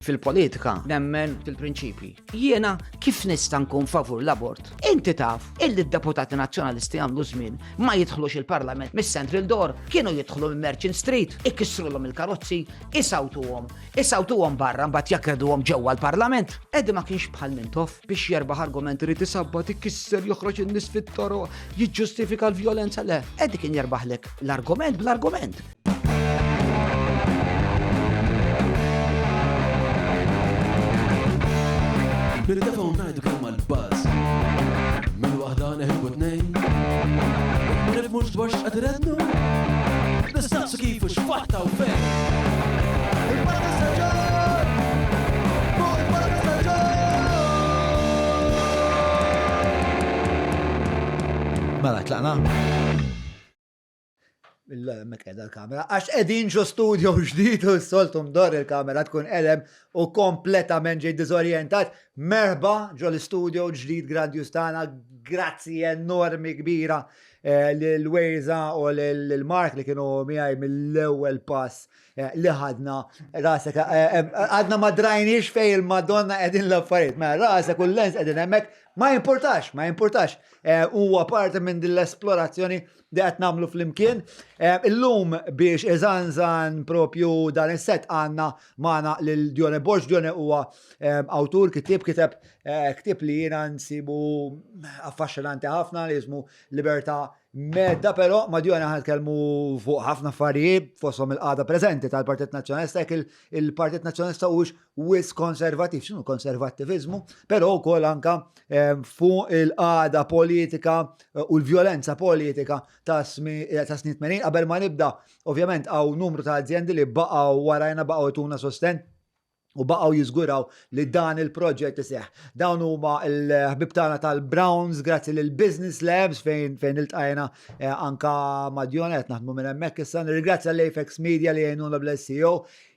Fil-politika, nemmen fil-prinċipi. Jiena kif nista' nkun favur l-abort? Inti taf, il-deputati nazzjonalisti għamlu żmien ma jidħlux il-Parlament mis-Central Door, kienu jidħlu minn Merchant Street, ikkissrulhom il-karozzi, isawtuhom barra mbagħad jakreduhom ġewwa l-Parlament. Eddi ma kienx bħal mintof biex jerbaħ argumenti li tisabbat ikkisser joħroġ in-nies fit-toro, jiġġustifika l-vjolenza le. Eddi kien jerbaħlek l-argument bl-argument. Bil-telefon najdu kelma l-buzz Min wahda neħibu t-nejn Ma nifmux dwar x'qadrednu Nistaqsu kif u x'fatta u fejn Il-Parla Staġġar! Fuq il-Parla Staġġar! Mela, tlaqna? Mek edha l-kamera, għax edin ġo studio ġdid u s-soltum dor il-kamera tkun edem u kompletament ġej dizorientat. Merba ġo l-studio ġdid Grandius tana, grazzi enormi kbira l-Wejza u l-Mark li kienu miħaj mill-ewel pass li ħadna rasek, għadna ma drajniex fej il-Madonna edin l-affarijiet, ma rasek u l-lens edin emmek, ma importax, huwa parti minn dil-esplorazzjoni di għat namlu fl-imkien. Illum biex eżanżan propju dan il-set għanna maħna l-Dione Borġ. Dione huwa autur kitib li jina nsibu affaxxinanti ħafna li jismu Libertà Medda, pero ma Dione ħadkelmu fuq ħafna affarijiet fossom il-qada prezenti tal-Partit Nazzjonalista, il-Partit Nazzjonalista huwiex wis konservativ, x'inhu konservattivizmu, pero wkoll anka fuq il-qada politika u l-vjolenza politika ta' snin 80. Qabel ma nibda, ovvjament hawn numru ta' azzjendi li baqgħu warajna baqgħu jtuna sosten u baqgħu jiżguraw li dan il-proġett iseħħ. Dawn huma l-ħbib tagħna tal-Browns grazzi lil Business Labs fejn iltqajna anka ma' Dione qed naħdmu minn hemmhekk issa. Nirringrazzja l-Apex Media li jgħinuna bl-SEO,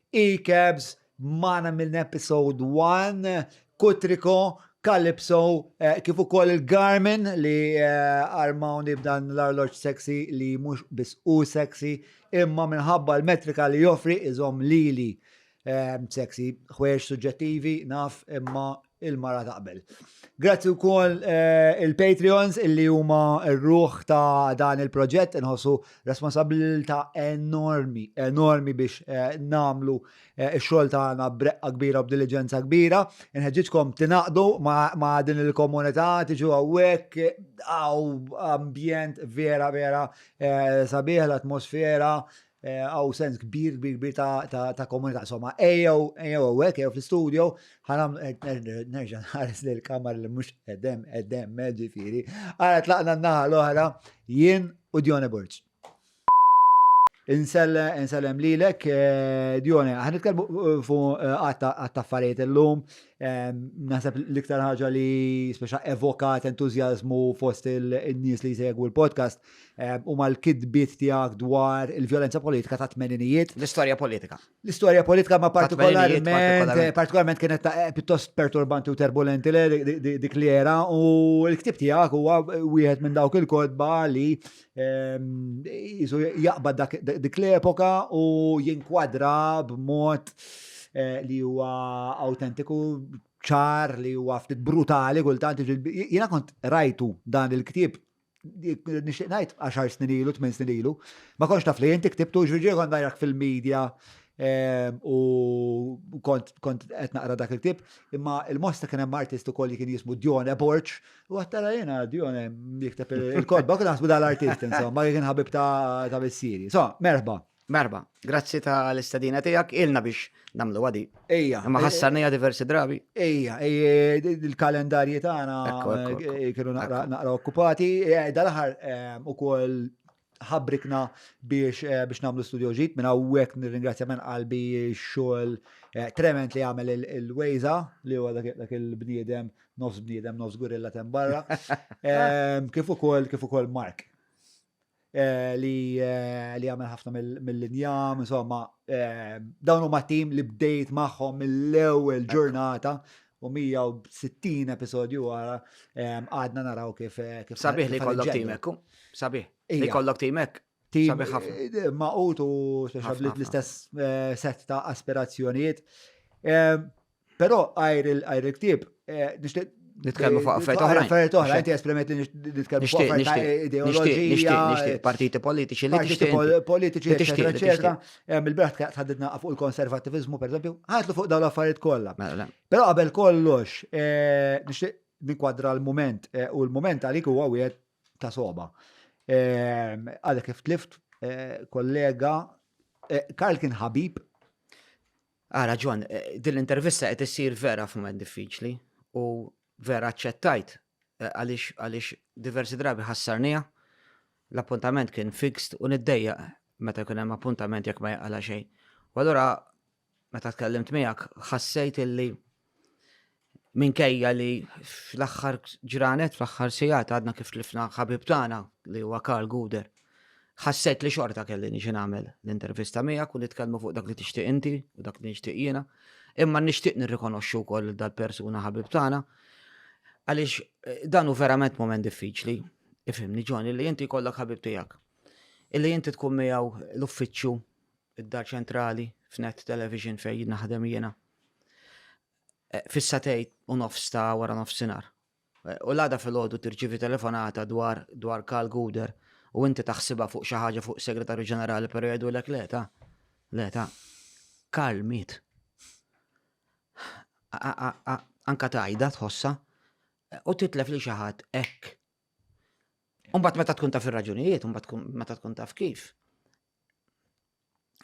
eCabs magħna mill-episode 1, Kutriko, Calypso, kif ukoll il-Garmin li armawni b'dan l-arloġġ sexy li mhux biss hu sexy imma minħabba l-metrika li joffri iżhom lili sexy, ħwejjeġ suġġettivi, naf imma il-mara taqbel. Grazzi wkoll il-Patreons illi huma r-ruħ ta' dan il-proġett, inħossu responsabilità enormi biex namlu x-xogħol tagħna b'reqqa kbira u b'diligenza kbira. Inħeġġitkom tinaqdu ma' din il-komunità, tiġu hawnhekk hawn ambjent vera sabiħ l-atmosfera, għaw sens kbir ta' komunità. Insomma, ejjew fl-studio, ħanam nerġa' nħares li l-kamar li mhux qeddem ġifieri. Għara tlaqna n-naħa l-oħra jien u Dione Borġ. Insellem lilek, Dione, ħanitkellmu fuq għatt-affarijiet illum, naħseb l-iktar ħaġa li speċa evokat entużjażmu fost il-nies li jsegwu l-podcast huma l-kidbiet tiegħek dwar il-vjolenza politika ta' tmeninijiet. L-istorja politika. L-istorja politika ma partikolarment kienet pjuttost perturbanti u turbolenti dik li era u l-ktib tiegħek huwa wieħed minn dawk il-kodba li jaqbad dik l-epoka u jinkwadra b'mod li huwa autentiku, ċar, li huwa ftit brutali kultant. Jiena kont rajtu dan il-ktieb nixtieq ngħid 10 snin ilu, 8 snin ilu, ma kontx taf li inti ktibtu ġifieri kont najrak fil-medja u kont qed naqra dak il-ktieb, imma il-mosta kien hemm artist ukoll li kien jismu Dione Borġ u għattara jiena Dione jikteb il-kodba kien naħsbu dal-artist insomma kien ħabib ta' missieri. So, Merba, grazzi tal-istadina tiegħek ilna biex namlu għadi. Ejja. Ma ħassarnija diversi drabi. Ejja, il-kalendarji tagħna kienu naqra okkupati. Dal-aħħar ukoll ħabbrikna biex namlu studio ġdid minn hawnhekk nirringrazzja minn qalbi x-xogħol trement li għamel il-Wejza li huwa dak il-bniedem, nofs gorilla tembarra. Kif ukoll Mark. Li għamel ħafna mill-linjam, insomma, dawn huma tim li bdejt magħhom mill-ewwel ġurnata u 160 episodju wara għadna naraw kif sabiħ li kollok timek. Sabiħ li kollok timek. Sabiħ ħafna. Maqut u speċa bl-istess set ta' aspirazzjonijiet. Però għajr il-ktib, nixtieq Nitkellmu fuq affarijiet oħrajn. Affarijiet oħrajn, inti esprimet li nitkellmu fuq affarijiet ideoloġija, nixtieq partiti politiċi li partiti tixtieq. politiċi, li tixtieq, eccetera, li tixtieq. eccetera. Il-beraħ tħaddidna fuq il-konservativizmu, per eżempju, ħatlu fuq dawn l-affarijiet kollha. Mela, Però qabel kollox, nixtieq ninkwadra l-moment, u l-moment għalik huwa wieħed ta' soba. Għadek kif tlift kollega, Karl kien ħabib. Raġun, din l-intervista qed issir vera f'mument diffiċli u vera aċċettajt għaliex diversi drabi ħassarnija, l-appuntament kien fixed u niddejjaq meta kien hemm appuntament jekk ma jaqala xejn. U allura meta tkellimt miegħek ħassejt illi minkejja li fl-aħħar ġranet, fl-aħħar sigħat għadna kif tlifna ħabib tagħna li huwa Karl Guder. Ħassejt li xorta kelli niġi nagħmel l-intervista miegħek u nitkellmu fuq dak li tixtieq inti u dak li nixtieq jiena, imma nixtieq nirrikonoxxu wkoll dal-persuna ħabib tagħna għaliex dan hu verament moment diffiċli. Ifhimni John, illi inti jkollok ħabib tiegħek. Illi inti tkun miegħu l-uffiċċju id-Dar Ċentrali f'Net Television fejn naħdem jiena. Fis-satejt u nofs ta' wara nofsinhar. U l-għada fil-ħodu tirċivi telefonata dwar Karl Guder u inti taħsibha fuq xi ħaġa fuq Segretarju Ġenerali però jgħidulek leta, Karl miet. Anka tajda tħossa u titlef li xi ħadd hekk. Mbagħad meta tkun taf ir-raġunijiet, meta tkun taf kif.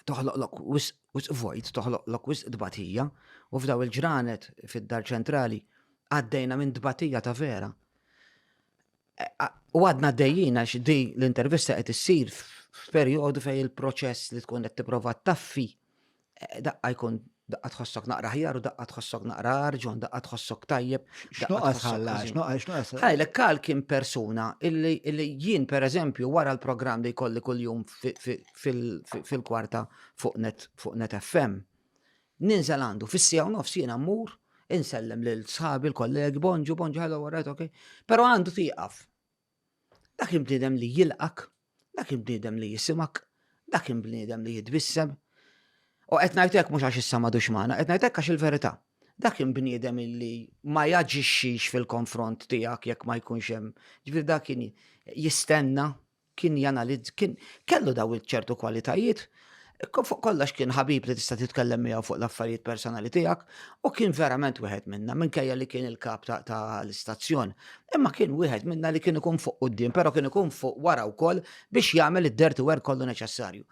Toħloqlok wisq vojt, toħloqlok wisq dbatija u f'daw il-ġranet fid-Dar Ċentrali għaddejna minn dbatija ta' vera. U għadna għaddejjina di l-intervista qed issir f'perjodu fejn il-proċess li tkun qed tipprova taffi daqqa jkun daqqa tħossok naqra ħjar u daqqa tħossok naqra arġun, daqqa tħossok tajjeb. X'noqas ħalla, x'noqas. Ħajlek Karl kien persuna illi jien pereżempju wara l-programm li jkolli kuljum fil-kwarta fuq Net FM. Ninżel għandu fis-sija u nofs jiena mmur, insellem lil sħabi l-kollegi, bonġu, hello, right, okay. Però għandu tieqaf. Dak bniedem li jilqak, dak bniedem li jisimak, dak bniedem li jitbissem. U qed ngħidlek mhux għax issa m'għadux magħna, qed ngħidlek għax il-verità. Dak bniedem illi ma jaġixxix fil-konfront tiegħek jekk ma jkunx hemm. Ġifier dak kien jistenna, kien janalizz, kellu daw ċertu kwalitajiet. Fuq kollox kien ħabib li tista' titkellem miegħu fuq l-affarijiet personali tiegħek u kien verament wieħed minna minkejja li kien il-kap ta' l-istazzjon. Imma kien wieħed minna li kien ikun fuq quddiem, però kien ikun fuq wara wkoll biex jagħmel id-dirty work kollu neċessarju.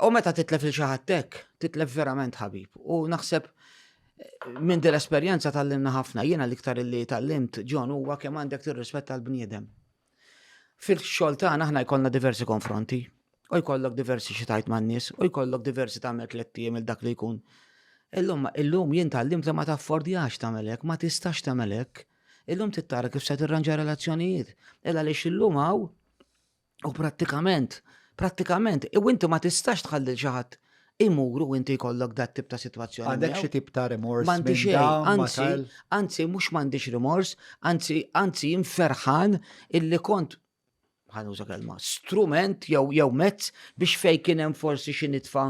U meta titlef il xi ħadd hekk, titlef verament ħabib. U naħseb minn din l-esperjenza tallimna ħafna. Jiena l-iktar illi tallimt John huwa kemm għandek tirrispett tal-bniedem. Fil-xogħol tagħna aħna jkollna diversi konfronti, u jkollok diversi xi tajt man-nies, u jkollok diversi tagħmel tliet il dak li jkun. Illum jien tallimt li ma taffordjax tagħmel hekk, ma tistax tagħmel hekk. Illum tittara kif se tirranġa relazzjonijiet. Illa għaliex illum hawn u prattikament, u inti ma tistax tħallil xi ħadd imuru u inti jkollok dat tip ta' sitwazzjoni. Għandek xi tip ta' remors. M'għandi xejn, anzi mhux m'għandix remors, anzi jinferħan illi kont ħanuża kelma strument jew mezz biex fejn kien hemm forsi xi nitfa'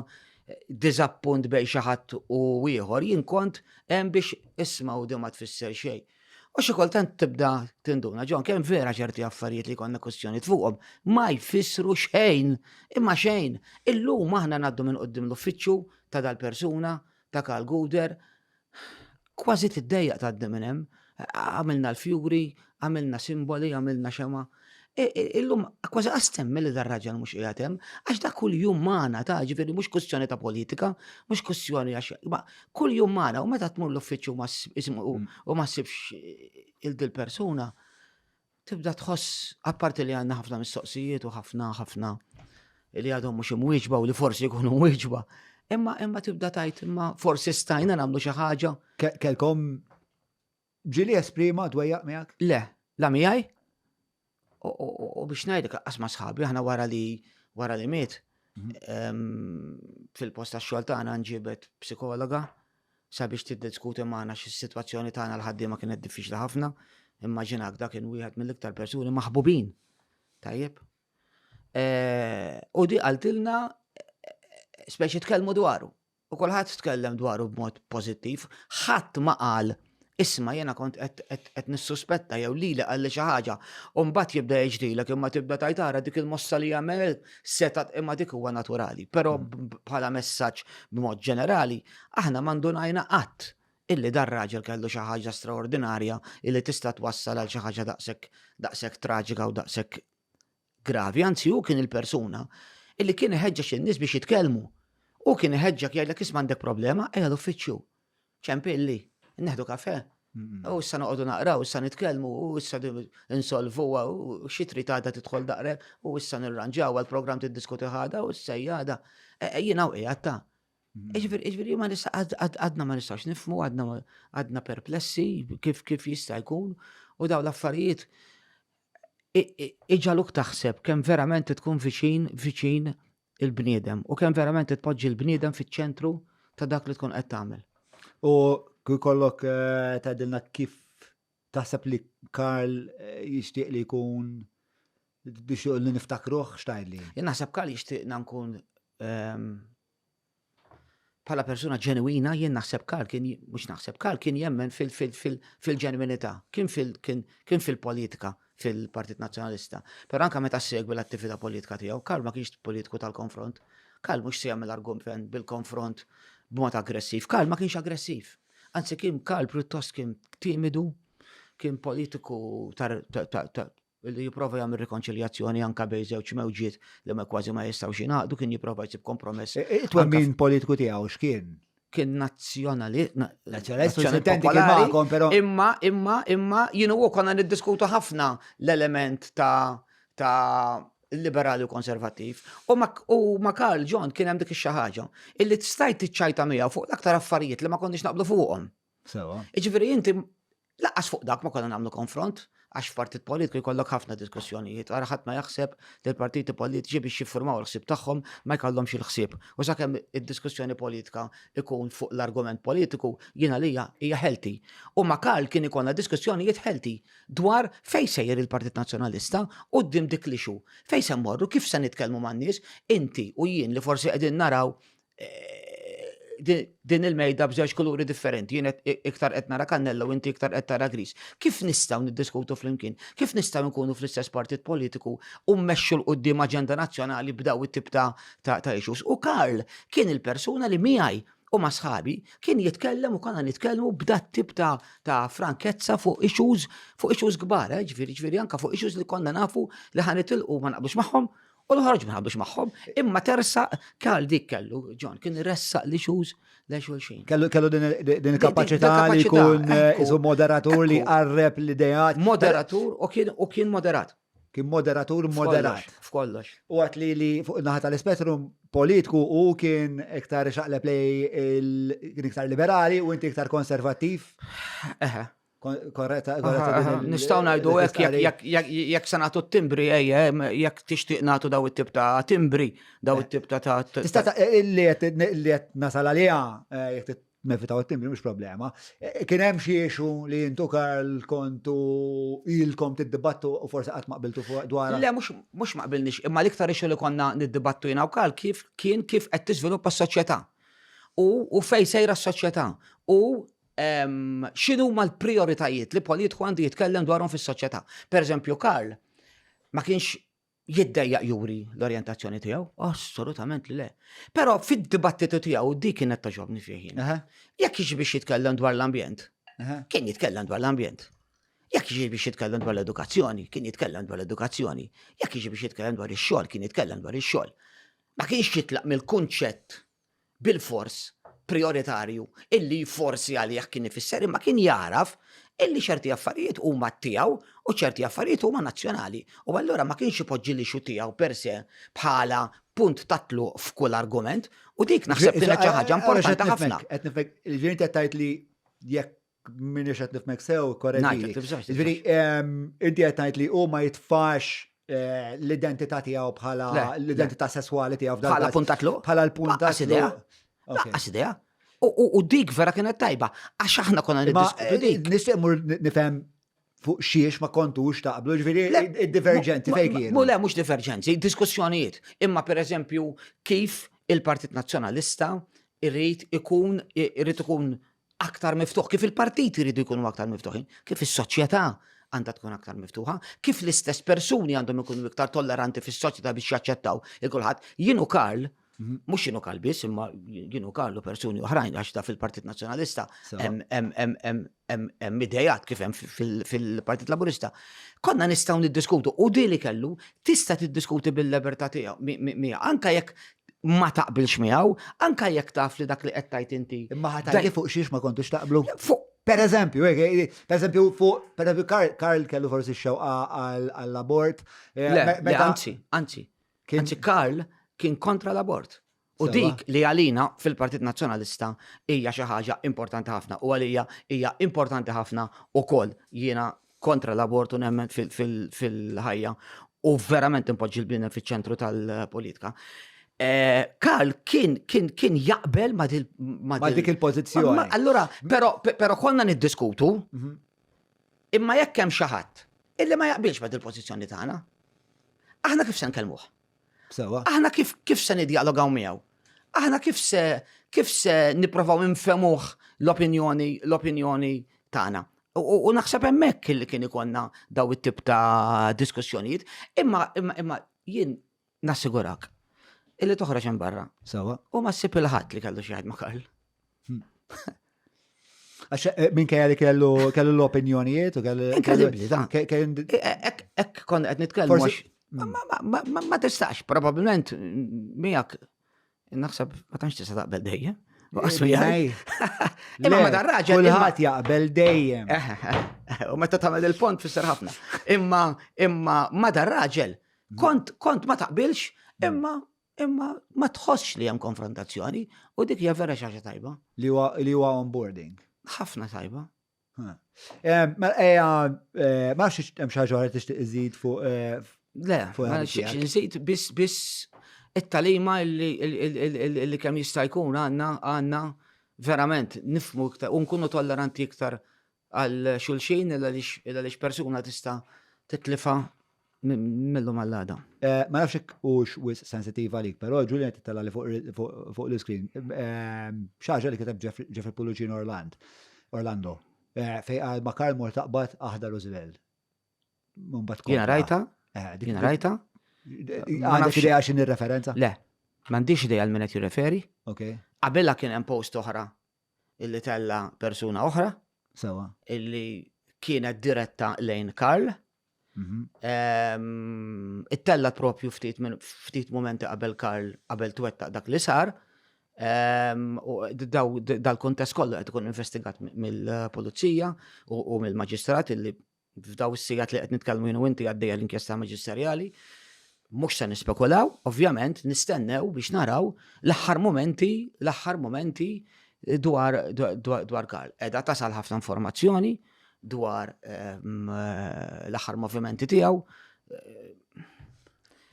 diżappunt bejn xi ħadd u ieħor, jien kont hemm biex isma' u ma tfisser xejn. U xi kultant tibda tinduna, John, kemm vera ċerti affarijiet li konna kwestjoni fuqhom ma jfissru xejn, imma xejn. Illum aħna ngħaddu minn qudiem l-uffiċċju ta' dal-persuna, ta' Karl Guder, kważi tiddejjaq tgħaddi minn hemm. Għamilna l-fjuri, għamilna simboli, għamilna xema. Illum kważi qastemmi li dar-raġel mhux qiegħed hemm, għax dak kuljum magħna ta' ġifieri mhux kwestjoni ta' politika, mhux kwestjoni għax kuljum magħna u meta tmur l-uffiċċju u ma ssibx il-persuna tibda tħoss apparti li għandna ħafna mistoqsijiet u ħafna li għadhom mhux imwieġba u li forsi jkunu mwieġba. Imma tibda tajt imma forsi stajna nagħmlu xi ħaġa. Kelkom ġieli esprima dwejjaq miegħek? Le, la miegħi. U biex ngħidlek qasma sħabi aħna wara li miet fil-post tax-xogħol tagħna nġibet psikologa sabiex tiddiskuti magħna x'is-sitwazzjoni tagħna l-ħaddiema kienet diffiċli ħafna. Immaġinak dak kien wieħed mill-iktar persuni maħbubin. Tajjeb. U di qaltilna speċi tkellmu dwaru. U kulħadd tkellem dwaru b'mod pożittiv, ħadd ma qal isma' jiena kont qed nissuspetta jew lili qalli xi ħaġa u mbagħad jibda jiġrilek imma tibda tgħid ara dik il-mossa li jagħmel setat imma dik huwa naturali. Però bħala messaġġ b'mod ġenerali aħna ma ndunajna qatt illi dar raġel kellu xi ħaġa straordinarja illi tista' twassal għal xi ħaġa daqshekk traġika u daqshekk gravi. Anzi hu kien il-persuna illi kien iħeġġeġ in-nies biex jitkellmu. U kien iħeġġek jgħidlek isma' għandek problema ejja l-uffiċċju. ċempilli, neħdu kafè. U issa noqogħdu naqraw, issa nitkellmu, u issa insolvuha, u xi trid għadha tidħol daqrek, u issa nirranġaw għall-programm tiddiskuti ħada, u issa jgħada. Jiena u qiegħed ta'. Iġifieri ma nista' għadna ma nistax nifhmu, għadna perplessi kif jista' jkun u dawn l-affarijiet iġaluk taħseb kemm verament tkun viċin il-bniedem u kemm verament tpoġġi l-bniedem fiċ-ċentru ta' dak li tkun qed tagħmel. U kull kollok tgħidilna kif taħseb li Karl jixtieq li jkun biex li niftakruh x'tgħidli. Jien naħseb Karl jixtieqna nkun bħala persuna ġenwina, jien naħseb Karl kien jemmen fil-ġenwinità, kien fil-politika fil-Partit Nazzjonalista. Però anke meta segwi l-attività politika tiegħu, Karl ma kienx politiku tal-konfront. Karl mhux se jagħmel argument bil-konfront b'mod aggressiv. Karl ma kienx aggressiv. Anzi Karl pjuttost kien timidu, kien politiku li jipprova jagħmel rikonċiljazzjoni anke bejn żewġ mewġiet li ma kważi ma jistgħux jingħaqdu, kien jipprova jsib kompromess. It-twemmin politiku tiegħu x'kien? Kien nazzjonalista però. Imma jienu u konna niddiskutu ħafna l-element ta' liberali u konservattiv. U ma' Karl John kien hemm dik ix-xi ħaġa illi tistajt tiċċajta miegħu fuq l-aktar affarijiet li ma konniex naqblu fuqhom. Jiġifieri inti laqqas fuq dak ma konna nagħmlu konfront għax f'partit politiku jkollok ħafna diskussjonijiet. Ara ħadd ma jaħseb li l-partiti politiċi biex jiffurmaw l-ħsieb tagħhom ma jkollhomx il-ħsieb. U sakemm id-diskussjoni politika ikun fuq l-argument politiku jiena lija hija healthy. U ma' Karl kien ikollna diskussjonijiet healthy dwar fejn sejjer il-Partit Nazzjonalista quddiem dik l-ixu. Fejn se mmorru, kif se nitkellmu man-nies, inti u jien li forsi qegħdin naraw din il-mejda b'żewġ kuluri differenti, jien iktar qed nara kannella u inti iktar qed tara gris. Kif nistgħu niddiskutu flimkien? Kif nistgħu nkunu fl-istess partit politiku u mmexxu l qudiem aġenda nazzjonali b'daw it-tip ta' issues? U Karl kien il-persuna li miegħi u ma' sħabi kien jitkellem u konna nitkellmu b'dat tip ta' frankezza fuq issues kbar, ġifieri anke fuq issues li konna nafu li ħanitilqu ma naqblux magħhom. U l-ħarġ ma nħabbux magħhom, imma tersaq Karl dik kellu, John, kien irressaq li xuz le xulxin. Kellu din il-kapaċità li jkun isu moderatur li qarreb l-idejat. Moderatur u kien moderat. Kien moderatur moderat. F'kollox. U għat li fuq naħa tal-spettrum politiku u kien iktar xaqleb lej kien iktar liberali u inti iktar konservattiv. Korretta. Nistgħu ngħidu hekk jekk se nagħtu t-timbri jekk tixtieq nagħtu daw it-tip ta' timbri, daw it-tip ta' Tista' li qed nasal għaliha jekk titmevitaw it-timbri mhux problema. Kien hemm xi issue li intu Karl kontu ilkom tiddibattu u forsi qatt ma qbiltu fuq dwarha. Le mhux ma qbilniex, imma l-iktar issue li konna niddibattu jiena u Karl kif qed tiżviluppa s-soċjetà u fejn sejra s-soċjetà u x'inhu ma l-prioritajiet li politiku għandu jitkellem dwarhom fis-soċjetà. Pereżempju Karl ma kienx jiddejjaq juri l-orjentazzjoni tiegħu, assolutament li le. Però fid-dibattitu tiegħu dik kienet taġobni fih jien. Jekk jiġi biex jitkellem dwar l-ambjent, kien jitkellem dwar l-ambjent. Jekk jiġi biex jitkellem dwar l-edukazzjoni, kien jitkellem dwar l-edukazzjoni. Jekk jiġi biex jitkellem dwar ix-xogħol, kien jitkellem dwar ix-xogħol. Ma kienx jitlaq mill-kunċett bil-fors prioritarju illi forsi għalih kien ifisser imma kien jaraf illi ċerti affarijiet huma tiegħu u ċerti affarijiet huma nazzjonali. U allura ma kienx ipoġġi li xu tiegħu per se bħala punt tatlu f'kull argument u dik naħseb li xi ħaġa importanti ħafna. Qed nifhem il-ġieni qed tgħid li jekk minix qed nifhmek sew korretti. Ġifieri inti qed tgħid li hu ma jitfax l-identità tiegħu bħala l-identità sesswali tiegħu bħala punt tatlu. Bħala l-punt tatlu. Laqqas idea. U dik vera kienet tajba, għax aħna konna niddiskutu dik. Nistaqmur nifhem fuq xiex ma kontux taqblu, ġviri id-divergenti fej kienu. Le, mux divergenzi, diskussjonijiet. Imma per eżempju kif il-Partit Nazzjonalista irrid ikun aktar miftuħ, kif il-partiti jridu jkunu aktar miftuħin, kif is-soċjetà għandha tkun aktar miftuħa, kif l-istess persuni għandhom ikunu iktar tolleranti fis-soċjetà biex jaċċettaw il-kulħadd. Jienu Karl, mhux jienu Karl biss, imma jienu Karl u persuni oħrajn għax ta' fil-Partit Nazzjonalista hemm idejat kif hemm fil-Partit Laburista. Konna nistgħu niddiskutu u li kellu tista' tiddiskuti bil-libertà tiegħu miegħu anke jekk ma taqbilx miegħu, anke jekk taf li dak li qed tgħid inti. Imma ħatajti fuq xiex ma kontux taqblu. Fuq Per eżempju, Karl kellu forsi xewqa għall-abort. Anzi, Karl kien kontra l-abort. U dik li għalina fil-Partit Nazzjonalista hija xi ħaġa importanti ħafna u għalija hija importanti ħafna ukoll jiena kontra l-abort u nemmen fil-ħajja u verament impoġġi l-bniedem fiċ-ċentru tal-politika. Karl kien jaqbel ma dik il-pożizzjoni. Allura, però konna niddiskutu, imma jekk hemm xi ħadd illi ma jaqbilx ma' il-pożizzjoni tagħna, aħna kif se nkellmuh? Sewa. Aħna kif se niddialogaw miegħu? Aħna kif se nipprovaw infemuh l-opinjoni tagħna? U naħseb hemmhekk li kien ikonna daw it-tip ta' diskussjonijiet, imma jien nassigurak illi toħroġ hemm barra. Sewa. U ma ssib il-ħadd li kellu xi ħadd ma' Karl. Għax minkejja li kellu l-opinjonijiet u kellu. Inkredibbli da. Hekk konna qed nitkellmu ma tistax, probabbilment miegħek naħseb ma tantx tista' taqbel dejjem. Imma ma dar raġel. Kulħadd jaqbel dejjem. U meta tagħmel il-pont fisser ħafna. Imma ma dar raġel. Kont ma taqbilx, imma ma tħossx li hemm konfrontazzjoni u dik hija vera xi ħaġa tajba. Li huwa onboarding. Ħafna tajba. Ma nafx hemm xi ħaġa oħra tixtieq iżid fuq. Le, nżid biss it-talima li kemm jista' jkun għandna verament nifhmu iktar u nkunu tolleranti iktar għal xulxin għaliex persuna tista' titlifha millum għall-għada. Ma nafx hux wis sensitiva għalik, però Julian titella li fuq l-iskrin. Xi ħaġa li kiteb Jeffrey Pulucin Orlando. Fejn qal ma Karl mor taqbad aħda Roosevelt. Jiena rajta? Jiena rajta? Għandek idea x'in ir-referenza? Le, m'għandix idea għal min qed jirreferi. Okay. Qabelha kien hemm post oħra illi tella persuna oħra Sewa. illi kienet diretta lejn Karl. It-tellat propju ftit momenti qabel Karl qabel twettaq dak li sar. Dal-kontest kollu qed ikun investigat mill-pulizija u mill-maġistrat illi f'daw is-sigħat li qed nitkellmu jien u inti għaddejja l-inkjesta maġisterjali. Mhux se nispekulaw, ovvjament nistennew biex naraw l-aħħar momenti dwar Karl. Qiegħda tasal ħafna informazzjoni dwar l-aħħar movimenti tiegħu.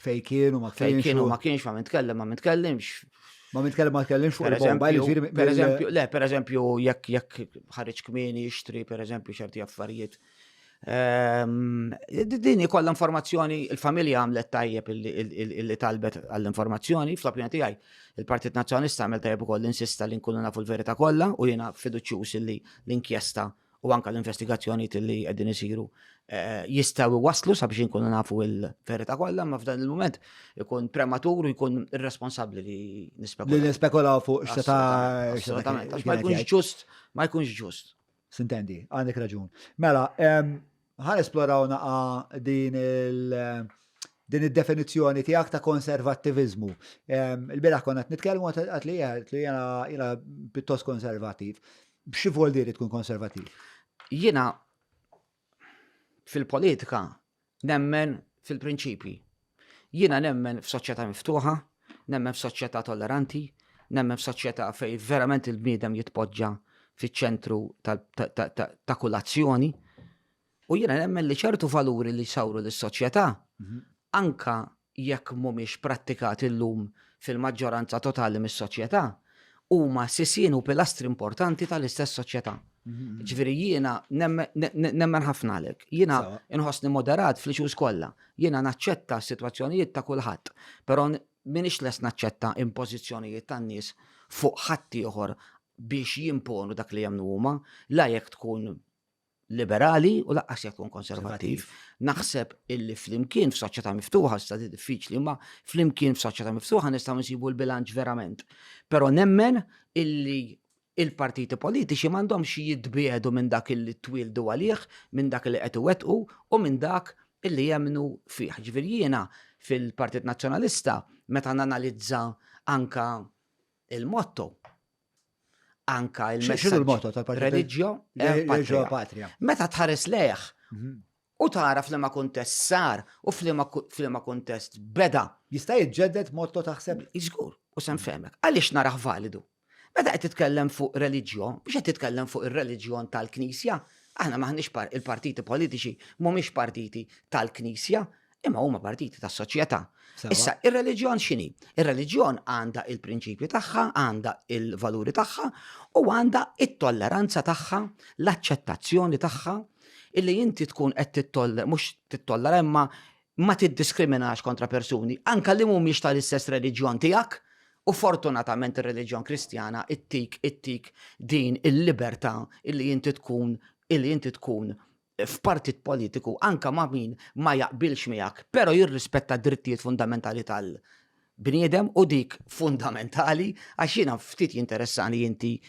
Fejn kienu ma kienx ma nitkellimx. Ma tkellimx fuq il-bomba. Per eżempju, jekk ħareġ kmieni jixtri per eżempju ċerti affarijiet. Din kollha informazzjoni, il-familja għamlet tajjeb illi talbet għall-informazzjoni, fl-opinjoni tiegħi il-Partit Nazzjonalista għamel tajjeb ukoll insista li nkunu nafu l-verità kollha u jiena fiduċjuż illi l-inkjesta u anke l-investigazzjoni illi qegħdin isiru jistgħu waslu sabiex inkunu nafu l-verità kollha, ma f'dan il-mument ikun prematur u jkun irresponsabbli li nispekulaw. Li nispekulaw fuq x'ta. Assolutament, għax ma jkunx ġust. Sintendi, għandek raġun. Mela, ħan esploraw naqa din id-definizzjoni tiegħek ta' konservattivizmu. Il-bieraħ konna nitkellmu għat li jiena pjuttost konservattiv. B'xi vuol diri tkun konservattiv? Jiena fil-politika nemmen fil-prinċipi. Jiena nemmen f'soċjetà miftuħa, nemmen f'soċjetà tolleranti, nemmen f'soċjetà fejn verament il-bniedem jitpoġġa fiċ-ċentru ta' kull azzjoni. U jiena nemmen li ċertu valuri li sawru lis-soċjetà anka jekk mhumiex prattikati llum fil-maġġoranza totali mis-soċjetà huma sisien u pilastri importanti tal-istess soċjetà. Ġifieri jiena nemmen ħafna għalhekk. Jiena inħossni moderat fl-issues kollha. Jiena naċċetta s-sitwazzjonijiet ta' kulħadd, però minix les naċċetta impożizzjonijiet tan-nies fuq ħadd ieħor biex jimponu dak li jemnu huma, la jekk tkun liberali u laqqas jekk tkun konservattiv. Naħseb illi flimkien f'soċjetà miftuħa sta diffiċli, ma flimkien f'soċjetà miftuħa nistgħu nsibu l-bilanċ verament. Però nemmen illi il-partiti politiċi m'għandhomx jitbiedu minn dak illi twildu għalih, minn dak li qed iwettqu u minn dak illi jemnu fih. Ġifieri jiena fil-Partit Nazzjonalista meta nanalizza anka il-motto, anka X'inhu l-motto tal-Partit? Religio Patria. Meta tħares leħ u tara f'liema kuntest sar u f'liema kuntest beda. Jista' jiġġedded motto taħseb? Iżgur, u se nfehmek. Għaliex naraħ validu? Meta qed titkellem fuq reliġjon, biex qed titkellem fuq ir-reliġjon tal-Knisja, aħna maħniex il-partiti politiċi mhumiex partiti tal-Knisja, imma huma partiti tas-soċjetà. Issa, ir-reliġjon x'inhi? Ir-reliġjon għandha il-prinċipji tagħha, għandha il-valuri tagħha u għandha it-tolleranza tagħha, l-aċċettazzjoni tagħha, illi inti tkun qed mhux tittollera imma ma tiddiskriminax kontra persuni, anke li mhumiex tal-istess reliġjon tiegħek, u fortunatament ir-reliġjon Kristjana ittik din il-libertà illi inti tkun f'partit politiku anka ma' min ma jaqbilx miegħek, però jirrispetta d-drittijiet fundamentali tal-bniedem u dik fundamentali għax jiena ftit jinteressani inti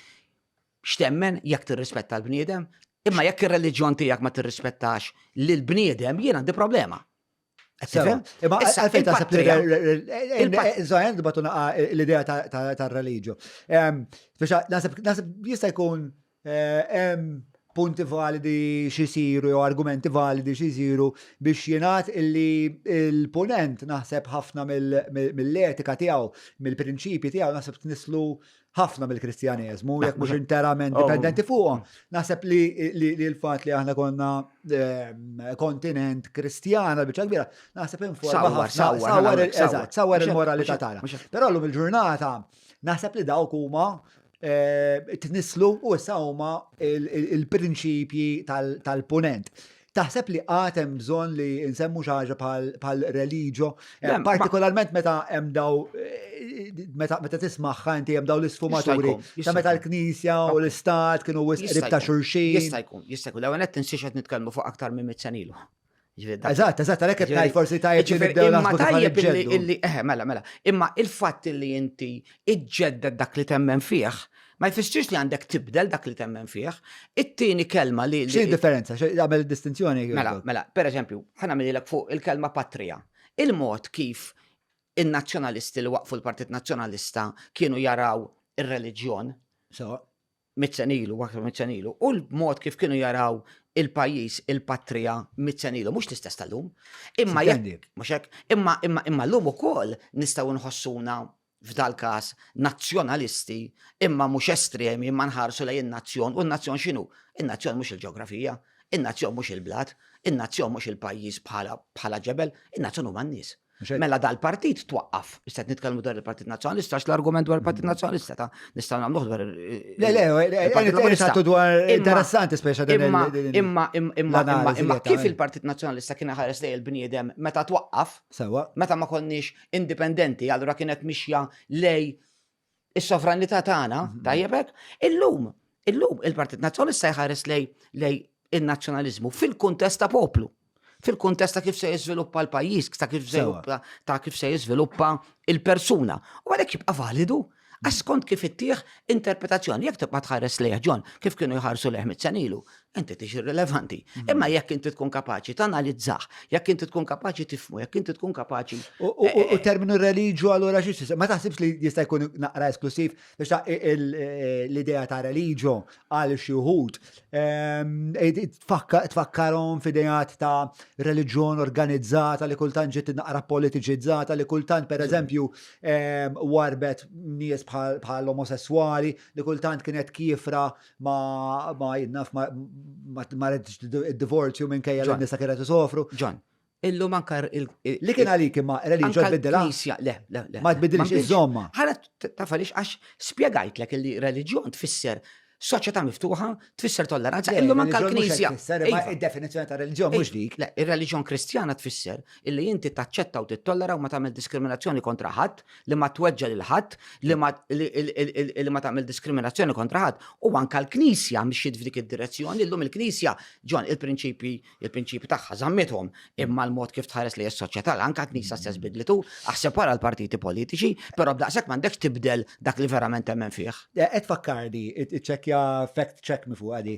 x'temmen jekk tirrispetta l-bniedem, imma jekk ir-reliġjon tiegħek ma tirrispettax lill-bniedem jien għandi problema. Imma għalfejn taħseb il-żajn batuna l-idea tar-reliġju. Naħseb jista' jkun punti validi xisiru, jew argumenti validi xisiru biex jingħad illi il-ponent naħseb ħafna mill-etika tiegħu, mill-prinċipji tiegħu naħseb tnislu ħafna mill-Kristjaneżmu, jekk mhux interament dipendenti fuqhom. Naħseb li l-fatt li aħna konna kontinent Kristjana biċċa kbira, naħseb informa sawwar il-moralità tagħna. Però llum il-ġurnata naħseb li dawk huma tnislu u issa huma il-prinċipji tal-ponent. Taħseb li għatem bżonn li nsemmu xi ħaġa bħal reliġjo, partikolarment meta hemm daw meta tismaħħa inti hemm daw l-isfumaturi ta' meta l-Knisja u l-Istat kienu qrib ta' xulxin. Jista' jkun, l-ewwel qed tinsiex qed nitkellmu fuq aktar minn 100 sena ilu. Eżatt, għalhekk qed ngħid forsi tajjeb li nibdew naħsbu tajjeb illi mela. Imma il-fatt li inti iġġedded dak li temmen fih ma jfissirx li għandek tibdel dak li temmen fih. It-tieni kelma li. X'in differenza? Għamel distinzjoni? Mela, pereżempju, ħanamililek fuq il-kelma patrija. Il-mod kif in-nazzjonalisti li waqfu l-Partit Nazzjonalista kienu jaraw ir-reliġjon mit-senilu, u l-mod kif kienu jaraw il-pajjiż, il-patrija mit-senilu, mhux l-istess tal-lum. Imma l-lum ukoll nistgħu nħossuna f'dal każ nazzjonalisti, imma mhux estremi, imma nħarsu lejn in-nazzjon, u n-nazzjon x'inhu? In-nazzjon mhux il-ġeografija, in-nazzjon mhux il-blad, in-nazzjon mhux il-pajjiż bħala ġebel, in-nazzjon huma n-nies. Mela dal-partit twaqqaf. Issa nitkellmu dwar il-Partit Nazzjonalista, l-argument dwar il-Partit Nazzjonalista ta' nistgħu nagħmluh dwar il-Partit dwar interessanti speċa imma kif il-Partit Nazzjonalista kien ħares lejn il-bniedem meta twaqqaf, meta ma konniex indipendenti, allura kienet mixja lej is-sovranità tagħna, tajjeb hekk, illum il-Partit Nazzjonalista jħares lej in-nazzjonaliżmu fil-kuntest ta' poplu. Fil-kuntest ta' kif se jiżviluppa l-pajjiż, ta' kif se jiżviluppa il-persuna. U għalhekk jibqa' validu. Għax skont kif ittieħ interpretazzjoni, jekk tibqa' tħares lejh John, kif kienu jħarsu lejh mit-senilu, inti tix irrelevanti. Imma jekk inti tkun kapaċi tanalizzah, jekk inti tkun kapaċi tifhmu, jekk inti tkun kapaċi. U terminu reliġju allura xi ma taħsibx li jista' jkun naqra esklusiv biex l-idea ta' reliġju għal xi wħud tfakkarhom f'idejat ta' reliġjon organizzata li kultant ġiet naqra politiċizzata li kultant pereżempju warbet nies bħal omosessuali li kultant kienet kifra ma rridx id-divorzju minkejja li nisa kienet isofru. John, illum anka li kien għalik imma reliġjon tbiddilha? Le. Ma tbiddilx iż-żomma. Ħara taf għaliex għax spjegajtlek li reliġjon tfisser Soċjetà miftuħa tfisser tolleranza, illu manka l-Knisja. Iva. Id-definizzjoni ta' reliġjon mhux dik. Le, ir-reliġjon Kristjana tfisser illi inti taċċetta u tittollera u ma tagħmel diskriminazzjoni kontra ħadd, li ma tweġġa' lil ħadd, li ma tagħmel diskriminazzjoni kontra ħadd. U anke l-Knisja mxiet f'dik id-direzzjoni, illum il-Knisja ġon il-prinċipi tagħha żammithom, imma l-mod kif tħares li s-soċjetà anke l-Knisja stess bidlitu, aħseb wara l-partiti politiċi, però b'daqshekk m'għandekx tibdel dak li verament temmen fih. Qed fakkardi, iċċekkja fact check mi fuq għadi.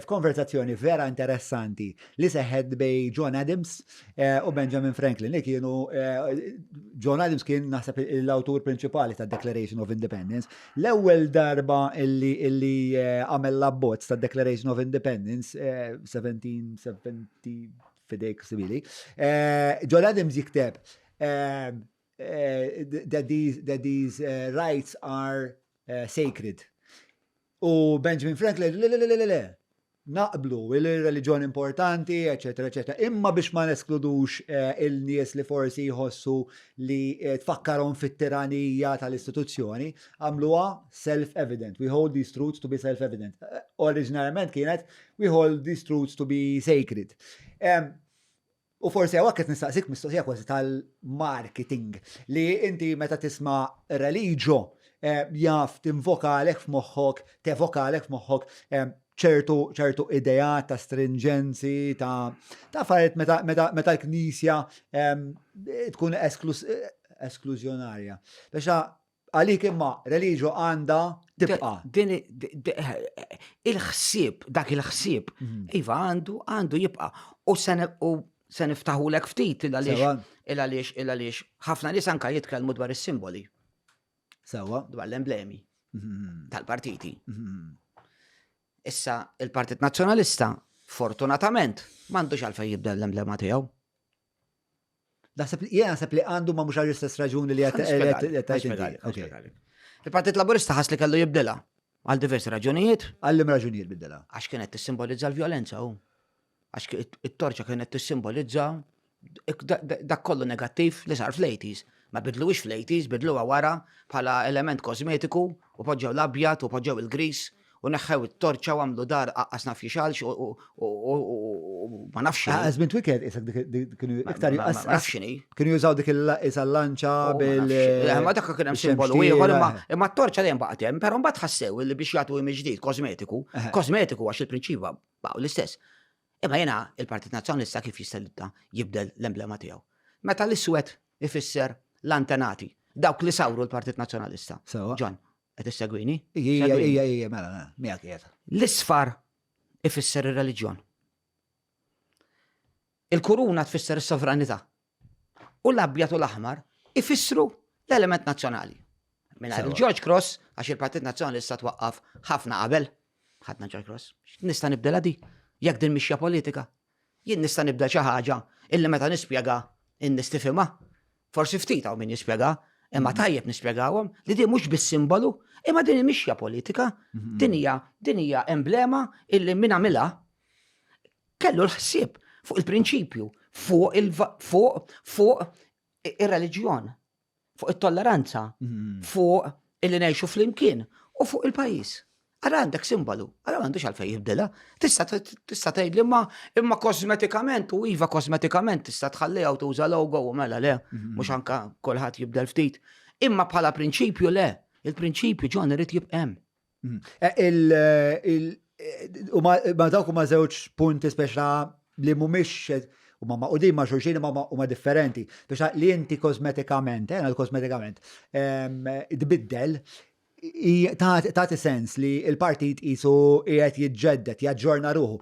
F'konversazzjoni vera interessanti li seħed bej John Adams u Benjamin Franklin li kienu John Adams kien naħseb l-awtur prinċipali ta' Declaration of Independence. L-ewwel darba illi għamel l-abbozz ta' Declaration of Independence 1770 fidejk sibili. John Adams jikteb that these rights are sacred. U Benjamin Franklin, le, naqblu, il-reliġjon importanti, eccetera, eccetera. Imma biex ma neskludux il-nies li forsi jħossu li tfakkarhom fit-tiranija tal-istituzzjoni, għamluha self-evident. We hold these truths to be self-evident. Oriġinarjament kienet, we hold these truths to be sacred. U forsi għawak qed nistaqsik mistoqsija kważi tal-marketing li inti meta tisma' religio jaf tinvokalek f'moħħok, tevokalek f'moħħok ċertu idea ta' stringenzi, ta' affarijiet meta l-Knisja tkun esklużjonarja. Biex għalik imma religio għandha tibqa'. Il-ħsieb, dak il-ħsieb, iva għandu jibqa'. U se niftaħulek ftit il-għaliex ħafna nies anke jitkellmu dwar is-simboli. Sewa. Dwar l-emblemi tal-partiti. Issa il-Partit Nazzjonalista fortunatament m'għandux għalfejn jibda l-emblema tiegħu. Naħseb li għandu ma mhux l-istess raġuni li Il-Partit Laburista ħass li kellu jibdilha għal diversi raġunijiet. Għallim raġunijiet bidilha. Għax kienet tissimbolizza l-vjolenza hu. Għax it-torċa kienet tissimbolizza dak kollu negattiv li sar fl-80s. Ma bidluwix fl-80s, bidluwa wara bħala element kosmetiku u poġġew l-abjad u poġġew il-gris u neħħew it-torċa u għamlu dar aqqas naf jixalx u ma nafx. Għazmin twiked, kienu iktar nafxini. Kienu jużaw dik il-lanċa bil. Ma dakka kien hemm simbolu ieħor imma t-torċa dejjem baqgħet hemm, però mbagħad ħassew li biex jagħtu image ġdid kosmetiku għax il-prinċipju baqgħu l-istess. Imma jiena il-Partit Nazzjonalista kif jista' jibdel l-emblema tiegħu. Meta l-iswed ifisser l-antenati, dawk li sawru l-Partit Nazzjonalista. John, qed issegwini? Ija, mela, miegħek qiegħed. L-isfar ifisser ir-reliġjon. Il-kuruna tfisser is-sovranità. U l-abjad u l-aħmar ifissru l-element nazzjonali. Mingħajr il-George Cross għax il-Partit Nazzjonalista twaqqaf ħafna qabel. Ħadna George Cross. Nista' nibdel di? Jekk din mixja politika. Jien nista' nibda xi ħaġa illi meta nispjega in-nies tifhimha. Forsi ftit hawn min jispjega, imma tajjeb nispjegawhom li din mhux bis-simbolu, imma din mixja politika, din hija emblema illi min għamilha kellu l-ħsieb fuq il-prinċipju, fuq ir-reliġjon, fuq it-tolleranza, fuq illi ngħixu flimkien u fuq il-pajjiż. Għara għandek simbolu, għara għandux għalfej jibdela. Tista tgħid li imma kosmetikament u iva kosmetikament tista tħallija u tuża logo u mela le, mhux anke kulħadd jibdel ftit. Imma bħala prinċipju le, il-prinċipju ġon irid jibqa' hemm. Ma dawk huma żewġ punti speċa li mhumiex huma maqudin ma' xulxin huma differenti. Biex li inti kosmetikament, kosmetikament tbiddel ta' sens li il-partit jisu qiegħed jiġġedded, jaġġorna ruħu.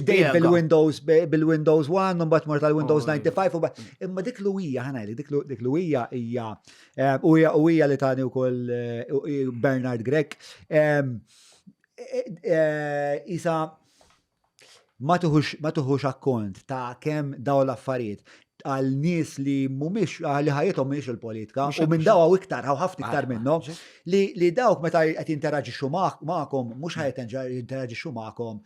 Bil-Windows 1, mbagħad mor tal-Windows 95, imma dik l-uwija ħanajli, dik l-uwija hija li tani wkoll Bernard Grech. Isa ma tuħux akkont ta' kemm daw l-affarijiet għal nies li mhumiex li ħajjithom mhix il-politika u minn daw iktar ħafna iktar minnhom li dawk meta qed jinteraġixxu magħkom mhux ħajt jinteraġixxu magħkom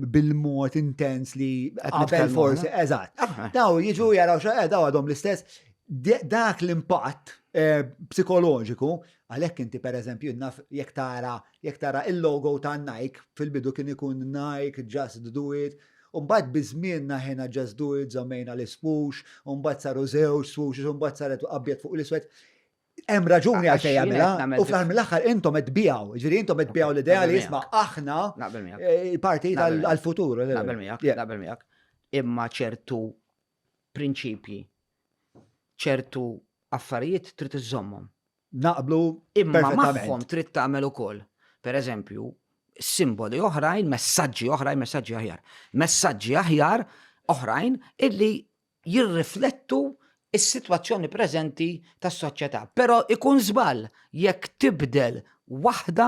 bil-mod intens li qabel forsi eżatt. Daw jiġu jaraw daw għadhom l-istess dak l-impatt psikoloġiku, għalhekk inti pereżempju naf jekk tara il-logo ta' Nike fil-bidu kien ikun Nike, Just Do It, u mbagħad biżmienna ħena Just Do It żammejna l-swoosh, u mbagħad saru żewġ swooshes, u mbagħad saret abjad fuq l-iswed. Hemm raġuni għal fejn jagħmilha, u fl-aħħar mill-aħħar intom qed tbigħu, ġifieri intom qed tbigħu l-idea li jisma' aħna il-partit għall-futur. Naqbel miegħek. Imma ċertu prinċipji, ċertu affarijiet trid iżommhom. Naqblu imma magħhom trid tagħmel ukoll. Pereżempju, simboli oħrajn, messaġġi aħjar. Messaġġi aħjar oħrajn illi jirriflettu is-sitwazzjoni preżenti tas-soċjetà. Però ikun żball jekk tibdel waħda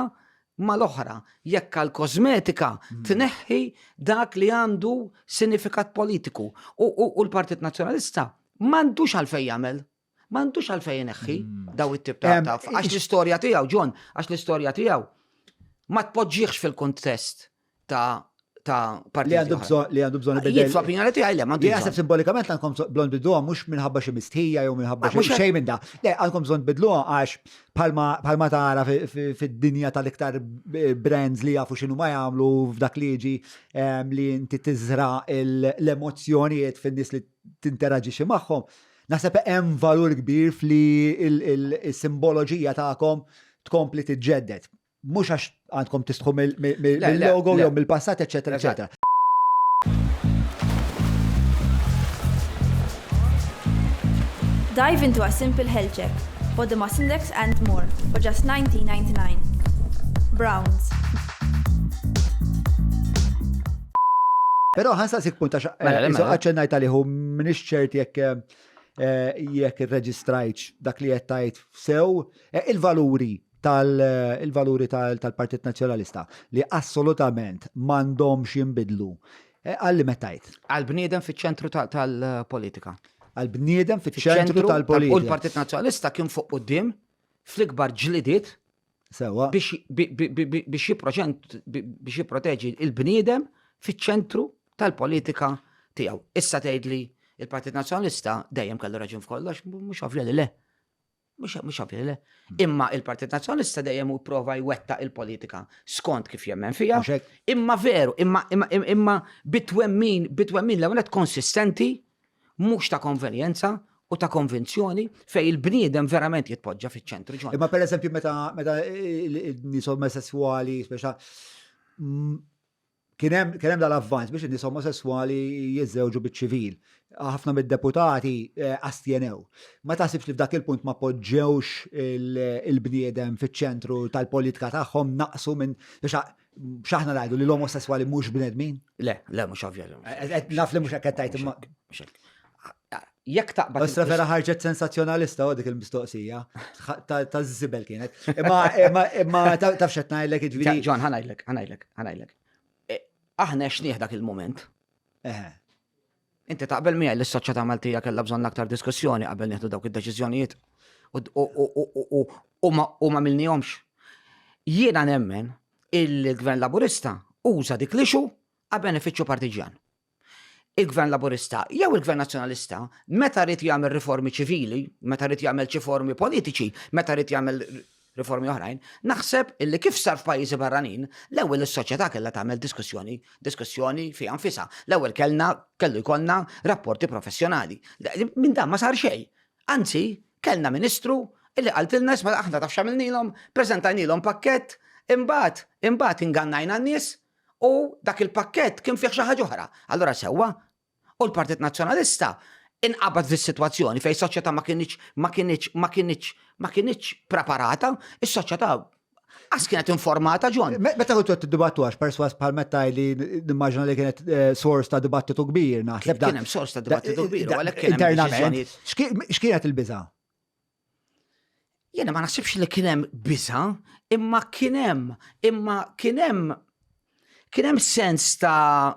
mal-oħra, jekk għall-kosmetika tneħħi dak li għandu sinifikat politiku. U l-Partit Nazzjonalista m'għandux għalfejn jagħmel. M'għandux għalfejn ineħħi daw it-tip ta' għax l-istorja tiegħu, John, għax l-istorja tiegħu ma tpoġġiex fil-kontest ta' partiti li għandu bżonn ibidel. Fl-opinjoni tiegħi le m'għandu. Jaħseb simbolikament għandkom bżonn bidluha mhux minħabba xi mistħija jew minħabba xejn minn da. Le għandkom bżonn bidluha għax bħalma tara fid-dinja tal-iktar brands li jafu x'inhu ma jagħmlu f'dak li jiġi li inti tiżra l-emozzjonijiet fin-nies li tinteraġixxi magħhom. Naħseb hemm valur kbir fli il-simboloġija tagħkom tkompli tiġġedded. Mhux għax għandkom tistħu mill-logo jew mill-passat, eċetera, eċetera. Dive into a simple health check, body mass index and more for just $19.99. Browns. Però ħansaqsik punta għaċċennajt għalihu minix ċert jekk irreġistrajtx dak li qed tgħid sew il-valuri tal-Partit Nazzjonalista li assolutament m'għandhomx jinbidlu. Għalli metajt. Għal-bniedem fiċ-ċentru tal-politika. Għal-bniedem fiċ-ċentru tal-politika. U l-Partit Nazzjonalista kien fuq quddiem fl-ikbar ġlidiet biex jipproteġi il-bniedem fiċ-ċentru tal-politika tiegħu. Issa tgħidli il-Partit Nazzjonalista dejjem kellu raġun f'kollox, mhux ovvja li le. Mhux ovvja le. Imma il-Partit Nazzjonalista dejjem jipprova jwettaq il-politika skont kif jemmen fiha. Imma veru, imma bitwemmin l-ewwel konsistenti mhux ta' konvenjenza u ta' konvenzjoni fej il-bniedem verament jitpoġġa fiċ-ċentru. Imma pereżempju meta nies omosessuali speċa kien hemm dal-avvanz biex in-nies omosessuali jiżżewġu biċ-ċivil. Ħafna mid-deputati astjenew. Ma taħsibx li f'dak il-punt ma poġġewx il-bniedem fiċ-ċentru tal-politika tagħhom naqsu minn biex x'aħna ngħidu li l-omosessuali mhux bnedmin? Le, mhux ovvja. Naf li mhux hekk tajt imma. Jekk taqbad. Ostra vera ħarġet sensazzjonalista dik il-mistoqsija. Ta' żibel kienet. Imma taf x'qed ngħidlek jiġifieri. John, ħanajdlek. Aħna x'nieħ dak il-moment. Inti taqbel miegħi li s-soċjetà Maltija kellha bżonn aktar diskussjoni qabel nieħdu dawk id-deċiżjonijiet u ma milnihomx. Jiena nemmen il-Gvern Laburista uża dik l-ixu għal benefiċċju partiġjan. Il-Gvern Laburista jew il-Gvern Nazzjonalista meta rid jagħmel riformi ċivili, meta rid jagħmel riformi politiċi, meta rid jagħmel riformi oħrajn, naħseb illi kif sar f'pajjiżi barranin, l-ewwel is-soċjetà kellha tagħmel diskussjoni fiha nfisha. L-ewwel kellu jkollna rapporti professjonali. Minn dan ma sar xejn. Anzi, kellna Ministru illi qaltilna isma' aħna taf x'għamilnilhom, preżentajnilhom pakkett, imbagħad ingannajna n-nies u dak il-pakkett kien fih xi ħaġa oħra. Allura sewwa, u l-Partit Nazzjonalista inqabad fis-sitwazzjoni fejn soċjetà ma kienx preparata, is-soċjetà għas kienet informata, John. Meta kont tiddibattu għax perswas bħal meta li nimmaġna li kienet sors ta' dibattitu kbir naħseb. Kien hemm sors ta' dibattitu kbir, għalhekk kien hemm deċiżjonijiet. X'kienet il-biża'? Jiena ma naħsibx li kien hemm biża', imma kien hemm sens ta'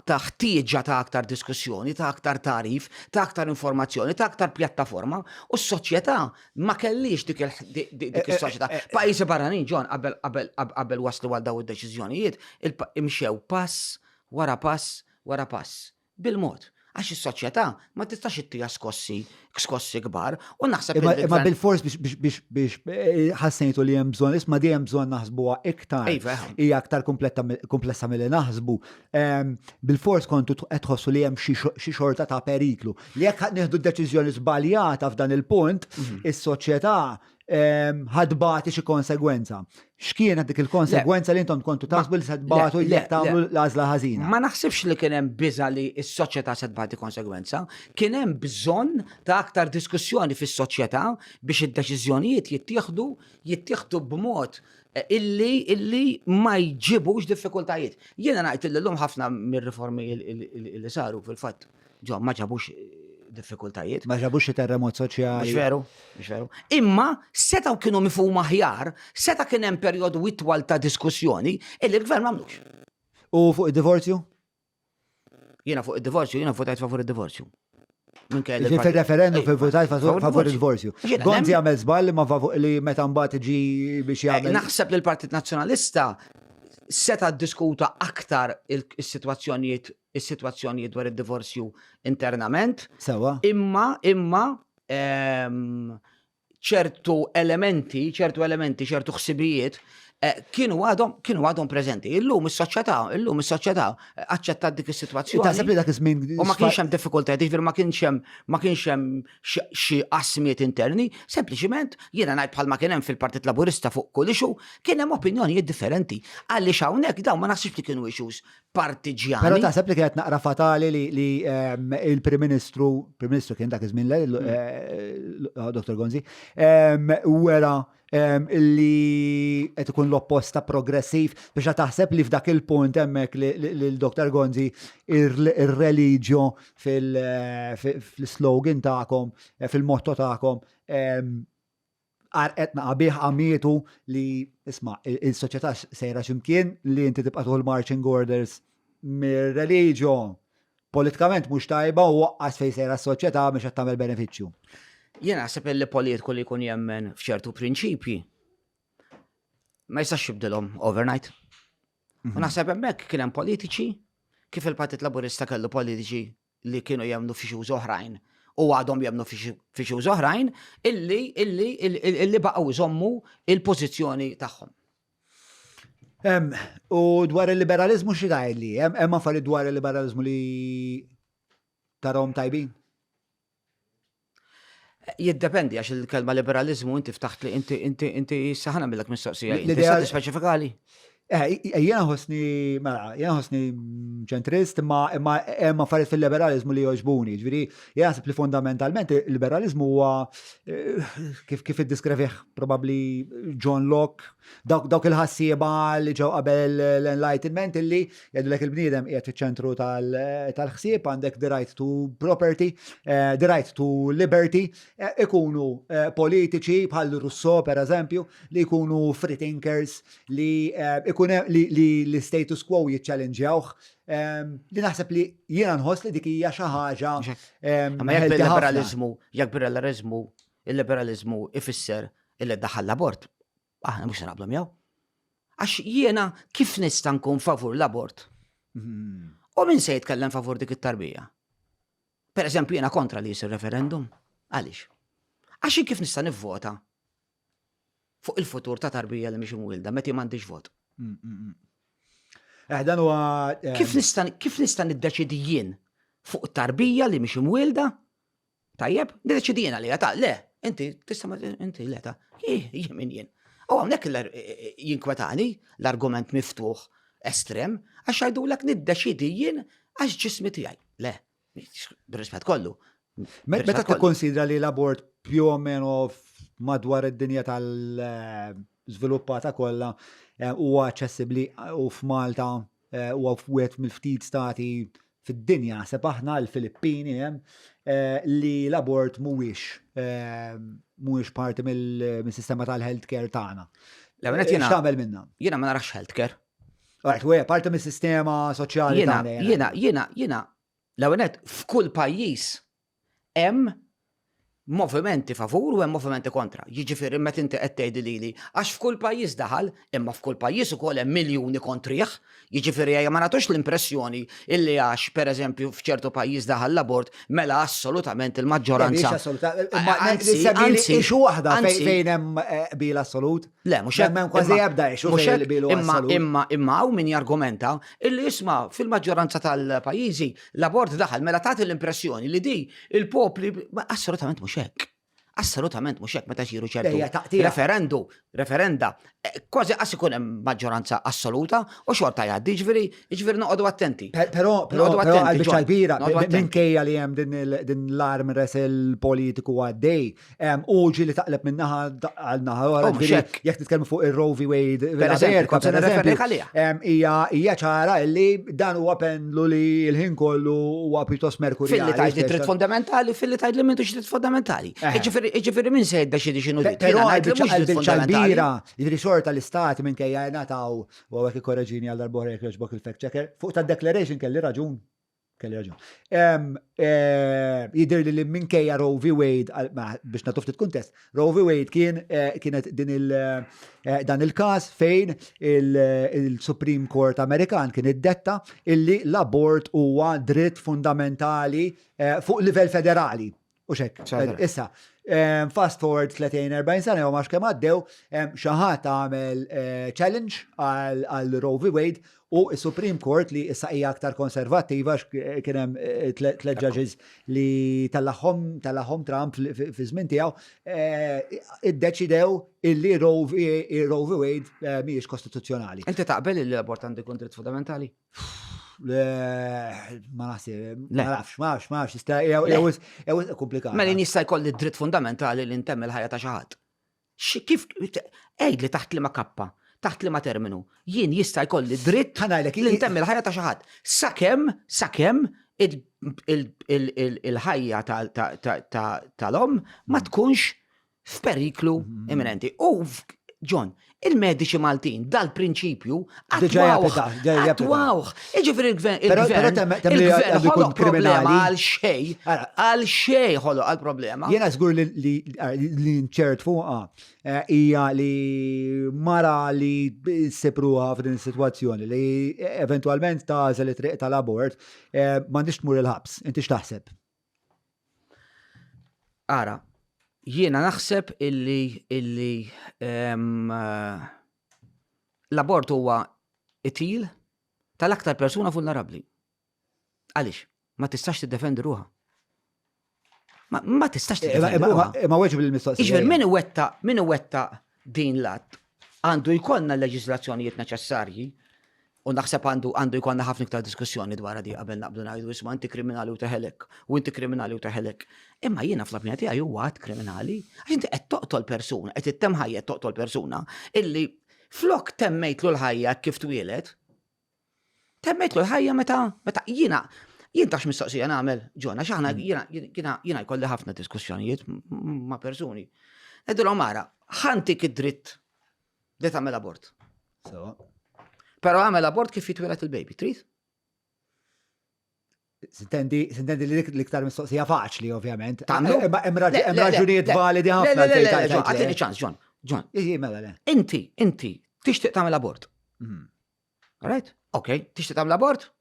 ħtieġa ta' aktar diskussjoni, ta' aktar tarif, ta' aktar informazzjoni, ta' aktar pjattaforma, u s-soċjetà ma kellix dik is-soċjetà. Pajjiżi barranin, John, qabel waslu għal daw id-deċiżjonijiet, imxew pass wara pass bil-mod. Għax is-soċjetà ma tistax ittija skossi kbar u naħseb Imma bil-fors biex ħassejtu li hemm bżonn, isma' dejjem bżonn naħsbuha iktar. Iva. Hija aktar komplessa milli naħsbu. Bil-fors kontu qed tħossu li hemm xi xorta ta' periklu. Li jekk nieħdu d-deċiżjoni żbaljata f'dan il-punt, is-soċjetà ħadbati xi konsegwenza. X'kienet dik il-konsegwenza li intom kontu taħsbu li ħadbatu jekk tagħmlu l-għażla ħażina? Ma naħsibx li kien hemm biża li s-soċjetà se tbagħti konsegwenza, kien hemm bżonn ta' aktar diskussjoni fis-soċjetà biex id-deċiżjonijiet jittieħdu b'mod illi ma jġibux diffikultajiet. Jiena ngħid illum ħafna mir-riformi li saru fil-fatt ġew ma ġabux diffikultajiet. Ma ġabux xi terremot soċjali. Mhux veru. Imma setaw kienu mifhuma aħjar, seta' kien hemm perjodu itwal ta' diskussjoni illi l-gvern m'għamlux. U fuq id-divorzju? Jiena fuq id-divorzju, jiena votajt favur id-divorzju. Fil-referendum fil-votajt favur id-divorzju. Jiena Gonzi għamel żball li meta mbagħad iġi biex jagħmel. Naħseb li l-Partit Nazzjonalista seta' diskuta aktar is-sitwazzjonijiet dwar id-divorzju internament. Sewa. Imma ċertu elementi, ċertu ħsibijiet kienu għadhom preżenti. Illum is-soċjetà aċċettat dik is-sitwazzjoni. Taħseb li dak iż-żmien U ma kienx hemm diffikultajiet, jiġifieri ma kienx hemm xi qasmiet interni, sempliċiment jiena ngħid bħalma kien hemm fil-Partit Laburista fuq kull ixu, kien hemm opinjonijiet differenti. Għaliex hawnhekk dawn ma naħsibx li kienu issues partiġjani. Però taħseb li kienet naqra fatali li il-Prim Ministru kien dak iż-żmien Dr. Gonzi, wera li qed ikun l-opposta progressiv biex taħseb li f'dak il-punt hemmhekk li l-Dr. Gonzi ir-reliġjo fil-slogan tagħkom, fil-motto tagħkom qed naqabih għamietu li isma' il-soċjetà sejra x'imkien li inti tibqa' tuħu l-marching orders mir-reliġjo politikament mhux tajba u waqqas fejn sejra s-soċjetà biex qed tagħmel benefiċċju. Jiena naħseb li politiku li jkun jemmen f'ċertu prinċipji ma jistax jibdilhom overnight. U naħseb hemmhekk kien hemm politiċi kif il-Partit Laburista kellu politiċi li kienu jemnu f'xi oħrajn u għadhom jemnu f'xi oħrajn illi baqgħu jżommu il-pożizzjoni tagħhom. U dwar il-liberalizmu xi tgħidli? Hemm affarijiet dwar il-liberalizmu li tarhom tajbin? Jiddependi għax il-kelma liberalizmu inti ftaħt li inti saħana millek mistoqsija. Inti speċifikali? Jena ħosni ċentrist, ma hemm affarijiet fil-liberalizmu li jogħġbuni. Ġifieri jena naħseb li fondamentalment il-liberalizmu huwa kif iddiskrivih probabbli John Locke, dawk il-ħassieba li ġew qabel l-Enlightenment illi jgħidulek il-bniedem qiegħed fiċ-ċentru tal-ħsieb, għandek the right to property, the right to liberty, ikunu politiċi bħal Rousseau pereżempju li jkunu free thinkers li l-status quo jiċċallenġjawh, li naħseb li jiena nħoss li dik hija xi ħaġa. Ma jekk il-liberalizmu ifisser illi ddaħħal l-abort, aħna mhux naqblu miegħu. Għax jiena kif nista' nkun favur l-abort? U min se jitkellem favur dik it-tarbija? Pereżempju jiena kontra li jsir referendum. Għaliex? Għax kif nista' nivvota fuq il-futur ta' tarbija li mhix imwielda meta m'għandix vot. Dan huwa kif nista' niddeċidi jien fuq tarbija li mhix imwielda? Tajjeb, niddeċidi jien għalija ta' le, inti le ta' jien min jien. U hawnhekk jinkwetani l-argument miftuħ estrem għax jgħidulek niddeċidi jien għax ġismi tiegħi. Le, b'rispett kollu. Meta tikkonsidra li l-abort più o meno madwar id-dinja tal-żviluppata kollha huwa aċċessibbli u f'Malta huwa f'wieħed mill-ftit stati fid-dinja seb aħna l-Filippini li l-abort mhuwiex parti mill-sistema tal-healthcare tagħna. X'tagħmel minnha? Jiena ma narax healthcare. Right, parti mis-sistema soċjali tagħna. Jiena l-ewwel f'kull pajjiż hemm movimenti favur u hemm movimenti kontra. Jiġifieri meta inti qed tgħidi lili għax f'kull pajjiż daħal, imma f'kull pajjiż ukoll hemm miljuni kontrih. Jiġifieri ejja ma nagħtux l-impressjoni illi għax pereżempju f'ċertu pajjiż daħal l-abort mela assolutament il-maġġoranza. Ixu waħda fejn hemm bil assolut? Le, mhux hemm kważi ebda ixu fejn bil assolut. Imma hawn min jargumenta illi isma' fil-maġġoranza tal-pajjiżi l-abort daħal mela tagħti l-impressjoni li di il-popli assolutament mhux hekk. Assolutament mhux hekk meta jsiru ċertu referenda, kważi qas ikun hemm maġġoranza assoluta u xorta jgħaddi, jiġifieri noqogħdu attenti. Però għal-biċċa kbira minkejja li hemm din l-arm resel politiku għaddej, uġi li taqleb minn naħa għal naħa oħra, jekk titkellmu fuq ir-Roe v. Wade hija ċara li dan huwa pendlu li l-ħin kollu huwa pjuttost merkurjali. Fil-li tgħid li dritt fundamentali, fil-li tgħid li m'intux dritt fundamentali. Jiġifieri min se jiddeċidi x'inhu dritt. Però għal-biċċa jidri xorta l-istat minkejja jingħataw u għek ikkorreġini għal darbora jekk jogħġbok il-fact checker fuq tad-declaration kelli raġun. Jidher li minkejja Roe v. Wade biex nagħtu ftit kuntest, Roe v. Wade kienet dan il-każ fejn il-Supreme Court Amerikan kien iddetta illi l-abort huwa dritt fundamentali fuq livell federali. U xek, issa, fast forward 30-40 sena, u maċ kem għaddew, xaħat għamel challenge għal Roe v. Wade u il-Supreme Court li issa hija aktar konservattiva kienem tlet judges li tal-laħom Trump fi żmien tiegħu iddeċidew illi Roe v. Wade mhijiex kostituzzjonali. Inti taqbel li l-abort għandu jkun dritt fundamentali? Ma naħseb, ma nafx, jew komplikat. Mela jista' jkolli dritt fundamentali li ntemm il-ħajja ta' xi ħadd. Kif ejd li taħt liema kappa, taħt liema terminu, jien jista' jkolli dritt li ntemm il-ħajja ta' xi ħadd. Sakemm il-ħajja tal-om ma tkunx f'periklu imminenti. U John, il-mediċi Maltin dal-prinċipju attwawh. Iġifieri il-gvern ħoloq problema għal xejn ħoloq għal problema. Jiena żgur li nċert fuqha hija li mara li ssipruha f'din is-sitwazzjoni li eventwalment tażel it-triq tal-abort m'għandix tmur il-ħabs. Inti x'taħseb? Ara, jiena naħseb illi l-abort huwa itil tal-aktar persuna vulnerabbli. Għaliex? Ma tistax tiddefendi ruha. Ma tistax tiddefendi ruha. Ma weġib il-mistoqsija. Iġifier min iwetta din l-att għandu jkollna l-leġiżlazzjonijiet neċessarji u naħseb għandu jkollna ħafna iktar diskussjoni dwar di qabel naqblu ngħidu isma' inti kriminali u teħelek u inti kriminali u teħelek. Imma jiena fl-opinjoni tiegħi huwa għad kriminali għax inti qed toqtol persuna, qed ittemm ħajja toqtol persuna illi flok temmejtlu l-ħajja kif twieled, temmejtlu l-ħajja meta jiena tax mistoqsija nagħmel Ġona għax aħna jiena jkolli ħafna diskussjonijiet ma' persuni. Ngħidulhom ara, ħantik id-dritt li tagħmel abort. Pero għamel abort kif jitwilet il-baby, trid? Sintendi li l-iktar mistoqsija faċli, ovvjament. Hemm raġunijiet validi ħafna. Għatini ċans, John. Mela. Inti tixtieq tagħmel abort. Right? Ok, tixtieq tagħmel abort?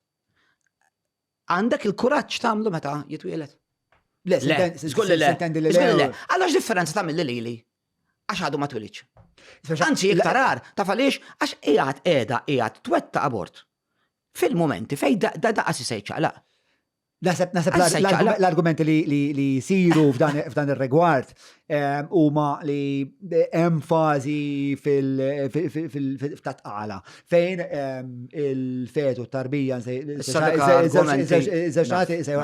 Għandek il-kuraġġ tagħmlu meta jitwielet. Le, żgur li le. Għalax differenza tagħmel lili għax għadu ma twilitx. Anzi, iktar rar, taf għaliex, għax qiegħed twetta abort. Fil-momenti fej daqqa si sejċaqlaq. Nasab l-argumenti li siru f'dan ir-rigward huma li hemm fażi fil-tatqala fejn il-fetu tarbija żewġ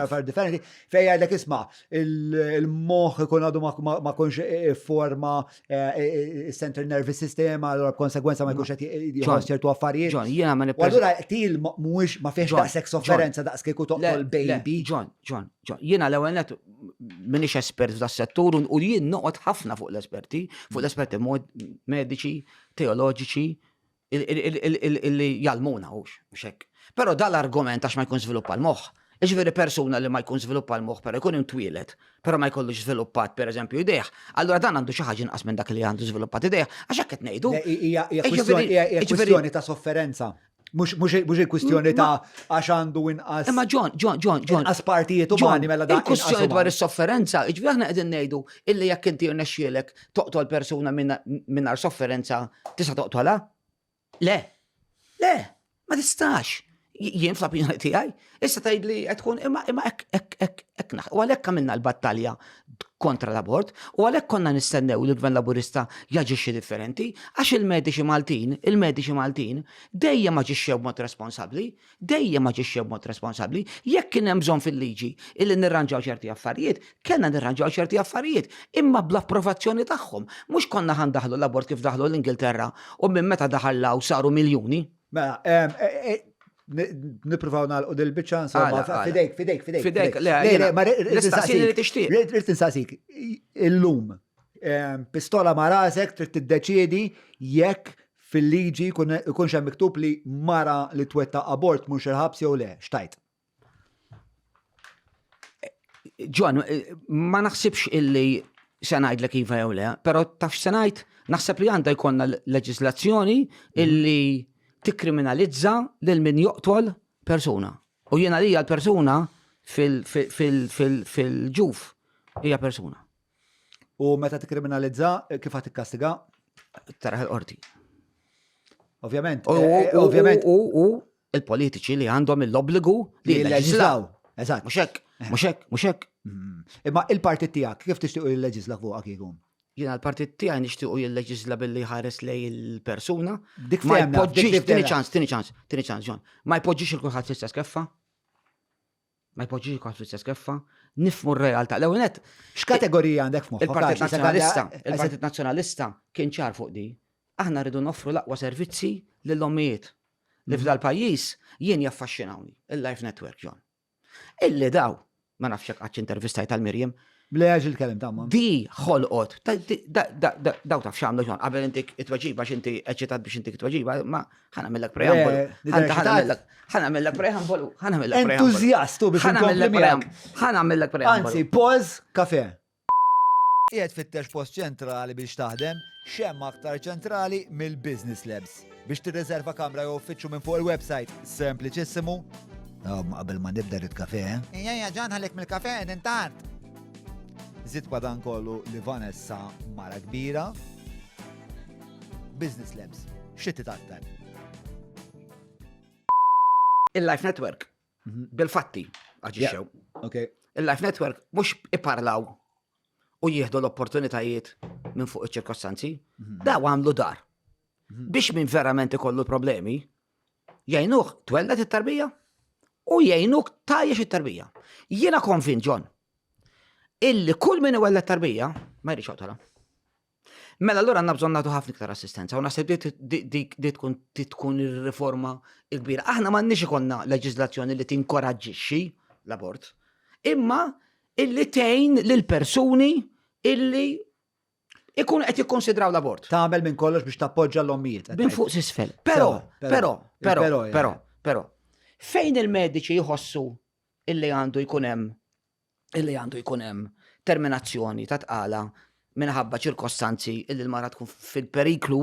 affarijiet differenti fejn għandek isma' il-moħħ ikun għadu ma kunx forma central nervous system allura b'konsegwenza ma jkunx qed jħoss ċertu affarijiet. Allura til mhuwiex ma fiex daqshekk sofferenza daqs kieku toqtol baby. John, jiena l-ewwel net minix espert f'das-settur u jien noqgħod ħafna fuq l-esperti mediċi, teoloġiċi illi jalmuna mhux hekk. Però dal-argument għax ma jkun żviluppa l-moħħ Ġifieri persuna li ma jkun żviluppa l-moħħ però jkun intwielet, però ma jkollux żviluppat pereżempju idejh, allura dan għandu xi ħaġa inqas minn dak li għandu żviluppat idejh, għax hekk qed ngħidu. Hija kwistjoni ta' sofferenza. Mhux il-kwistjoni ta' għax għandu inqas. Imma John. Inqas partijiet umani mela dak. Il-kwistjoni dwar is-sofferenza, ġifieri aħna qegħdin ngħidu illi jekk inti rnexxielek toqtol persuna mingħajr sofferenza tista' toqtolha? Le, ma tistax. Jien fl-opinjoni tiegħi, issa tgħidli qed tkun imma hekk u għalhekk għamilna l-battalja kontra l-abort u għalhekk konna nistennew li l-Gvern Laburista jaġixxi differenti għax il-mediċi Maltin dejjem aġixxew b'mod responsabbli, jekk kien hemm bżonn fil-liġi illi nirranġaw ċerti affarijiet, kellna nirranġaw ċerti affarijiet, imma bl-approvazzjoni tagħhom. Mhux konna ħandaħlu l-abort kif daħlu l-Ingilterra u minn meta daħallaw saru miljuni. Mela, nipruvaw nagħlqu dil-biċċa insomma fidejk. L-istazzjoni li tixtieq. Rrid insaqsik, illum pistola ma' rasek trid tiddeċiedi jekk fil-liġi ikunx hemm miktub li mara li twetta abort mhux il-ħabs jew le, xtajt. John, ma naħsibx illi se ngħidlek iva jew le, però taf se ngħid naħseb li għandha jkollna leġiżlazzjoni illi tikkriminalizza lil min joqtol persuna. U jiena li l-persuna fil-ġuf hija persuna. U meta tikkriminalizza kif ħadd tikkastiga? Taraħ il-qorti. Ovvjament. U il-politiċi li għandhom l-obbligu li jleġislaw. Eżatt. Mhux hekk. Imma il-partit tiegħek kif tixtiequ jilleġisla fuqha kieku? Jiena l-partit tiegħi nixtiequ jilleġisla billi ħares lej il-persuna. Dik Ma femna, jpoġġix, dik tieni femna. ċans, John. Ma jpoġġix il-kulħadd fl-istess keffa. Nifmu r-realtà. L-ewwel nett X'kategorija għandek f'moħħok? il-Partit Nazzjonalista kien ċar fuq di. Aħna rridu noffru l-aqwa servizzi lill-ommijiet li f'dal pajjiż jien jaffaxxinawni il-Life Network, John. Illi daw, ma nafx hekk għax intervistajt għal-Mirjem, Bleħ il-kelem tamma. di ħolqot, daw taf xamlu John, qabel intik it-tweġiba x'inti eċitat biex intik it-tweġiba, ma ħanamillek preambolu. ħanamillek preambolu. Entuzjastu biex inkompli miegħek. ħanamillek preambolu. Anzi, pause, kafe. Qiegħed fittex post ċentrali biex taħdem, xemm aktar ċentrali mill-Business Labs. Biex tirreserva kamra jew uffiċċju minn fuq il-website, sempliċissimu. Ma qabel ma nibda il-kafe, Ejja, ġan ħallek mill-kafe, tard. Zid kwadan kollu li Vanessa mara kbira. Business Labs, xitti tattar. Il-Life Network, bil-fatti, għagġiċew. Okay. Il-Life Network mux iparlaw u jieħdu l-opportunitajiet minn fuq iċ-ċirkostanzi, daw għamlu dar. Biex minn verament ikollu problemi, jgħinuħ twellet it-tarbija u jgħinuħ tajjex it-tarbija. Jiena konvint, John, illi kull minn iwella t-tarbija ma jridx joqtolha. Mela allura għandna bżonn nagħtu ħafna iktar assistenza u naħseb di tkun ir-riforma l-kbira. Aħna m'għandniex ikollna leġiżlazzjoni li tinkoraġġixxi l-abort, imma illi tgħin lil persuni illi ikun qed jikkonsidraw l-abort. Tagħmel minn kollox biex tappoġġa l-ommijiet. Bin fuq s'isfel. Però fejn il-mediċi jħossu illi għandu jkun hemm terminazzjoni ta' tqala minħabba ċirkostanzi illi l-mara tkun fil-periklu,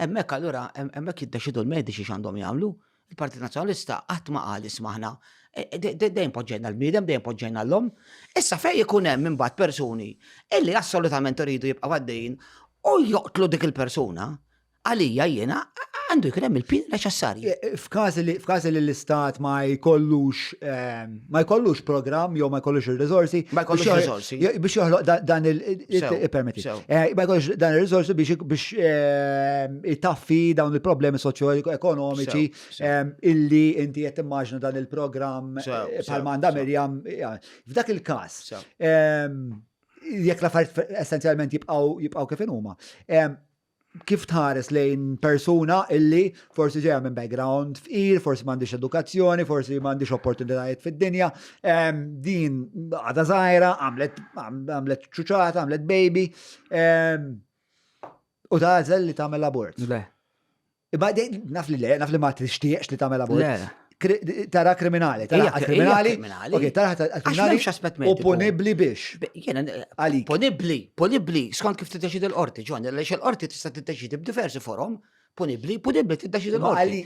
hemmhekk allura hemmhekk jiddeċidu l-mediċi x'għandhom jagħmlu. Il-Partit Nazzjonalista qatt ma qal ismaħna dejjem poġġejna l-bniedem, dejjem poġġejna l-om. Issa fejn ikun hemm imbagħad persuni illi assolutament iridu jibqgħu għaddejjin u joqtlu dik il-persuna, għalija jiena għandu jkun hemm il-pin neċessarji. F'każ li l-istat ma jkollux programm jew ma jkollux ir-riżorsi. Biex joħloq dan il-permetti. Ma jkollux dan ir-riżorsi biex itaffi dawn il-problemi soċjo-ekonomiċi illi inti qed timmaġna dan il-programm bħalma għandha Mirjam. F'dak il-każ, jekk l-affarijiet essenzjalment jibqgħu kif huma. Kif tħares lejn persuna illi forsi ġeja minn background fqir, forsi m'għandix edukazzjoni, forsi m'għandix opportunitajiet fid-dinja, din għadha żgħira, għamlet ċuċata, għamlet baby, u tagħżel li tagħmel abort. Le. Imma naf li ma tixtieqx li tagħmel abort. tara kriminali, Hija tara kriminali, kriminali. ok, tara Għax kriminali, m'hemmx aspett mediku. opponibli biex. Jena, Għalik. ponibli, skont kif tiddeċid il-qorti, ġon, għaliex il-qorti tista' tiddeċidi b'diversi forum, ponibli tiddeċid il-qorti.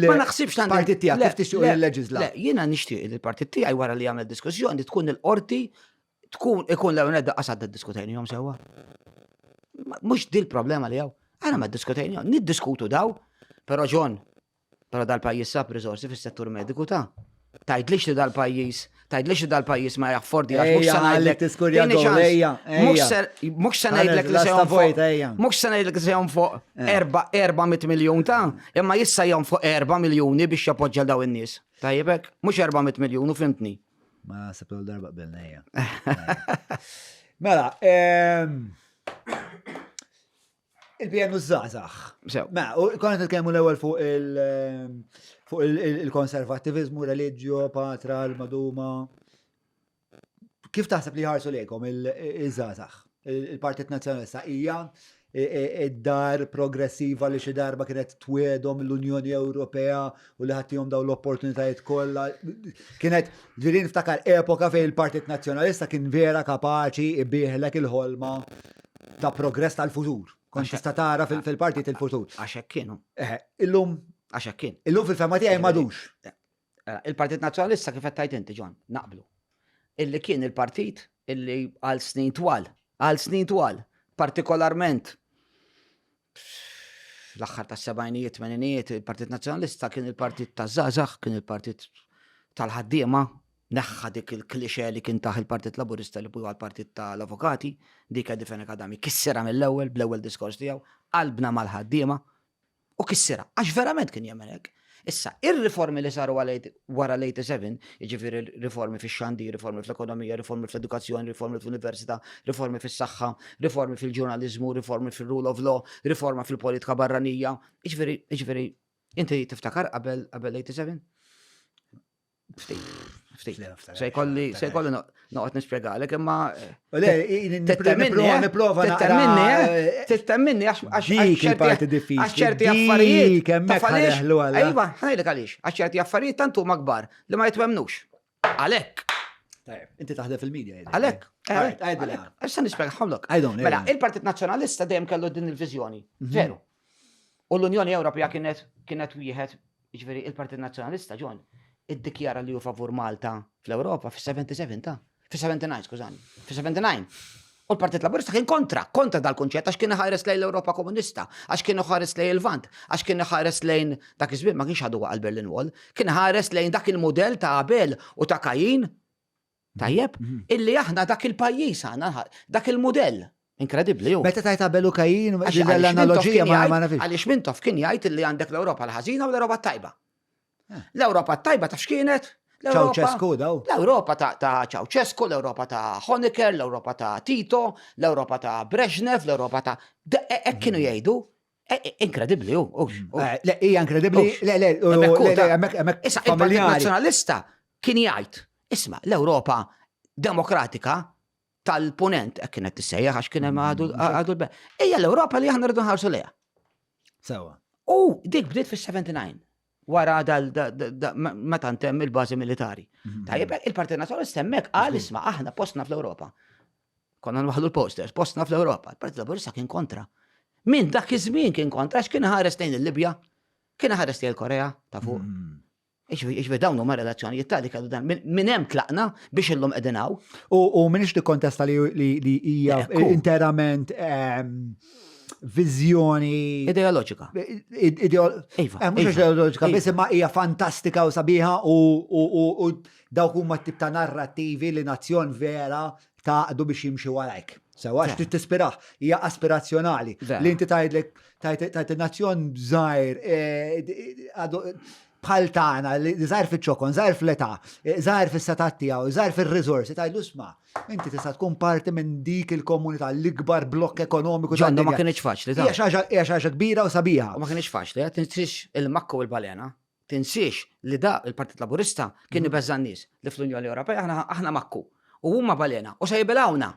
Ma naħsibx tan il-partit tijak, kif tixtiq il-leġizla. Le, jiena nixtieq li l-partit tiegħi wara li jagħmel diskussjoni tkun il-qorti ikun l-ewwel qasad diskutejnihom sewwa. Mhux di l-problema li hawn. Aħna ma diskutejnihom, niddiskutu daw, però ġon, però dal-pajjiż sab riżorsi fis-settur mediku ta'. Tgħidlix li dal-pajjiż ma jaffordi għax mhux se ngħidlek. Mhux se ngħidlek li se jonfoq 400 miljun ta' imma jissa jonfoq 4 miljuni biex jappoġġja daw in-nies. Tajjebek, mhux 400 miljun u fimtni. Ma seplu darba qbilna hija. Mela, il-PN użazax. Ma, konet nitkellmu l-ewwel fuq il-konservativizmu, reliġjo, patra, l-maduma. Kif taħseb li ħarsu lejkom il-żazax? Il-Partit Nazzjonalista hija id-dar progressiva li xi darba kienet twedhom l-Unjoni Ewropea u li ħaddihom daw l-opportunitajiet kollha. Kienet ġieli niftakar epoka fejn il-Partit Nazzjonalista kien vera kapaċi ibieħlek il-ħolma ta' progress tal-futur. Kont tista' tara fil-partit il-futur. Għax hekk kienu. Illum Għax hekk kien. illum fil-fema tiegħi m'għadux. Il-Partit Nazzjonalista kif qed tgħid inti, Ġon, naqblu. Illi kien il-partit illi għal snin twal, partikolarment l-aħħar tas-sebgħinijiet, tmeninijiet, il-Partit Nazzjonalista kien il-partit taż-żgħażagħ, kien il-partit tal-ħaddiema, neħħa dik il-klixe li kien taħ il-Partit Laburista li huwa l-Partit tal-Avukati, dik Edifen Akadami, kissera mill-ewwel bl-ewwel diskors tiegħu, qalbna mal-ħaddiema u kissera, għax verament kien jemmen hekk. Issa, ir-riformi li saru wara l-87, jiġifieri riformi fix-xandi, riformi fl-ekonomija, riformi fl-edukazzjoni, riformi fl-università, riformi fis-saħħa, riformi fil-ġurnaliżmu, riformi fil-rule of law, riforma fil-politika barranija. Jiġifieri, inti tiftakar qabel 87? Ftit. Se jkolli noqgħod nispjegalek imma tittemminni għax ċerti affarijiet. Ejwa, ħanajdlek għaliex, għax ċerti affarijiet tant huma kbar li ma jitwemmnux. Għalhekk. Inti taħdem fil-medja. Għalhekk. Għajdilha. Għax se nispjegalek. Mela, il-Partit Nazzjonalista dejjem kellu din il-viżjoni. Veru. U l-Unjoni Ewropea kienet wieħed, jiġifieri il-Partit Nazzjonalista Ġon, iddikjara li hu favur Malta fl-Ewropa fis-77 ta' fis-79, skużani, fis-79. U l-Partit Laburista kien kontra dal-konċett għax kien ħares lejn l-Ewropa Komunista, għax kien ħares lejn il-Vant, għax kien ħares lejn dak iż-żmien ma kienx għadu għal Berlin Wall, kien ħares lejn dak il-mudell ta' Abel u ta' Kajin. Tajjeb, illi aħna dak il-pajjiż għandna dak il-mudell. Inkredibbli hu. Meta tajt Abel u Kajin, l-analogija ma nafx. Għaliex Mintoff kien jgħid illi għandek l-Ewropa l-ħażina u l-Ewropa tajba. L-Ewropa tajba taf x'kienet? Ceausescu daw. L-Ewropa ta' Ceausescu, l-Ewropa ta' Honecker, l-Ewropa ta' Tito, l-Ewropa ta' Brezhnev, l-Ewropa ta' hekk kienu jgħidu. Inkredibbli hu. Le, hija inkredibbli. Issa il-Partit Nazzjonalista kien jgħid, isma' l-Ewropa demokratika tal-punent hekk kienet tissejjaħ għax kien hemm għadu l-be. Hija l-Ewropa li aħna rridu nħarsu lejha. Sewa. U dik bdiet fis-79. Wara meta ntemm il-bażi militari. Tajjeb, il-Partit Nazzjonalista hemmhekk qal isma' aħna postna fl-Ewropa. Konna nwaħħlu l-posters, postna fl-Ewropa. Il-Partit Laburista kien kontra. Min dak iż-żmien kien kontra għax kien ħares lejn il-Libja, kien ħares lejn il-Korea ta' fuq. Iġbi dawn huma relazzjonijiet tali kellu dan minn hemm tlaqna biex illum qegħdin hawn. U minix tikkontesta li hija interament viżjoni ideoloġika. Mhux ideoloġika, biss imma hija fantastika u sabiħa u dawk huma tip ta' narrattivi li nazzjon vera taqdu biex jimxi warajk. Sewa għax tispiraħ, hija aspirazzjonali. Li inti tajt nazzjon żgħir bħal tagħna li żgħar fiċ-ċokon, żgħar fl-età, żgħar fis-setat tiegħu, żgħar fir-riżorsi, tajlu isma' inti tista' tkun parti minn dik il-komunità l-ikbar blokk ekonomiku. Ġonna ma kienx faċli ta'. Hija xi ħaġa kbira u sabiħa. U ma kienx faċli, tinsix il-Makka u l-Balena, tinsix li da il-Partit Laburista kien ibeżża n-nies li fl-Unjoni Ewropea aħna Makku u huma Balena u se jibelawna.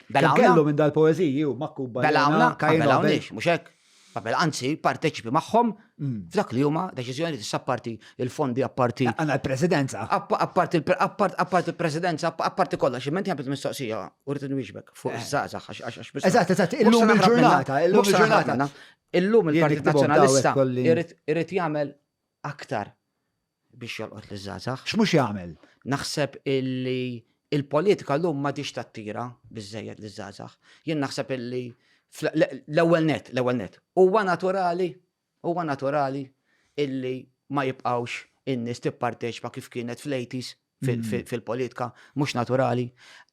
Kellu minn dal-poeżiji u Makku Balena. Belawniex, mhux hekk. Qabel, anzi, parteċipi magħhom f'dak li huma deċiżjoni tista' apparti il-fondi apparti. Għanna l-presidenza. Apparti il-presidenza, apparti kollha, xi menti għamlet mistoqsija u rrid inwieġbek fuq iż-żgħażagħ għax. Eżatt, illum il-ġurnata, Illum il-Partit Jien niktibhom Nazzjonalista dawk kolli. irid jagħmel aktar biex jolqot liż-żgħażagħ. X'mhux jagħmel? Naħseb illi il-politika llum ma dix tattira biżejjed liż-żgħażagħ. Jien naħseb illi l-ewwel net, huwa naturali illi ma jibqgħux in-nies tipparteċipa kif kienet fl-80s fil-politika, mhux naturali.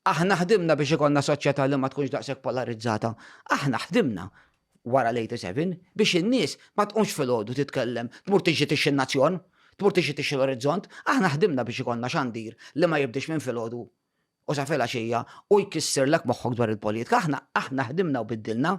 Aħna ħdimna biex ikollna soċjetà li ma tkunx daqshekk polarizzata. Aħna ħdimna wara l-87 biex in-nies ma tqumx filgħodu titkellem, tmur tiġi tixxi n-nazzjon, tmur tiġi tixxi l-orizzont. Aħna ħdimna biex ikollna xandir li ma jibdix minn filgħodu u sa filgħaxija u jkissirlek moħħok dwar il-politika. Aħna ħdimna u biddilna.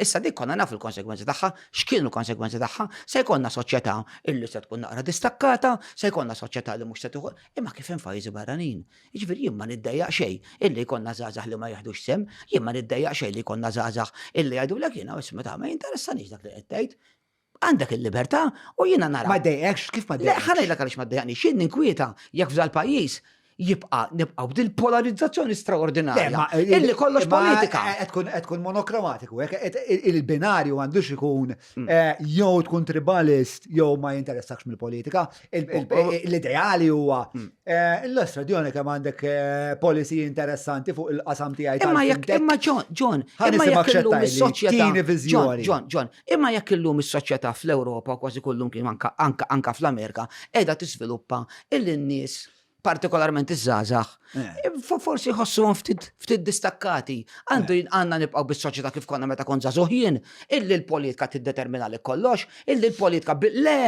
Issa dik konna naf il-konsekwenzi tagħha, x'kienu l-konsekwenzi tagħha, se jkollna soċjetà illi se tkun naqra distakkata, se jkollna soċjetà li mhux se tieħu, imma kif hemm pajjiżi barranin. Jiġifieri jien ma niddejjaq xejn illi jkollna żgħażagħ li ma jaħdux sem, jien ma niddejjaq xejn li jkollna żgħażagħ illi jgħidulek jiena isma' ta' ma jinteressanix dak li qed tgħid. Għandek il-libertà u jiena nara. Ma ddejjekx, kif ma Le, ddejjekx? ħanajlek għaliex ma ddejjaqni, x'in ninkwieta jekk f'dal pajjiż nibqgħu b'dil polarizzazzjoni straordinarja. Illi kollox politika. Qed tkun monokромatiku, il-binarju m'għandux ikun jew tkun tribalist jew ma jinteressakx mill-politika. L-ideali huwa l-estradjoni kemm għandek policy interessanti fuq il-qasam tiegħi Imma John, imma jekk illum is-soċjetà fl-Ewropa kważi kullum kien anka fl-Amerika qiegħda tiżviluppa illi n-nies partikolarment iż-żgħażagħ forsi jħossuhom ftit distakkati. Għandna nibqgħu bis-soċjetà kif konna meta kont żagħżugħ jien, illi l-politika tiddetermina lek kollox, illi l-politika le.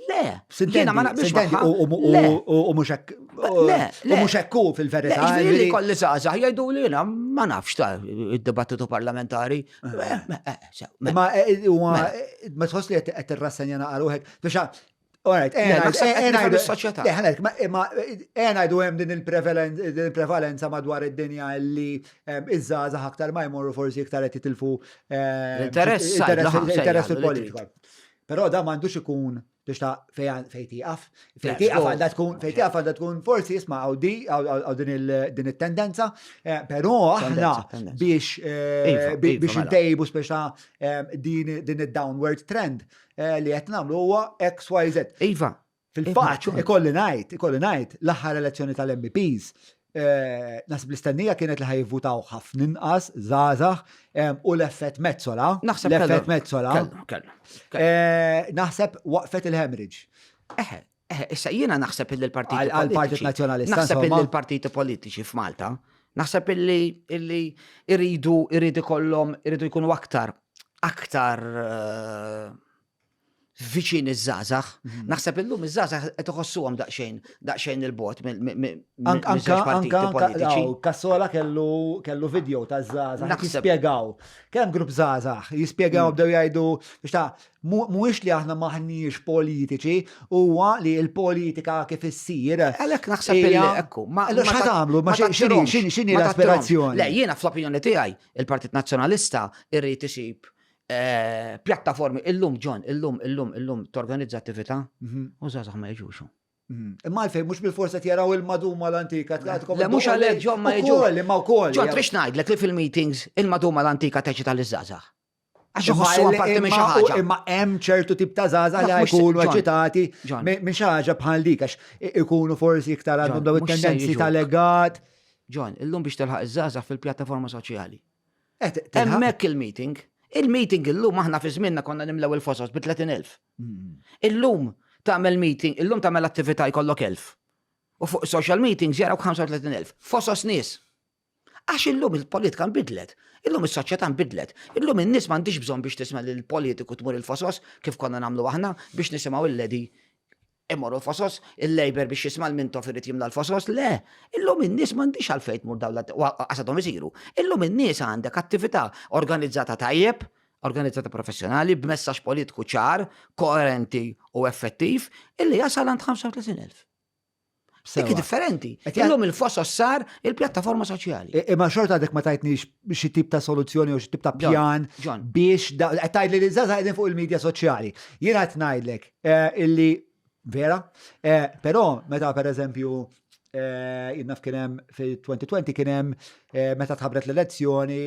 Jiena ma naqbilx magħha. U mhux hekk hu fil-verità. Illi kolli żgħażagħ jgħidu li jiena ma nafx ta' id-dibattitu parlamentari. Ma tħoss li qed tirrassenja naqaruhek biex ngħidu hemm din il-prevalenza madwar id-dinja li iż-żgħażagħ aktar ma jmorru forsi iktar qed jitilfu interess fil-politika. Però da m'għandux ikun biex ta' fejn tieqaf. Fejn tieqaf għandha tkun forsi isma' għaw din it-tendenza, però aħna biex intejbu speċa din id-downward trend li qed nagħmlu huwa XYZ. Iva. Fil-fatt, ikolli ngħid l-aħħar elezzjoni tal-MPs nasib l-istennija kienet li ħajvutaw ħafna inqas żgħażagħ u l-effett Mezzola. L-effett Mezzola. Naħseb waqfet il-hemorrhage. Issa jiena naħseb illi l-partiti Għal-Partit Nazzjonalista. Naħseb illi l-partiti politiċi f'Malta, naħseb illi iridu jkunu aktar viċin iż-żgħażagħ. Naħseb illum iż-żgħażagħ qed iħossuhom daqsxejn il-bot mill-żewġ partiti politiċi. Kassola kellu video ta' żgħażagħ jispjegaw. Kemm grupp żgħażagħ jispjegaw bdew jgħidu biex ta' mhuwiex li aħna maħniex politiċi, huwa li l-politika kif issir. Għalhekk naħseb illi ekku. X'ħadamlu? Ma x'inhi l-aspirazzjoni? Le, jiena fl-opinjoni tiegħi il-Partit Nazzjonalista irrid isib pjattaformi illum torganizza attività u żgħażagħ ma jiġux. Imma għalfejn mhux bil-forsa jaraw il-maduma l-antika. Le mhux għalhekk John ma jiġux. Imma wkoll. John trix ngħidlek li fil-meetings il-maduma l-antika teċita liż-żgħażagħ. Għax iħossuha parti minn xi ħaġa. Imma hemm ċertu tip ta' żgħażagħ li jkunu eċitati minn xi ħaġa bħal dik għax ikunu forsi iktar għandhom daw it-tendenzi ta' legat. John, illum biex tilħaq iż-żgħażagħ fil-pjattaforma soċjali. Hemmhekk il-meeting. Il-meeting illum aħna fi żmienna konna nimlew il-fosos bi 30,000. Illum tagħmel meeting, illum tagħmel attività jkollok 1,000. U fuq social meetings jaraw 35,000. Fosos nies. Għax illum il-politika nbidlet. Illum is-soċjetà nbidlet. Illum in-nies m'għandix bżonn biex tisma' lill-politiku tmur il-fosos kif konna nagħmlu aħna biex nisimgħu il-ledi imorru l-fosos, il-Labor biex jisma' l-Mintoff irid jimla l-fosos, le. Illum in-nies m'għandix għalfejn tmur dawla qasadhom isiru. Illum in-nies għandek attività organizzata tajjeb, organizzata professjonali, b'messaġġ politiku ċar, koerenti u effettiv, illi jasal għand 35,000. Dik differenti. Qed jgħid- Illum il-fosos sar il-pjattaforma soċjali. Imma xorta għadek ma tajtniex xi tip ta' soluzzjoni u xi tip ta' John, pjan John. biex tajt li l-żaza għedin fuq il-medja soċjali. Jiena qed ngħidlek illi vera, però meta pereżempju jinnaf kienem fil-2020 kienem meta tħabret l-elezzjoni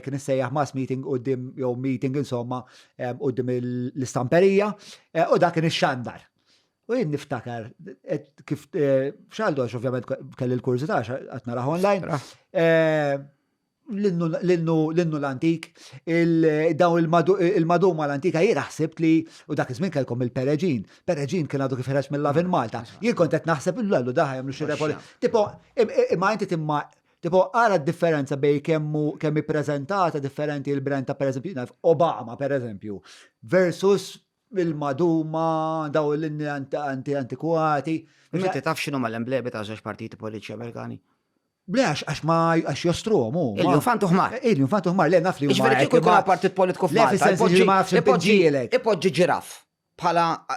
kien issejjaħ mass meeting qudiem jew meeting insomma qudiem l-istamperija u dak kien ix-xandar. U jien niftakar kif xaldu għax ovvjament kelli l-kurzità għat naraħ online. L-innu l-antik, daw il-maduma l-antika jien ħsibt li, u dak iż-żmien kellkom il-Pereġin. Pereġin kien għadu kif ħereġ mill-Lavin Malta. Jien kont qed naħseb illu daħ jagħmlu xi repoli. Tipo, imma inti timma tipo ara d-differenza bej kemm ippreżentata differenti il-brand ta' pereżempju Obama pereżempju versus il-maduma daw l-inni antikwati. Inti taf x'inhu mal-emblemi ta' żewġ partiti politiċi Amerikani? Ble, għax jostrom, Il-infantu ħmar. Il-infantu ħmar, le naf li Iġveri kieku jkun partit politiku f'Malta. f'sensi li ma nafx il-podġielek. Ipoġġi ġiraf. Bħala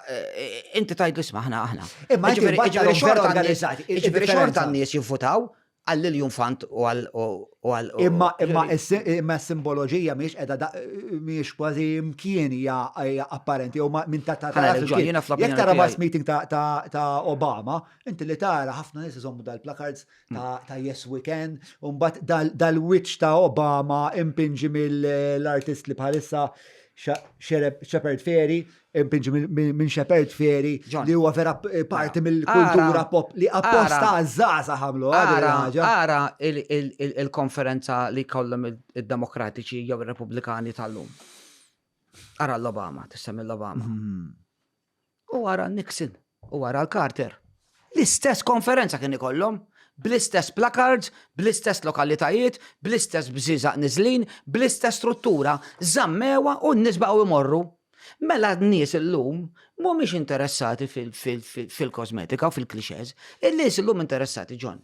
inti tajdu isma' aħna. Imma inti mbagħad Iġveri vera organizzati. Iġveri xorta n-nies jivvotaw għall l-infant u għal. Imma s-simboloġija miex edha miex kważi mkien hija apparenti u minn ta' jekk tara mass meeting ta' Obama, inti li tara ħafna nies iżommu dal-placards ta' Yes We Can, u mbagħad dal-wiċċ ta' Obama impinġi mill-artist li bħalissa Shepard Fairey, impinġi minn Shepard Fairey li huwa vera parti mill-kultura pop li apposta għazzaza ħamlu. Ara il-konferenza li kollhom id-demokratiċi jew ir-repubblikani tal-lum. Ara l-Obama, tissemmi l-Obama. U ara Nixon, u ara l-Carter. L-istess konferenza kien ikollhom, bl-istess placards, bl-istess lokalitajiet, bl-istess bżiżaq nizlin, bl-istess struttura, zammewa u n-nisbaqgħu imorru. Mela n-nies illum mhumiex interessati fil-kosmetika u fil-klixez, il-nies illum interessati John.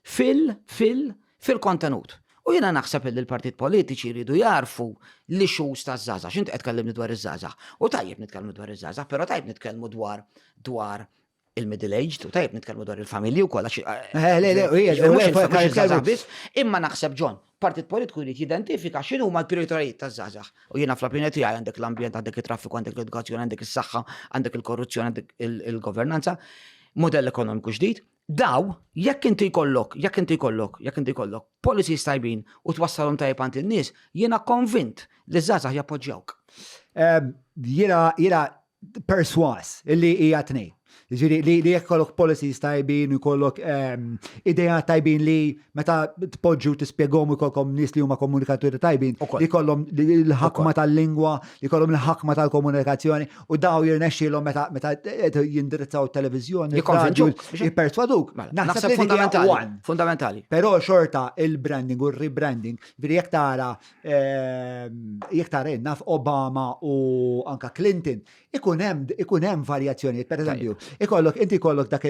Fil-kontenut. U jiena naħseb li l-partit politiċi jridu jarfu li xus ta' żgħażagħ. X'inti qed tkellimni dwar iż-żgħażagħ. U tajjeb nitkellmu dwar iż-żgħażagħ, però tajjeb nitkellmu dwar il-middle aged, u tajjeb nitkellmu dwar il-familji u kollha imma naħseb John, partit politiku jrid jidentifika x'inhu huma l-prijoritajiet taż-żgħażagħ. U jiena fl-opinjoni tiegħi għandek l-ambjent, għandek it-traffiku, għandek l-edukazzjoni, għandek is-saħħa, għandek il-korruzzjoni, għandek il-governanza, modell ekonomiku ġdid. Daw, jekk inti jkollok policies tajbin u twassalhom tajjeb għand in-nies, jiena konvint li żgħażagħ jappoġġjawk. Jiena perswas illi hija tnejn. Li jekk kollok policies tajbin u kollok ideja tajbin li meta tpoġġu tispjegom u kollkom nies li huma komunikaturi tajbin li kollhom l-ħakma tal-lingwa, li kollhom l-ħakma tal-komunikazzjoni u daw jirnexxielhom meta jindirizzaw televiżjoni, jipperswaduk. Naħseb fundamentali. Però xorta il-branding u r-rebranding, jekk tara naf Obama u anka Clinton, ikun hemm varjazzjonijiet, pereżempju. Inti kollok dak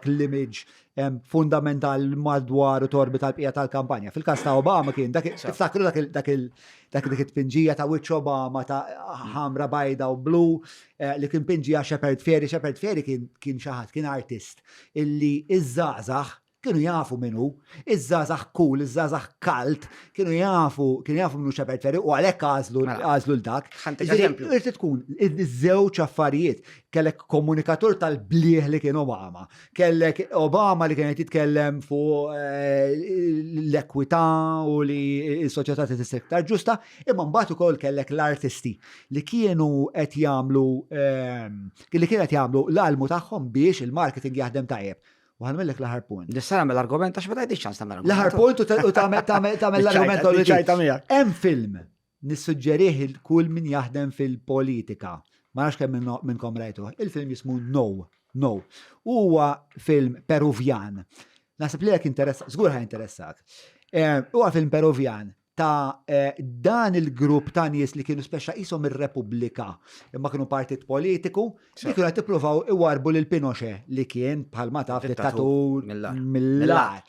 l-image fundamental madwar u torbi tal-bqija tal-kampanja. Fil-kas ta' Obama kien, tiftakru dak il-pinġija ta' wiċċ Obama ta' ħamra bajda u blu li kien pinġija Shepard Fairey. Shepard Fairey kien xaħat, kien artist illi iż-żgħażagħ kienu jafu minnu, iż-żgħażagħ cool, iż-żgħażagħ kalt, kienu jafu minnu Shepard Fairey u għalhekk għażlu l-dak. Irrid tkun iż-żewġ affarijiet. Kellek komunikatur tal-blieħ li kien Obama. Kellek Obama li kien jitkellem fuq l-ekwità u li s-soċjetà tisir iktar ġusta, imma mbagħad ukoll kellek l-artisti li kienu qed jagħmlu l-almu tagħhom biex il-marketing jaħdem tajjeb. U ħanmellek l-ħar punt. Dissara mill-argument għax ma tajtix ċans tagħmel argument. L-ħar punt u tagħmel l-argument kollu ċajta. Hemm film nissuġġerih il-kull min jaħdem fil-politika. Ma nafx kemm minnkom rajtu. Il-film jismu No. Huwa film Peruvjan. Naħseb li jekk żgur ħa interessak. Huwa film Peruvjan ta' dan il-grupp ta' nies li kienu speċa qishom ir-Repubblika, imma kienu partit politiku li kienu qed ippruvaw iwarbu lil Pinochet li kien bħalma taf dittatur mill-lar.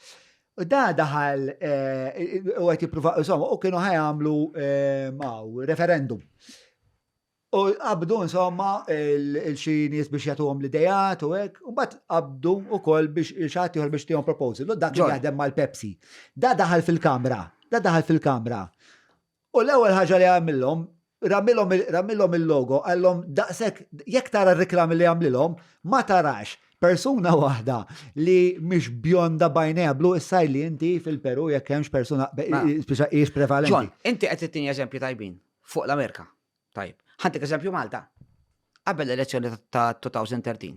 U da daħal u qed jippruvaw insomma u kienu ħajamlu referendum. U qabdu insomma il-xi nies biex jagħtuhom l-idejat u hekk, u mbagħad qabdu wkoll biex xagħti ieħor biex tihom proposal. U dak li Ġol. jaħdem mal-Pepsi. Da daħal fil-kamra. U l-ewwel ħaġa li għamilhom, ramilhom il-logo, għallhom daqshekk jekk tara r-reklam li għamlilhom, ma tarax persuna waħda li mhix bjonda bajnejha blu issaj li inti fil-Peru jekk hemmx persuna hiex prevalenti. John, inti qed tittini eżempju tajbin fuq l-Amerika. Tajb. Ħantik eżempju Malta. Qabel l-elezzjoni ta' 2013,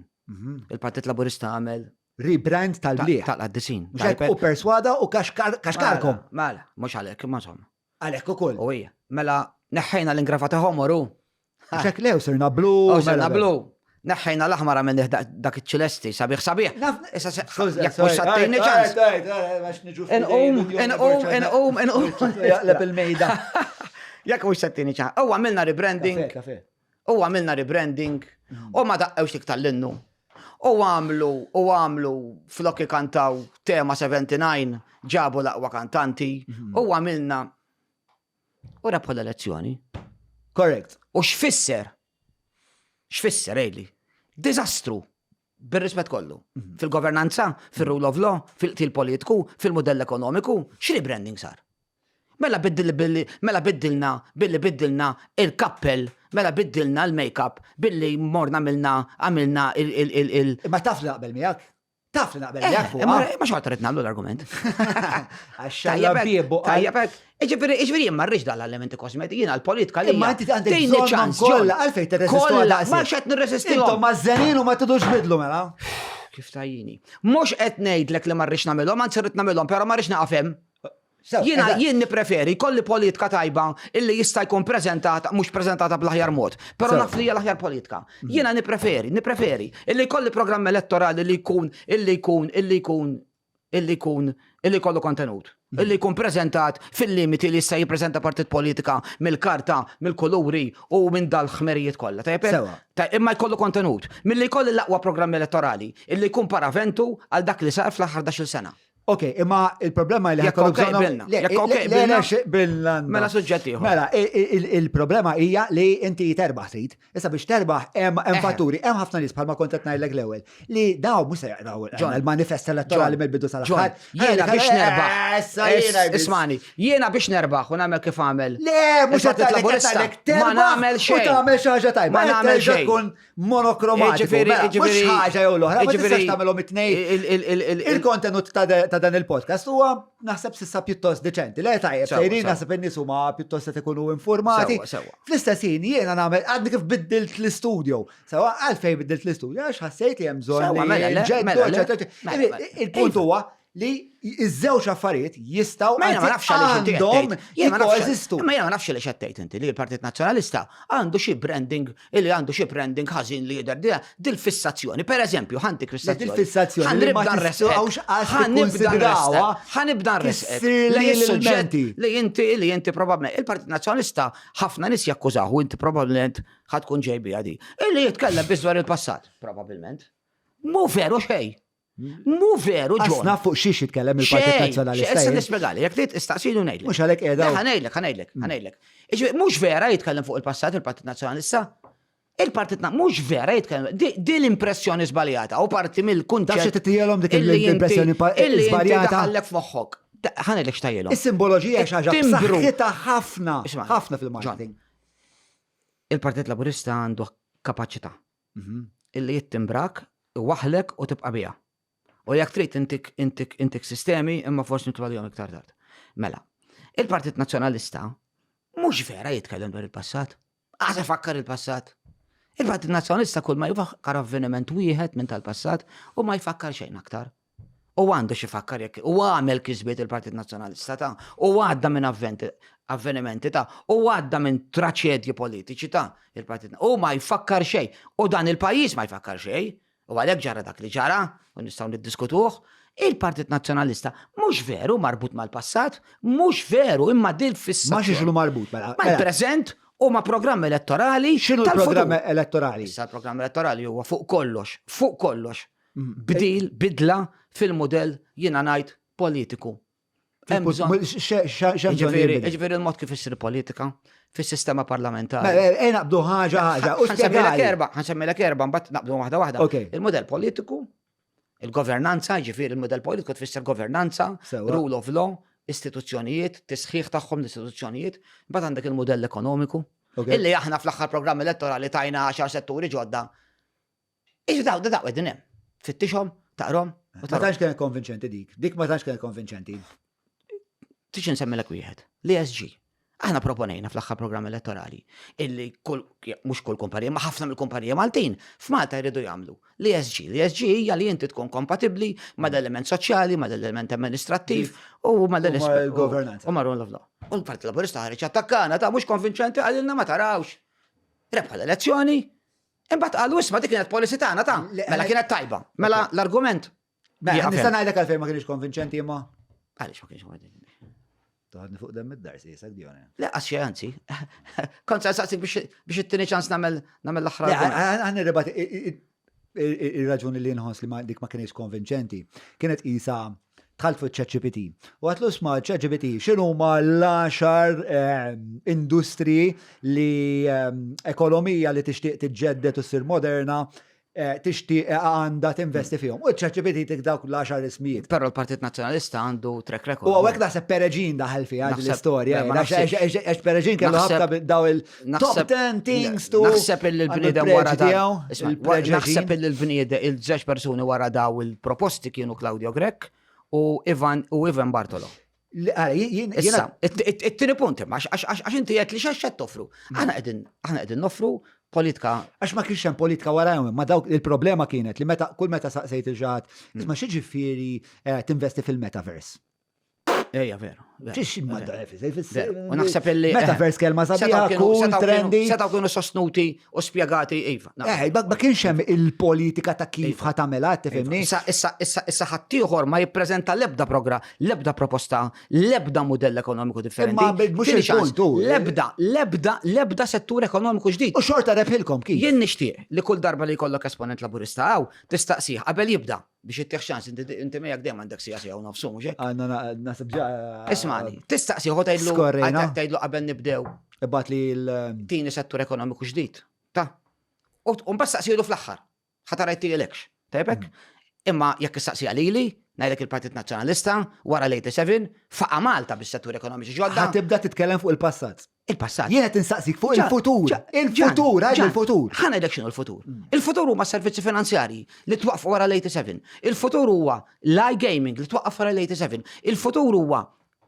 il-Partit Laburista għamel Rebrand tal-bliħ. tal-qaddisin. U perswada u kaxkarkom. Mela, mhux għalhekk, imma insomma. Għalhekk ukoll. U hija, mela neħħejna l-ingravata homoru. Xek lew sirna blu. Sirna blu. Neħħejna l-aħmar għamil dak iċ-ċelesti, sabiħ. Issa jekk mhux sattejni ċans. Inqum. Jaqleb il-mejda. Jekk mhux sattejni ċans. U għamilna rebranding. U ma daqqewx tik tal-linnu. U għamlu flokki kantaw tema 79, ġabu laqwa kantanti. U għamilna. U rabħu l-elezzjoni. Correct. U x'fisser ejli? Dizastru. Bir-rispett kollu. Fil-governanza, fil-rule of law, fil-politiku, fil-modell ekonomiku, x'ri branding sar? Mela biddilna il-kappell, mela biddilna il-make-up, billi morna għamilna il- Ma taf li naqbel miegħek? Taf li naqbel miegħek Ma xorta rrit nagħmlu l-argument. Għaxxalla biebu. Iġveri jemma rriġ dal-elementi kosmetiċi, jiena l-politika li. Ma inti għandek bżonn kollha għalfejn tirresistu Kollha, ma x'qed nirresistihom. Intom mażżenin u ma tidux bidlu mela. Kif tajjini. Mhux qed ngħidlek li ma rridx nagħmilhom, anzi rrid nagħmilhom, però ma rridx naqafhem. Jien nippreferi kolli politika tajba illi jista' jkun preżentata, mhux preżentata bl-aħjar mod, però naf li hija l-aħjar politika. Jiena nippreferi illi kolli programm elettorali illi kollu kontenut. Illi jkun preżentat fil-limiti li jista' jippreżenta partit politika mill-karta, mill-kuluri u minn dal-ħmerijiet kollha. Imma jkollu kontenut. Milli jkolli l-aqwa programm elettorali illi jkun paraventu għal dak li sar fl-aħħar 11 sena. Ok, imma il-problema li Jekk okej bilna. Mela suġġetti. Mela, il-problema hija li inti terbaħ trid. Issa biex terbaħ hemm fatturi, hemm ħafna nies bħalma kont qed ngħidlek l-ewwel li daw mhux se jaqraw il-manifest elettorali mill-bidu sal-aħħar. Jiena biex nerbaħ. Ismani, jiena biex nerbaħ u nagħmel kif għamel. Le, mhux qed terbaħ. Ma nagħmel xejn. U tagħmel xi ħaġa tajba. Ma nagħmel xejn. Tkun monokromatiku. Mhux ħaġa jew l-oħra, ma tistax tagħmelhom it-tnejn. Il-kontenut ta' dan il-podcast huwa naħseb sissa pjuttost deċenti. Le tajjeb, sejrin naħseb in-nies huma pjuttost qed ikunu informati. Fl-istess ħin jiena nagħmel għadni kif biddilt l-istudio. Sewa għalfejn biddilt l-istudio għax ħassejt li hemm bżonn li il-punt huwa li iż-żewġ affarijiet jistgħu għandhom jikkoeżistu. Ma jiena ma nafx li xettejt inti li l-Partit Nazzjonalista għandu xi branding ħażin li jidher dil-fissazzjoni. Pereżempju, ħantik fissazzjoni. Ħanibda nresqek li inti probabbli il-Partit Nazzjonalista ħafna nies jakkużaw inti probabbilment ħad tkun ġejbi għadi. Illi jitkellem biss dwar il-passat, probabbilment. Mu veru xejn. Mu veru ġon. Asna fuq xiex jitkellem il-Partit Nazzjonalista. Issa nispjegali, jekk trid istaqsili ngħidlek. Mhux għalhekk qiegħda. Ħanejlek. Mhux vera jitkellem fuq il-passat il-Partit Nazzjonalista. Il-Partit mhux vera jitkellem. Di l-impressjoni żbaljata u parti mill-kunċett. Tafx titjellhom dik l-impressjoni żbaljata. Ħallek f'moħħok. Ħanejlek x'tajjelhom. Is-simboloġija xi ħaġa b'saħħitha ħafna fil-marketing. Il-Partit Laburista għandu kapaċità illi jittimbrak waħlek u tibqa' biha. U jekk trid intik sistemi imma forsi nitwalihom iktar tard. Mela, il-Partit Nazzjonalista mhux vera jitkellem dwar il-passat. Għaża fakkar il-passat. Il-Partit Nazzjonalista kull ma jfakkar avveniment wieħed minn tal-passat u ma jfakkar xejn aktar. U għandu xi fakkar jekk u għamel kisbiet il-Partit Nazzjonalista ta' u għadda minn avvenimenti ta' u għadda minn traċedji politiċi ta' il-Partit u ma jfakkar xejn. U dan il-pajjiż ma jfakkar xejn. U għalhekk ġara dak li ġara, u nistgħu niddiskutuh, il-Partit Nazzjonalista mhux veru marbut mal-passat, mhux veru imma dil fissa. Ma xiex marbut mal-preżent u ma' programm elettorali. X'inhu l-programm elettorali? Issa l-programm elettorali huwa fuq kollox. Bidla fil-modell jiena ngħid politiku. Ġifieri il-mod kif issir politika fis-sistema parlamentari. Naqbdu ħaġa, u ħansemmilek erba, mbagħad naqbdu waħda. Okay. Il-modell politiku, il-governanza, ġifieri il-modell politiku tfisser governanza, Sewa. rule of law, istituzzjonijiet, tisħiħ tagħhom l-istituzzjonijiet, mbagħad għandek il-modell ekonomiku. Okay. Illi aħna fl-aħħar programm elettorali tajna 10 setturi ġodda. Daw qegħdin hemm. Fittixhom, taqrom. Ma tantx kienet konvinċenti dik ma tantx kienet konvinċenti. Tix nsemmilek wieħed. L-ESG. Aħna proponejna fl-aħħar programm elettorali illi mhux kull kumpanija, ma ħafna mill-kumpanija Maltin f'Malta jridu jagħmlu l-ESG. L-ESG hija li inti tkun kompatibbli ma' l-element soċjali, ma' l-element amministrattiv u ma' l-governanza. U ma' rule of law. U l-Partit Laburista ħareġ attakkana ta' mhux konvinċenti għalilna ma tarawx. Rebħa l-elezzjoni, imbagħad qalu isma' dik kienet policy tagħna ta' mela kienet tajba. Mela l-argument. Nista' ngħidlek għalfejn ma kienx konvinċenti imma. Għaliex ma kienx konvinċenti. Toħadni fuq dem id-dar sisak djoni. Le, għasċi għanzi. Kont saqsik biex it-tini ċans namel l-axra. Għanni ribat il-raġuni li nħos li dik ma kienx konvinċenti kienet isa tħalt fuq ChatGPT. U għatlu sma ChatGPT xinu ma l-10 industri li ekonomija li tixtieq tiġġedded u ssir moderna tixtieq għandha tinvesti fihom. U ChatGPT tik dawk l-10 ismijiet. Però l-Partit Nazzjonalista għandu track record. U għawek naħseb Pereġin daħal fiha l-istorja. Għax Pereġin kellu ħabta daw il-top 10 things to. Naħseb il-bniedem wara daw. Naħseb il-bniedem il-żewġ persuni wara daw il-proposti kienu Claudio Grek u Ivan Bartolo. Issa, it-tini punti, għax inti jgħet li xaxċet toffru. Għana għedin noffru politika. Għax ma kienx hemm politika warajhom, ma dawk il-problema kienet li kull meta saqsejt il-ġaħat, isma' xi ġifieri tinvesti fil-metaverse. Ejja, veru. Xiex U naħseb illi. Metaverse kelma sabiħa, cool, trendy. Setaw kienu sostnuti u spjegati, Iva. Ma kienx hemm il-politika ta' kif ħatamela, tifhimni? Issa ħaddieħor ma jippreżenta l-ebda l-ebda proposta, l-ebda modell ekonomiku differenti. Ma mhux il-punt. L-ebda settur ekonomiku ġdid. U xorta rebħilkom kif? Jien nixtieq li kull darba li jkollok esponent laburista hawn tistaqsih qabel jibda biex ittieħ ċans inti mejjek dejjem għandek sija u nofsu mhux hekk. Nasib Ismani, tistaqsih hu tgħidlu qabel nibdew. Ibbat li Tini settur ekonomiku ġdid. Ta' u mbagħad staqsilu fl-aħħar. Ħatarajti elekx. Tajbek? Imma jekk istaqsija lili, ngħidlek il-Partit Nazzjonalista wara l-87 faqa' Malta bis-settur ekonomiċi ġodda. Tibda titkellem fuq il-passat. Il-passat. Jiena tinsaqsik fuq il-futur. Il-futur, għajdu il-futur. Ħana jdek xinu il-futur. Il-futur huma servizzi finanzjarji li twaqqfu wara l-87. Il-futur huwa l-iGaming li twaqqaf wara l-87. Il-futur huwa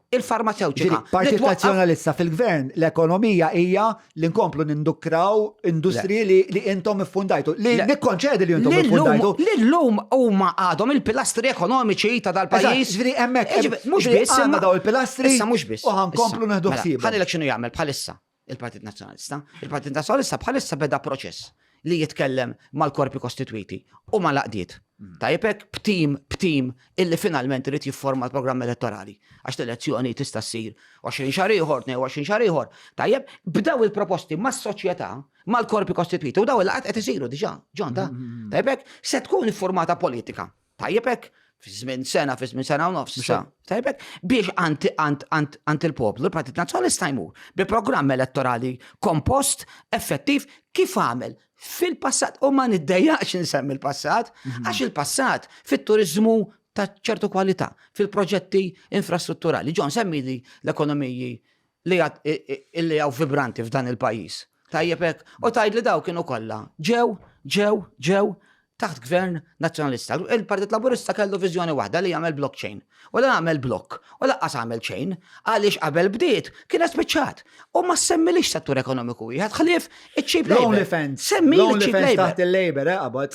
il-farmaceutika. Partit Nazzjonalista fil-gvern l-ekonomija hija li nkomplu nindukraw industri li intom iffundajtu. Li nikkonċedi li intom iffundajtu. L-lum huma għadhom il-pilastri ekonomiċi ta' dal-pajjiż. Ġifieri hemmhekk mhux biss għandna daw il-pilastri. Issa mhux biss. U ħankomplu neħdu ħsieb. Ħanilek x'inhu jagħmel bħalissa il-Partit Nazzjonalista. Il-Partit Nazzjonalista bħalissa beda proċess li jitkellem mal-korpi kostitwiti u mal-laqdiet. Tajjebek b'tim illi finalment irid jifforma l-programm elettorali. Għax l-elezzjoni tista' ssir 20 xahar ieħor, 22 xahar ieħor. Tajjeb, bdew il-proposti mas-soċjetà, mal-korpi kostitwiti u daw il-laqgħat qed isiru diġà, Ġon ta'. Tajjebek, se tkun iffurmata politika. Tajjebek, fi żmien sena u nofs. Tajjebek, biex ant il-poplu, il-Partit Nazzjonalista jmur bi programm elettorali kompost, effettiv, kif għamel fil-passat, u ma niddejjaqx nsemmi il-passat, għax il-passat fit-turizmu ta' ċertu kwalità, fil-proġetti infrastrutturali. Ġon, semmi li l-ekonomiji li għaw vibranti f'dan il-pajis. Tajjebek, u tajd li daw kienu kollha ġew taħt gvern nazzjonalista. Il-Partit Laburista kellu viżjoni waħda li jagħmel blockchain. U la għamel blok, u laqqas għamel chain, għaliex qabel bdiet kien spiċċat. U ma semmilix settur ekonomiku wieħed ħlief iċ-cheap labor. Lonely fence. Semmi l-cheap labor. Taħt il-labor, qabad.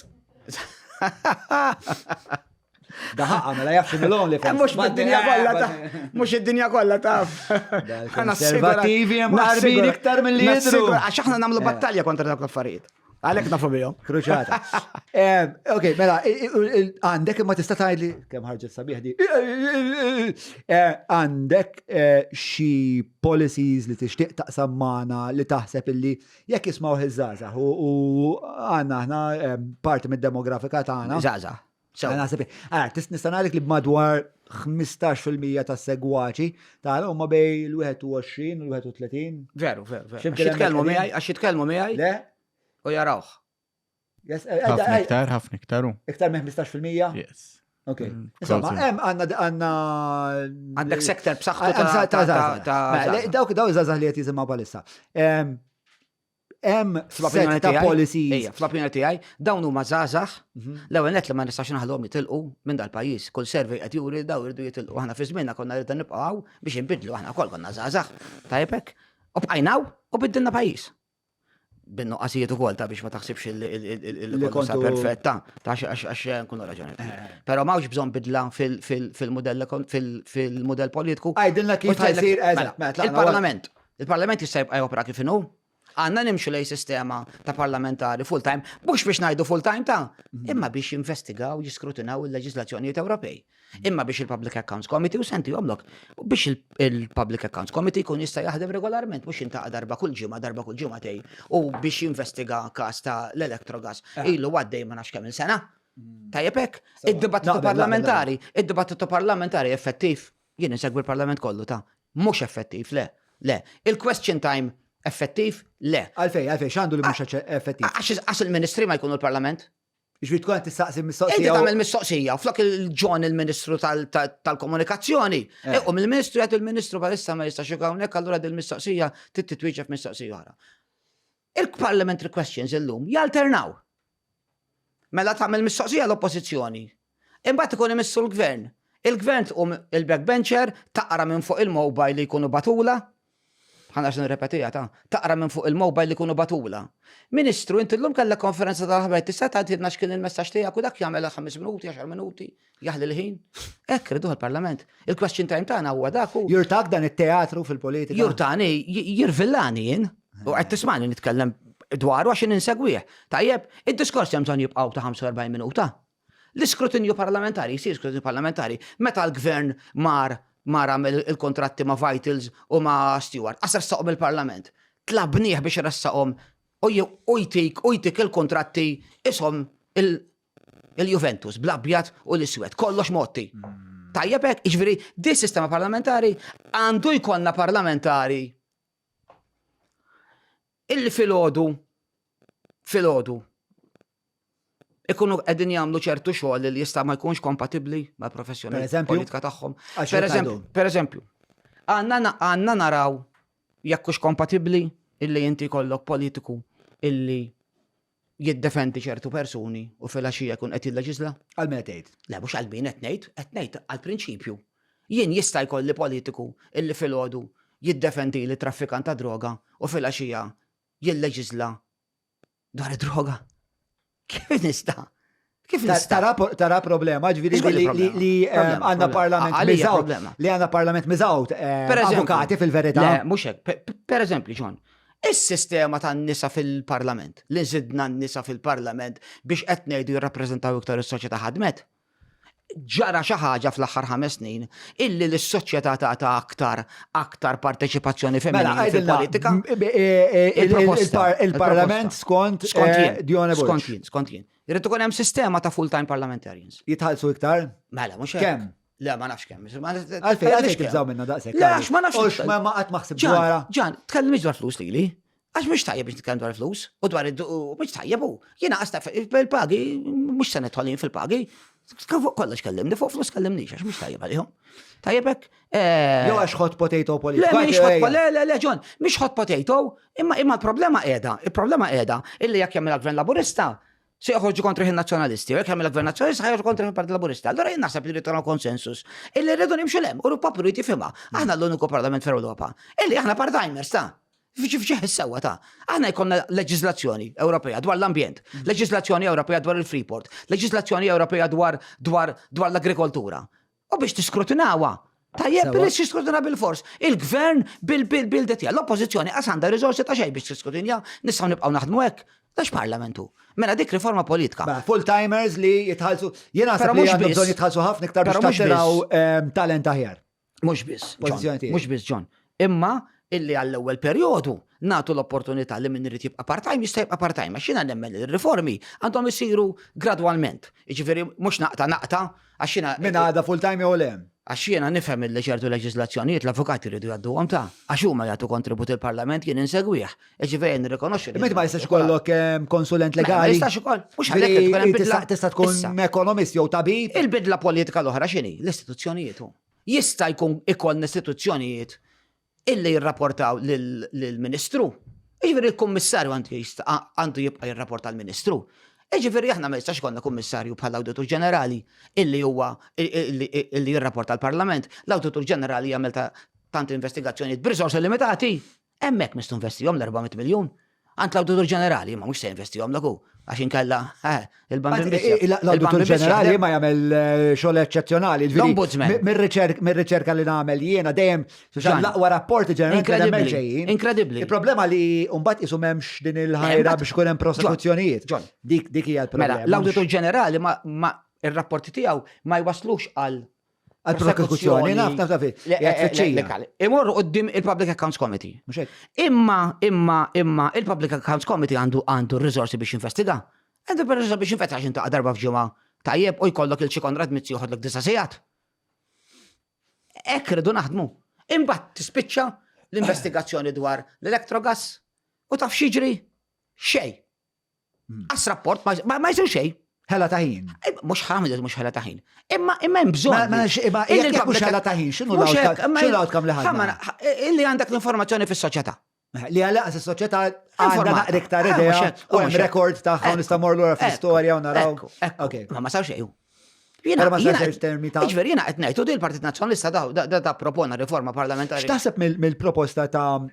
Daħqa, mela jafx mill-lonely fence. Mux id-dinja kollha ta' mux id-dinja kollha ta' konservativi marbin iktar mill-li jidru. Għax aħna nagħmlu battalja kontra dak l-affarijiet. Għalek nafu bijom. Kruċata. Ok, mela, għandek ma tista' tgħidli kemm ħarġet sabiħ di. Għandek xi policies li tixtieq taqsam magħna li taħseb illi jekk jismaw iż-żgħażagħ u għandna aħna parti mid-demografika tagħna. Żgħażagħ. Naħseb, nistanalik li b'madwar 15% ta' segwaċi huma bej l-21 u l-31. Veru. Ximkien Għax jitkellmu miegħi Le? u jarawh. ħafna iktar. Iktar minn 15%? Yes. Ok. Mm, Insomma, closer. għanna. Għandek sektor b'saħħtu ta' Daw iżazah li qed jisimgħu bħalissa. Hemm set ta' policies. Fl-opinjoni tiegħi dawn huma żgħażagħ l-ewwel nett li ma nistax naħallhom jitilqu minn dal-pajjiż. Kull survey qed juri daw irdu jitilqu. Aħna fi żmienna konna rridna nibqgħu biex inbidlu aħna wkoll konna żgħażagħ. Tajjeb hekk. U bqajnaw u biddilna pajjiż. Bin-nuqqasijiet ukoll ta' biex ma taħsibx il-konsa perfetta ta' għax nkunu raġonet. Però m'hawnx bżonn bidla fil-mudell politiku. Għajdilna kif jsir Il-Parlament jista' jibqa' jopera kif inhu. Għanna nimxu lej sistema ta' parlamentari full-time, mux biex najdu full-time ta' imma biex jinvestigaw, jiskrutinaw il-leġislazzjonijiet Ewropej. Imma biex il-Public Accounts Committee u senti jomlok, biex il-Public Accounts Committee kun jista' jaħdem regolarment, mux jintaqa darba kull ġimgħatej, u biex jinvestiga kas ta' l-electrogas. Ilu għaddej ma nafx kemm il-sena. Tajjeb hekk, id-dibattitu parlamentari effettiv. Jien insegwi l-Parlament kollu ta' mhux effettiv, le. Il-question time effettiv? Le. Għalfej, xandu li mux effettiv. Għax il-ministri ma jkunu l-Parlament? Ġviri tkun tistaqsi mistoqsija. Inti tagħmel mistoqsija, flok il-John il-Ministru tal-Komunikazzjoni. U mill-Ministru jgħid il-Ministru bħalissa ma jistax hawnhekk, allura dil-mistoqsija titwieġeb mistoqsija oħra. Il-Parliamentary questions illum jalternaw. Mela tagħmel mistoqsija l-Oppożizzjoni. Imbagħad ikun imissu l-Gvern. Il-Gvern tqum il-backbencher taqra minn fuq il-mobile li jkunu batula. ħana xan repetija taqra minn fuq il-mobile li kunu batula. Ministru, inti l-lum kalla konferenza tal-ħabaj, tista' tgħidilna x'kien il-messaġġ tiegħek u dak jagħmel 5 minuti, 10 minuti, jaħli l-ħin. Hekk riduh il-Parlament. Il-question time tagħna huwa dak. Jurtak dan it-teatru fil-politika. Jurtani, jirvillani jien, u qed tismani nitkellem dwaru għax insegwih. Tajjeb, id-diskors hemm bżonn jibqgħu ta' 45 minuta. L-iskrutinju parlamentari, jsir skrutinju parlamentari, meta l-gvern mar il-kontratti ma' Vitals u ma' Stewart. Għasar saqom il-Parlament. Tlabniħ biex rassaqom u jtik il-kontratti isom il-Juventus, bl-abjat u l-iswed. Kollox motti. Tajjebek, iġveri, di sistema parlamentari għandu jkonna parlamentari illi fil-ħodu ikunu qegħdin jagħmlu ċertu xogħol li jista' ma jkunx kompatibbli mal-professjoni politika tagħhom. Per eżempju, għandna naraw jekk hux kompatibbli illi inti jkollok politiku illi jiddefendi ċertu persuni u fil-għaxija jkun qed jilleġisla? Għal-min qed ngħid? Le mhux għal-min qed ngħid għall-prinċipju. Jien jista' jkolli politiku illi fil-għodu jiddefendi li traffikant ta' droga u fil-għaxija jilleġisla dwar id-droga. Kif nista? Tara problema, ġviri li għanna parlament mizawt avukati fil-verità. Le, mux hekk. Per eżempju, John, is-sistema tan-nisa fil-parlament, li żidna n-nisa fil-parlament biex qed ngħidu jirrappreżentaw iktar is-soċjetà ħadmet. Ġara xi ħaġa fl-aħħar 5 snin illi l-soċjetà ta' aktar parteċipazzjoni femminili fil-politika. Il-Parlament skont Dione Bush. Skont jien. Irrid ikun hemm sistema ta' full-time parliamentarians. Jitħallsu iktar? Mela, mhux hekk. Kemm? Le, ma nafx kemm. Għalfej tibżaw minna daqshekk. Le, għax ma nafx. Ma qatt maħsib dwarha. Ġan, tkellimx dwar flus lili. Għax mhux tajjeb biex nitkellem dwar flus u dwar mhux tajjeb hu. Jiena qasta fil-pagi, mhux se nidħolin fil-pagi. Kollox kellimni, fuq flus kellimniex, għax mhux tajjeb għalihom. Tajjebek. Jew għax hot potato politika. Le, John, mhix hot potato, imma l-problema qiegħda. Il-problema qiegħda illi jekk jagħmel gvern laburista se joħorġu kontra il-nazzjonalisti, u jekk jagħmel gvern nazzjonalista ħajħorġu kontra il-Partit Laburista. Allura jien naħseb li rridu konsensus. Illi rridu nimxu lem, u l-poplu jrid jifhimha. Aħna l-uniku parlament fl-Ewropa. Illi aħna part-timers ta' fiċi ħissawa ta' aħna jkollna leġislazzjoni Ewropea dwar l-ambjent, leġislazzjoni Ewropea dwar il-Freeport, leġislazzjoni Ewropea dwar l-agrikoltura. U biex tiskrutinawa. Tajjeb, biex tiskrutina bil-fors. Il-gvern bil-detja. L-oppozizjoni għasanda rizorsi ta' xej biex tiskrutinja, nistgħu nibqgħu naħdmu hekk. Dax parlamentu. Mela dik riforma politika. Full-timers li jitħallsu, jiena naħseb li għandhom bżonn jitħallsu ħafna iktar biex taxxiraw talent aħjar. Mhux biss, John. Imma illi għall-ewwel perjodu nagħtu l-opportunità li min irid jibqa' part-time jista' jibqa' part-time, għax jiena nemmen li r-riformi għandhom isiru gradwalment. Jiġifieri mhux naqta għax jiena Min għada full-time jew le? għax jiena nifhem li ċertu leġiżlazzjonijiet l-avukati jridu jgħadduhom ta' għax huma jagħtu kontribut il-Parlament jien insegwih. Jiġifieri nirrikonoxxi. Imma ma jistax ikollok konsulent Ma legali. jistax ikoll, mhux għalhekk li tkun hemm bidla. Tista' tkun ekonomist jew tabib. Il-bidla politika l-oħra x'inhi? L-istituzzjonijiet. Jista' jkun ikollna istituzzjonijiet illi jirrapportaw lill-Ministru. Jiġifieri il-Kummissarju għandu jibqa' jirrapporta l-Ministru. Jiġifieri aħna ma jistax ikollna kummissarju bħal awditur ġenerali illi huwa illi jirrapporta l-Parlament. L-Awditur Ġenerali jagħmel tant investigazzjonijiet b'riżorsi limitati. Hemmhekk mistu investihom l-400 miljun. Ant l-Awditur Ġenerali ma mhux se investihom l għax inkella il-Bambin L-Awditur Ġenerali ma jagħmel xogħol eċċezzjonali. L-Ombudsman. Mir-riċerka li nagħmel jiena dejjem l-aqwa rapporti ġenerali ġejjin. Inkredibbli. Il-problema li mbagħad isu m'hemmx din il-ħajra biex kun hemm prosekuzzjonijiet. John. Dik hija Mela, l-problema. l-Awditur Ġenerali ma ir-rapporti tiegħu ma jwaslux għal Għal-prosekuzzjoni, naf, legali. Imorru qoddim il-Public Accounts Committee. Mhux hekk. Imma il-Public Accounts Committee għandu r-riżorsi biex jinvestiga. Għandu r-riżorsi biex jinvestiga għax inta darba f'ġimgħa tajjeb u jkollok il-Xi Konrad Mizzi joħodlok 9 sigħat. Hekk ridu naħdmu. Imbagħad tispiċċa l-investigazzjoni dwar l-elettrogas u taf xiġri xejn. Għas rapport ma jsir xejn. Ħela taħin. Mux ħamil, mux ħela taħin. Imma hemm bżonn. Jekk mhux ħela taħin, x'inhu l-outcome li ħadna? Illi għandek l-informazzjoni fis-soċjetà. Li għalaqas is-soċjetà għandha naqra iktar idea u hemm rekord tagħha nista' morru fl-istorja u naraw. Ma sar xejn. Però ma sarx termi ta' Ġifieri jiena qed ngħid u din il-Partit Nazzjonalista da propona riforma parlamentari. X'taħseb mill-proposta ta'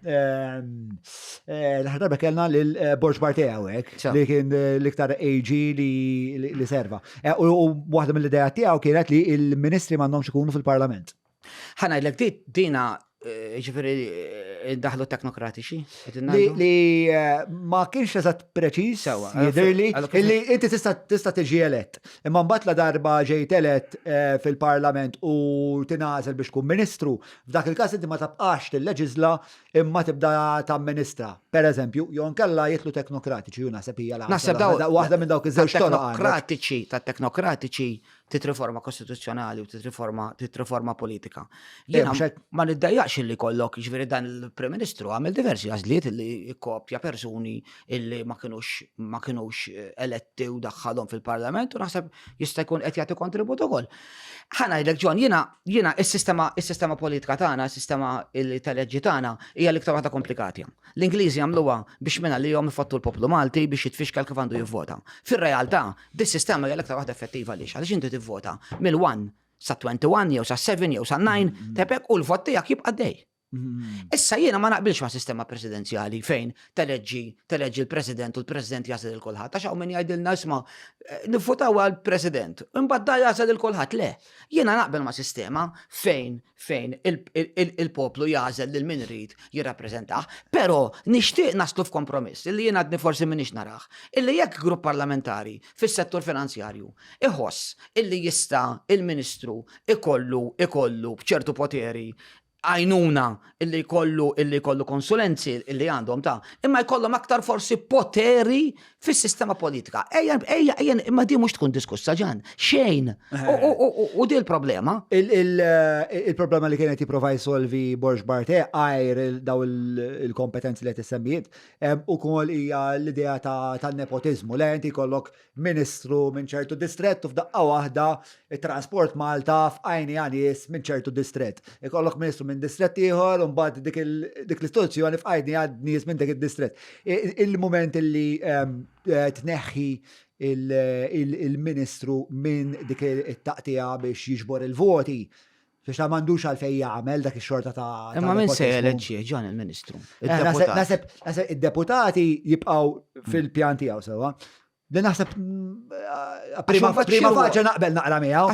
l-ħarba kellna lil Borġ Bartej hawnhekk li kien l-iktar AG li serva. U waħda mill-idea tiegħu kienet li l-ministri m'għandhomx ikunu fil-Parlament. Ħanajdlek dina ġifieri daħlu teknokratiċi. Li ma kienx eżatt preċiż jidhirli li inti tista' tiġi elett. Imma mbagħad la darba ġejt elett fil-Parlament u tingħażel biex tkun Ministru, f'dak il-każ inti ma tabqax tilleġisla imma tibda tamministra. Pereżempju, jew nkella jitlu teknokratiċi u naħseb hija waħda minn dawk iż-żewġ teknokratiċi tat-teknokratiċi titriforma kostituzzjonali u titriforma politika. Jiena ma niddejjaqx li kollok ġifieri dan il-Prim Ministru għamel diversi għażliet li jikkopja persuni illi ma kinux eletti u daħħalhom fil-Parlament u naħseb jista' jkun qed jagħti kontribut ukoll. Ħanajdlek John, jiena is-sistema politika tagħna, is-sistema tal-leġġi tagħna hija l-iktar waħda komplikati. L-Ingliżi għamluha biex minna li jom ifattu l-poplu Malti biex jitfixkel kif għandu jivvota. Fir-realtà, dis-sistema hija l-iktar waħda effettiva għaliex inti tivvota mill-1 sa 21 jew sa 7 jew sa 9 tepek u l-vot tiegħek jibqa' dej. Issa jiena ma naqbilx ma' sistema presidenzjali fejn teleġġi l-President u l-President jasel il-kulħadd. Għax hawn min jgħidilna isma' nivvotaw għall-President, imbagħad da jasel il-kulħadd. Le, jiena naqbel ma' sistema fejn il-poplu jażel lil min irid jirrappreżentah, però nixtieq naslu f'kompromiss illi jien għadni forsi minix narah. Illi jekk grupp parlamentari fis-settur finanzjarju iħoss illi jista' il-Ministru ikollu b'ċertu poteri għajnuna illi kollu konsulenzi illi għandhom imma jkollhom aktar forsi poteri fis-sistema politika. Ejja, imma di mhux tkun diskussa ġan. Xejn. U di l-problema. Il-problema li kienet jipprova jsolvi Borġ Bartej għajr daw il-kompetenzi li tissemmijiet ukoll hija l-idea tan-nepotizmu. Le inti jkollok Ministru minn ċertu distret u f'daqqa waħda it-trasport Malta f'għajni nies minn ċertu distret. Ikollok Ministru minn distret ieħor u mbagħad dik l-istituzzjoni f'għajni għad nies minn dik id-distret. Il-mument illi tneħħi il-Ministru minn dik it-taqtija biex jiġbor il-voti biex ta' m'għandux għalfejn jagħmel dak ix-xorta ta' imma min se jeleġġi ġan il-Ministru. Naħseb id-deputati jibqgħu fil-pjan tiegħu sewwa. Din naħseb prima faċċa naqbel naqra miegħu.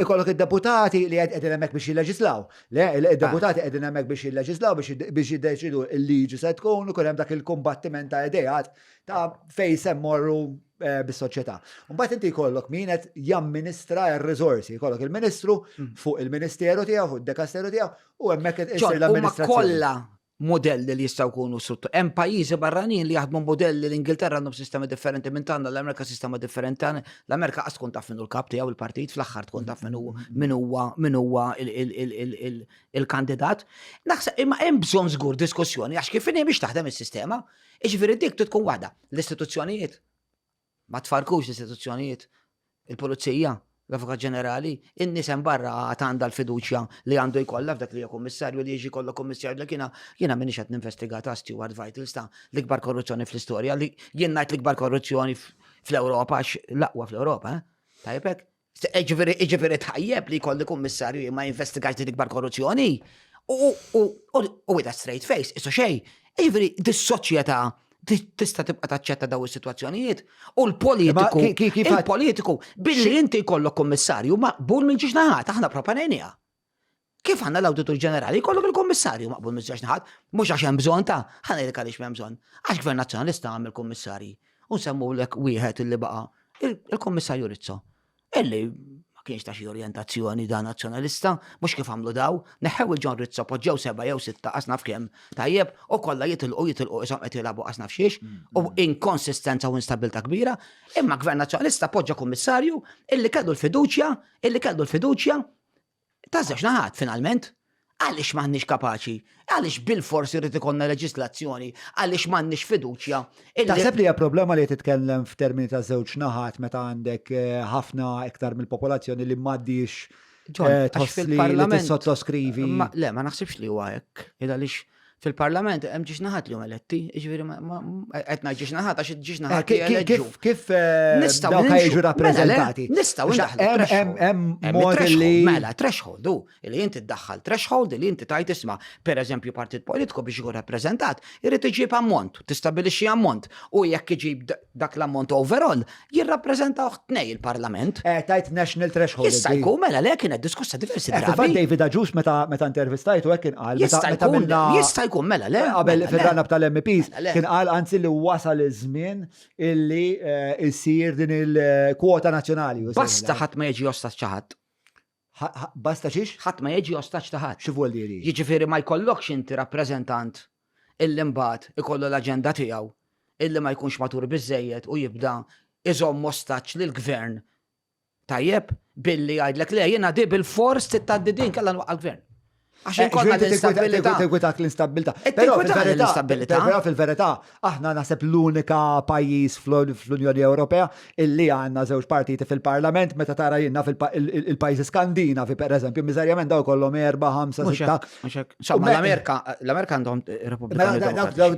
Ikollok id-deputati li qegħdin hemmhekk biex jilleġislaw. Le, id-deputati qegħdin hemmhekk biex jilleġislaw biex jiddeċidu l-liġi se tkun u hemm dak il-kumbattiment ta' idejat ta' fejn se mmorru bis-soċjetà. Mbagħad inti jkollok min qed jamministra r-riżorsi, jkollok il-Ministru fuq il-Ministeru tiegħu, fuq id-Dekasteru tiegħu u hemmhekk qed isir l-amministrazzjoni. modelli li jistgħu jkunu hemm pajjiżi barranin li jaħdmu modelli l-Ingilterra għandhom sistemi differenti minn tagħna, l-Amerika sistema differenti. L-Amerika qas tkun taf minnu l-kap tiegħu il-partit fl-aħħar tkun taf min huwa il-kandidat. Naħseb imma hemm bżonn żgur diskussjoni għax kif inhi biex taħdem is-sistema, jiġifieri dik tkun waħda. L-istituzzjonijiet ma tfarkux l-istituzzjonijiet, il-pulizija, l-Avukat Ġenerali, in-nies hemm barra għandha l-fiduċja li għandu jkollha f'dak li hija kummissarju li jiġi jkollha kummissarju li jiena m'iniex qed ninvestigata Stewart Vitals ta' l-ikbar korruzzjoni fl-istorja li jien ngħid l-ikbar korruzzjoni fl-Ewropa għax l-aqwa fl-Ewropa, tajjeb. Iġifieri tajjeb li jkolli kummissarju ma jinvestigax l-ikbar korruzzjoni u with a straight face, isu xejn. Iġifieri dis-soċjetà tista' tibqa' taċċetta daw is-sitwazzjonijiet. U l-politiku billi inti jkollok kummissarju maqbul minn ġiex naħat, aħna proponejniha. Kif għandna l-Awditur Ġenerali jkollok il-kummissarju maqbul minn ġiex naħat, mhux għax hemm bżonn ta' ħanejlek għaliex m'hemm bżonn. Għax Gvern Nazzjonalista għamel kummissarji u semmulek wieħed illi baqa' il-Kummissarju Rizzo. Illi ma kienx ta' xi orjentazzjoni da nazzjonalista, mhux kif għamlu daw, neħħew il-John Rizzo poġġew 7 jew 6 qasnaf kemm tajjeb u kollha jitilqu ishom qed jilagħbu qasnaf xiex u inkonsistenza u instabilta kbira, imma Gvern Nazzjonalista poġġa kummissarju illi kellu l-fiduċja ta' żewġ naħat finalment. Għaliex m'aħniex kapaċi, għaliex bil-forsi rrid ikollna leġislazzjoni, għaliex m'għandniex fiduċja. Taħseb li hija problema li titkellem f'termini ta' żewġ naħat meta għandek ħafna iktar mill-popolazzjoni li m'għaddix tħoss li tissottoskrivi. Le, ma naħsibx li huwa hekk. Għaliex fil-Parlament hemm ġiex naħat li huma eletti, jiġifieri qed ngħid ġiex naħat għax ġiex naħat eleġġu. Kif dawk jiġu rappreżentati? Nistgħu ndaħlu. Hemm mod li mela threshold li inti tdaħħal threshold li inti tajt isma' pereżempju partit politiku biex jkun rappreżentat irid iġib ammont, tistabbilixxi ammont u jekk iġib dak l-ammont overall jirrappreżentaw tnej il-Parlament. Tajt national threshold. Jista' jkun mela le kienet diskussa diversi drabi. David Aġus meta intervistajtu hekk inqal jista' jkun mela le. Qabel fil-run-up tal-MPs kien qal anzi li wasal iż-żmien illi jsir din il-kwota nazzjonali. Basta ħadd ma jiġi ostaġġ ta' ħadd. Basta xiex? Ħadd ma jiġi ostaġġ ta' ħadd. X'vuol jiri? Jiġifieri ma jkollokx inti rappreżentant illi mbagħad ikollu l-aġenda tiegħu illi ma jkunx matur biżejjed u jibda iżomm ostaġġ lill-gvern. Tajjeb billi jgħidlek le jiena di bil-fors titgħaddi din kellha nwaqqa l-gvern. Għaxin konna l-instabilità. Tegwitak l-instabilità. Però fil-verità, aħna naħseb l-unika pajjiż fl-Unjoni Ewropea illi għandna żewġ partiti fil-Parlament meta tara jiena fil-pajjiżi Skandinavi, pereżempju, miżerjament daw kollhom 4, 5, 6. Insomma, l-Amerika għandhom Repubblikani.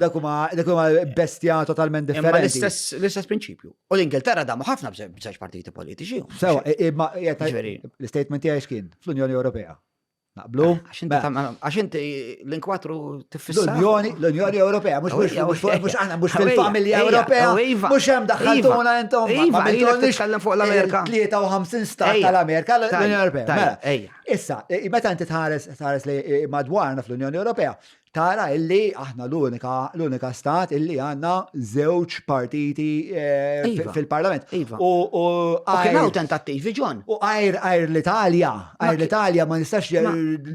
Dak huma bestja totalment differenti. L-istess prinċipju. U l-Ingilterra damu ħafna b'żewġ partiti politiċi. Sewa, l-istatement tiegħi x'kien fl-Unjoni Ewropea. Naqblu? Għax inti l-inkwatru tifissa. L-Unjoni Ewropea, mux aħna, mux fil-familja Ewropea, mux hemm daħħaltuna intom. Ma titkellem fuq l-Amerika. 53 stat tal-Amerika, l-Unjoni Ewropea. Issa, meta inti tħares li madwarna fl-Unjoni Ewropea, tara illi aħna l-unika stat illi għanna żewġ partiti fil-Parlament. U kien hawn tentattivi, John. U għajr l-Italja ma nistax.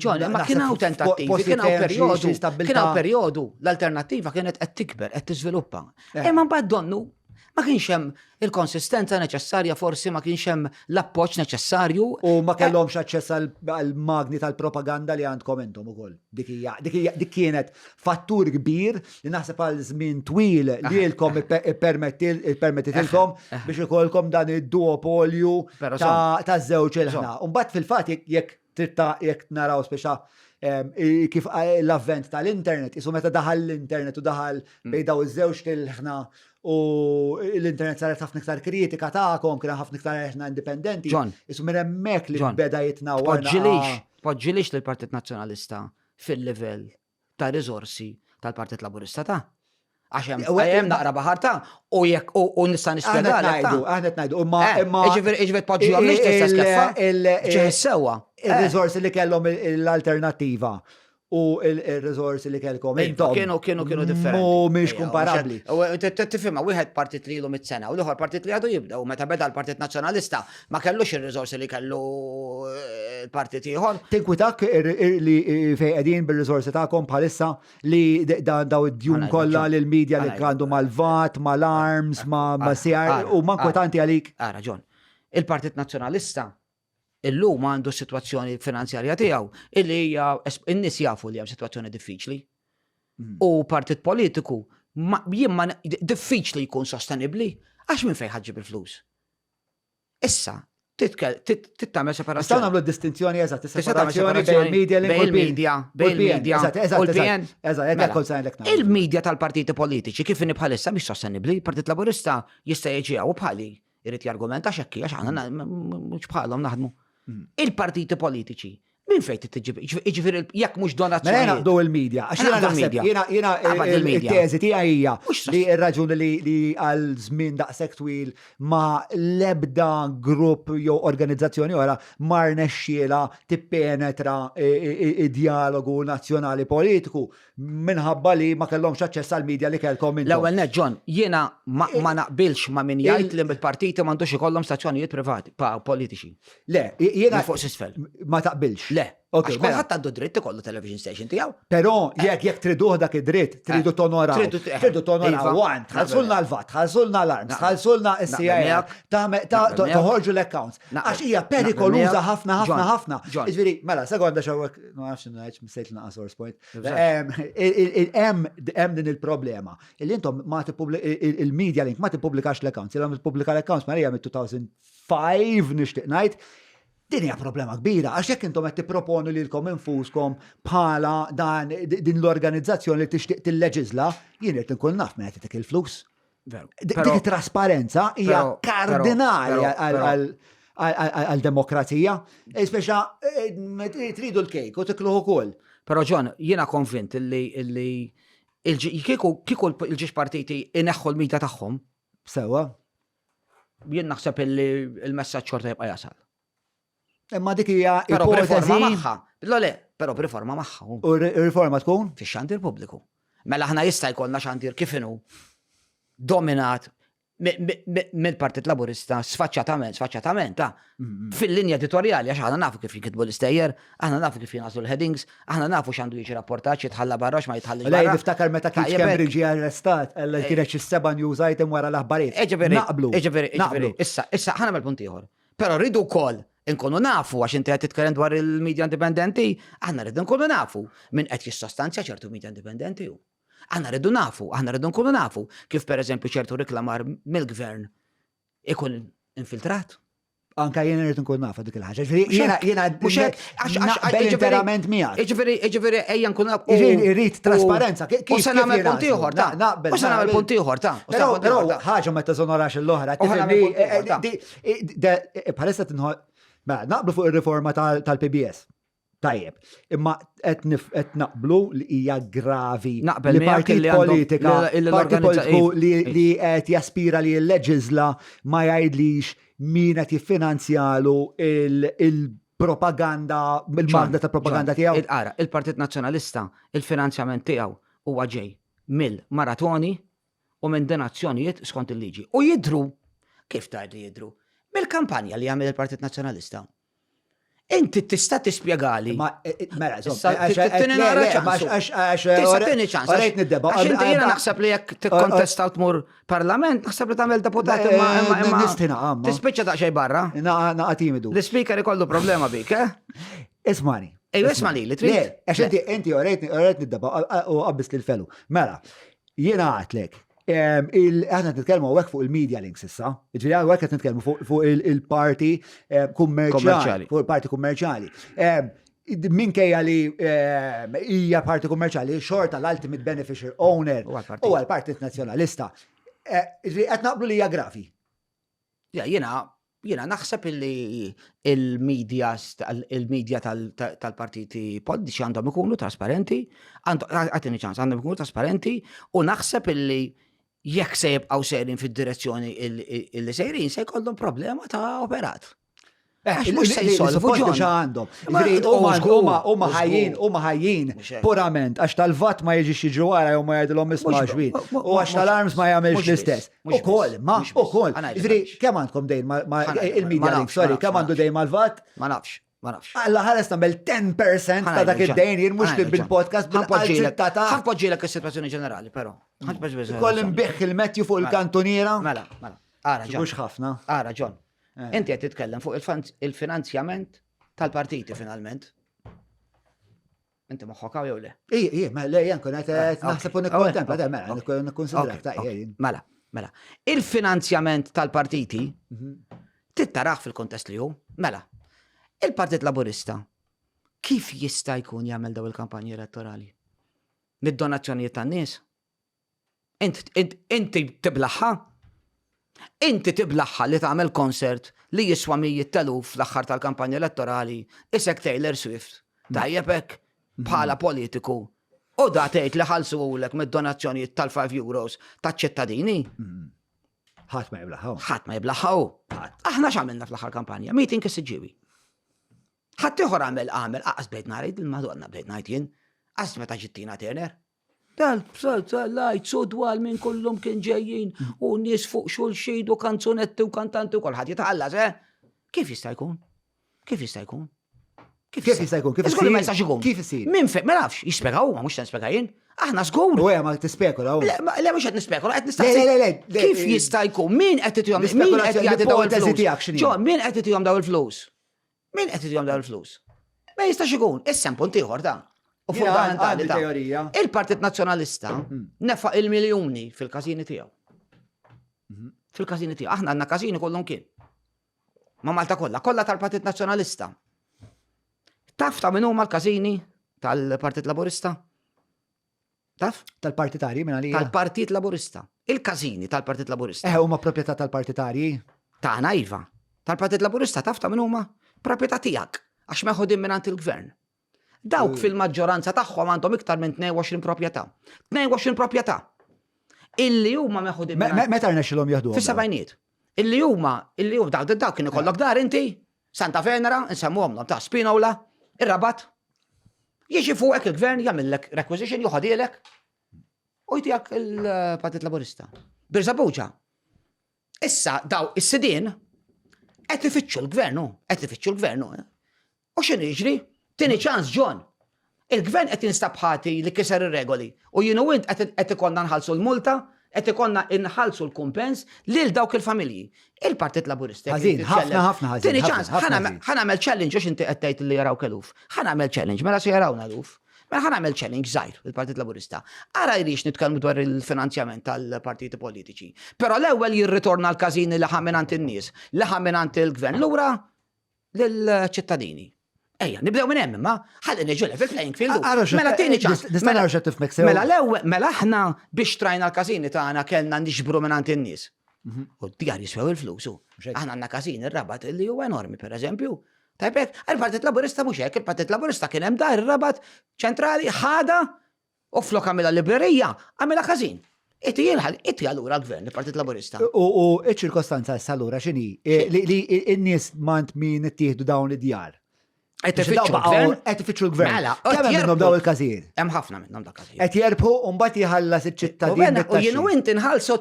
John, ma kien hawn tentattivi, kien hawn perjodu l-alternattiva kienet qed tikber, qed tiżviluppa. Imma mbagħad donnu ma kienx hemm il-konsistenza neċessarja, forsi ma kienx hemm l-appoġġ neċessarju. U ma kellhomx aċċess għall-magni tal-propaganda li għandkom intom ukoll. Dik kienet fattur kbir li naħseb għal żmien twil li lkom ippermettilkom biex ikollkom dan id-duopolju ta' żewġ il-ħna. U mbagħad fil-fatt jekk naraw speċa kif l-avvent tal-internet, isu meta daħal l-internet u daħal bejn daw iż-żewġ il-ħna u l-internet saret ħafna iktar kritika ta'kom, kien ħafna iktar ħna indipendenti. Isu minn hemmhekk li beda jitnawwar. Poġġilix lill-Partit Nazzjonalista fil-livell ta' riżorsi tal-Partit Laburista ta' għax hemm naqra baħar ta' u nista' nispjegalek ta'. Aħna ngħidu, imma iġifieri poġġihom mhix tista' skeffa. Ġeħ sewwa. Ir-riżorsi li kellhom l-alternattiva u il-resorsi li kelkom intom. Kienu differenti. Mhumiex komparabbli. Tifhimha wieħed partit li ilu mit-sena u l-ieħor partit li għadu jibda u meta beda l-Partit Nazzjonalista ma kellux ir-riżorsi li kellu l-partit ieħor. Tinkwitak li fej qegħdin bil-risorsi tagħkom bħalissa li daw id-djun kollha lil media li għandu mal-VAT, mal-arms, ma' CR u ma' kwetanti għalik. Raġun. Il-Partit Nazzjonalista illum għandu situazzjoni finanzjarja tiegħu illi hija in-nies jafu li hemm situazzjoni diffiċli. U partit politiku jien diffiċli jkun sostenibbli għax minn fejn ħaġġib il-flus. Issa tittamel separazzjoni. Nistgħu nagħmlu distinzjoni eżatt, separazzjoni bejn il-media il-media tal-partiti politiċi kif inhi bħalissa mhix sostenibbli, il-Partit Laburista jista' jiġi bħali irid jargumenta x'hekk għax aħna mhux bħalhom naħdmu. Il-partiti politiċi min fejn tiġib, jiġifieri jekk mhux donazzjoni. Mela naqdu il-media, għax jiena naħseb jiena il-teżi tiegħi hija li r-raġuni li għal żmien daqshekk twil ma l-ebda grupp jew organizzazzjoni oħra ma rnexxiela tippenetra id-dialogu nazzjonali politiku minħabba li ma kellhomx aċċess għall media li kellkom intom. L-ewwel net John, jiena ma naqbilx ma' min jgħid li mill-partiti m'għandux ikollhom stazzjonijiet privati politiċi. Le, jiena fuq s'isfel. Ma taqbilx. Le. Okay, kulħadd għandu dritt ikollu television station tiegħu. Però jekk triduh dak id-dritt, tridu tonoraw. Tridu tonoraw għand, tħallsulna l-VAT, tħallsulna l-arms, tħallsulna s-CIA, toħorġu l-accounts. Għax hija perikoluża ħafna. Iġifieri, mela, sekonda xawek, ma nafx ngħid mistejt naqas source point. Hemm din il-problema. Intom ma il-media link ma tippubblikax l-accounts, ilhom tippubblika l-accounts ma hija mid-2005 nixtieq ngħid. Din hija problema kbira, għax jekk intom qed tipproponu lilkom infuskom bħala din l-organizzazzjoni li tixtieq tilleġisla, jien irid inkun naf minn qed titik il-flus. Dik it-trasparenza hija kardinali għal-demokrazija, speċa tridu l-kejk u tikluħ ukoll. Però John, jiena konvint illi kieku il-ġiex partiti ineħħu l-mita tagħhom. Sewa. Jien naħseb illi il-messaġġ xorta jibqa' jasal. Imma dik hija ipotezi magħha. Però b'riforma magħha. U riforma tkun? Fix-xandir pubbliku. Mela aħna jista' jkollna xandir kif inhu dominat mill-Partit Laburista sfaċċatament fil-linja editorjali għax aħna nafu kif jinkitbu l-istejjer, aħna nafu kif jingħaslu l-headings, aħna nafu x'għandu jiġi rapportaġġ jitħalla barra ma jitħallix barra. Lej niftakar meta kien Cambridge ġie arrestat, kienet xi 7 news item wara l-aħbarijiet. Naqblu. Issa ħana mal-punt ieħor. Però rridu wkoll inkunu nafu għax inti qed titkellem dwar il-medja indipendenti, aħna rridu nkunu nafu min qed jissostanzja ċertu medja indipendenti hu. Aħna rridu nkunu nafu kif pereżempju ċertu riklamar mill-gvern ikun infiltrat. Anka jiena rrid nkun nafa dik il-ħaġa. Jiena naqbel interament miegħek. Jiġifieri ejja nkun nafu. Irrid trasparenza. U se nagħmel punt ieħor ta' naqbel. U se nagħmel punt ieħor ta'. Però ħaġa ma teżonorax l-oħra. Bħalissa tinħol. Mela, naqblu fuq ir-riforma tal-PBS. Tajjeb, imma qed naqblu li hija gravi li partit politiku li qed jaspira li l-leġisla ma jgħidlix min qed jiffinanzjalu il-propaganda, il-magna ta' propaganda tiegħu. Ara, il-Partit Nazzjonalista, il-finanzjament tiegħu huwa ġej mill-maratoni u minn donazzjonijiet skont il-liġi. U jidru, kif tgħid jidru? Mill-kampanja li jagħmel il-Partit Nazzjonalista. Inti tista' tispjegali. Mela, tieni ċans. Għax inti jiena naħseb li jekk tikkontesta u tmur parlament, naħseb li tagħmel deputat imma tispiċċa daqsxejn barra. Naqa' timidu. L-speaker ikollu problema bik, Ismani. Ejju ismani li trid. Għax inti orejt niddeba u qabbis lil-felu. Mela, jiena għatlek. Aħna nitkellmu għek fuq il-media links issa, ġviri għek għet nitkellmu fuq il-parti kummerċali, fuq il-parti kummerċali. Minkejja li hija parti kummerċali, xorta l-ultimate beneficiary owner u għal-Partit Nazzjonalista. Għet naqblu li hija gravi. Jiena naħseb li il-media tal-partiti politiċi għandhom ikunu trasparenti, għatini ċans, għandhom ikunu trasparenti u naħseb li jekk se jibqgħu sejrin fid-direzzjoni li sejrin se jkollhom problema ta' operat. Mhux se jsolvu ġon. għandhom. Ma- Huma użgur, ħajjin, użgur. huma ħajjin Mhux hekk. purament għax tal-vat ma jiġix jiġu wara jew ma jgħidilhom isma' Mhux- ġwid. mu- U għax tal-arms ma jagħmilx mhux l-istess. biss, mhux Ukoll, biss, ma mhux biss. ukoll. Ħanajdu Ġifieri għaliex. kemm għandkom dejn Ħanajdu, il-media ma link, nafx, sorry, ma nafx, kemm ma għandu nafx. dejn mal-vat? Ma nafx, ma nafx. Alla ħares nagħmel 10% ta' dak id-dejn jien mhux bil-podcast bil-qalġit ta' Ħanpoġġilek is-sitwazzjoni ġenerali, però. Koll imbeħ il-Mettju fuq il-kantoniera. Mela. Ara, Ġon. Mhux ħafna. Ara, Ġon. Inti qed titkellem fuq il-finanzjament tal-partiti finalment. Inti moħħok jew le? Ma lej nkun qed naħseb u nikkontempla, mela, nikkonsidrak ta' Mela. Il-finanzjament tal-partiti tittaraħ fil-kontest li hu. Mela. Il-Partit Laburista kif jista' jkun jagħmel daw il-kampanji elettorali? Mid-donazzjonijiet tan-nies? Inti tiblaħħa? Inti tiblaħħa li tagħmel konsert li jiswa mijiet teluf fl-aħħar tal-kampanja elettorali isek Taylor Swift. Tajjeb hekk bħala politiku. U da tgħid li ħalsuhulek mid-donazzjonijiet tal-5 euros taċ-ċittadini. ħadd ma jiblaħħaw. Ħadd ma jiblaħħaw. Aħna x'għamilna fl-aħħar kampanja? Meeting is-siġġiewi. Ħadd ieħor għamel qas bdejt ngħid il-Madonna bdejt ngħid jien. Qas meta ġittina Turner. Tal-lajt sodwal minn kollhom kien ġejjin u nies fuq xulxin u kanzunetti u kantanti u kulħadd jitħallas, Kif jista' jkun? Kif jista' jkun? Kif jista' jkun? Kif Iżgur li ma jistax ikun. Kif isir? Min ma nafx, jispjega huwa mhux nispjega jien. Aħna żgur. U ma tispekula. Le mhux qed nispekula, qed Le, nistaqsi. le, Kif jista' jkun? Min qed itihom jagħti daw il-flus? Ġon, min qed itihom daw il-flus? Min qed itihom daw il-flus? Ma jistax ikun, issa punt ieħor dan. U fundamentali ta' teorija. il-Partit Nazzjonalista nefaq il-miljuni fil-każini tiegħu. Fil-każini tiegħu. Aħna għandna każini kollhom kien. Ma Malta kollha tal-Partit Nazzjonalista. Taf ta' min huma l-każini tal-Partit Laburista? Taf? Tal-partitari minn għalija. Tal-Partit Laburista. Il-każini tal-Partit Laburista. Huma proprjetà tal-partitari. Tagħna iva. Tal-Partit Laburista taf ta' min huma? Proprjetà tiegħek għax meħodin minn il-gvern. Dawk fil-maġġoranza tagħhom għandhom iktar minn 22 proprjetà. 22 proprjetà. Illi huma meħodin Meta rnexxilhom jaħdu. fis-sebgħiniet. Illi huma dawk kien ikollok dar inti, Santa Venera, nsemmuhom ta' Spinola, ir-Rabat. Jiġi fuqek il-gvern jagħmellek requisition joħodilek u jtijak il-Partit Laburista. Birżabuġa. Issa daw is-sidien qed ifittxu l-gvernu, U x'inhu jiġri? Tieni ċans Ġon. Il-gvern qed jinstabħati li kiser ir-regoli u jienu int qed ikonna nħallsu l-multa, qed ikonna nħallsu l-kumpens lil dawk il-familji. Il-Partit Laburista. Ħażin, ħafna ħażin. Tieni ċans, ħanamel challenge għax inti qed tgħid li jaraw keluf. Ħanamel challenge, mela se jarawna luf. Mela ħanamel challenge żgħir il-Partit Laburista. Ara jrix nitkellmu dwar il-finanzjament tal-partiti politiċi. Però l-ewwel jirritorna l-każini li ħamminant in-nies, li ħamminant il-gvern lura lill-ċittadini. Ejja, nibdew minn hemm imma ħalli niġġelha fil-playing field. Mela tieni ċans. Nista' nara x'qed tifmek sew. Mela l-ewwel mela aħna biex trajna l-każini tagħna kellna nixbru minn in-nies. U d-djar jiswew il-flus. Aħna għandna każini r-Rabat li huwa enormi pereżempju. Tajbek, il-Partit Laburista mhux hekk, il-Partit Laburista kien hemm dar ir-Rabat ċentrali ħada u flok għamilha librerija għamilha każin. Itti allura l-gvern, il-Partit Laburista. U iċ-ċirkostanza issa allura x'inhi? Li n-nies mant min ittieħdu dawn id-djar. Qed ifittxu l-gvern. Mela, kemm hemm minnhom daw il-każijiet? Hemm ħafna minnhom dak każijiet. Qed jerbħu u mbagħad jħallas iċ-ċittadin. U jienu inti inħallsu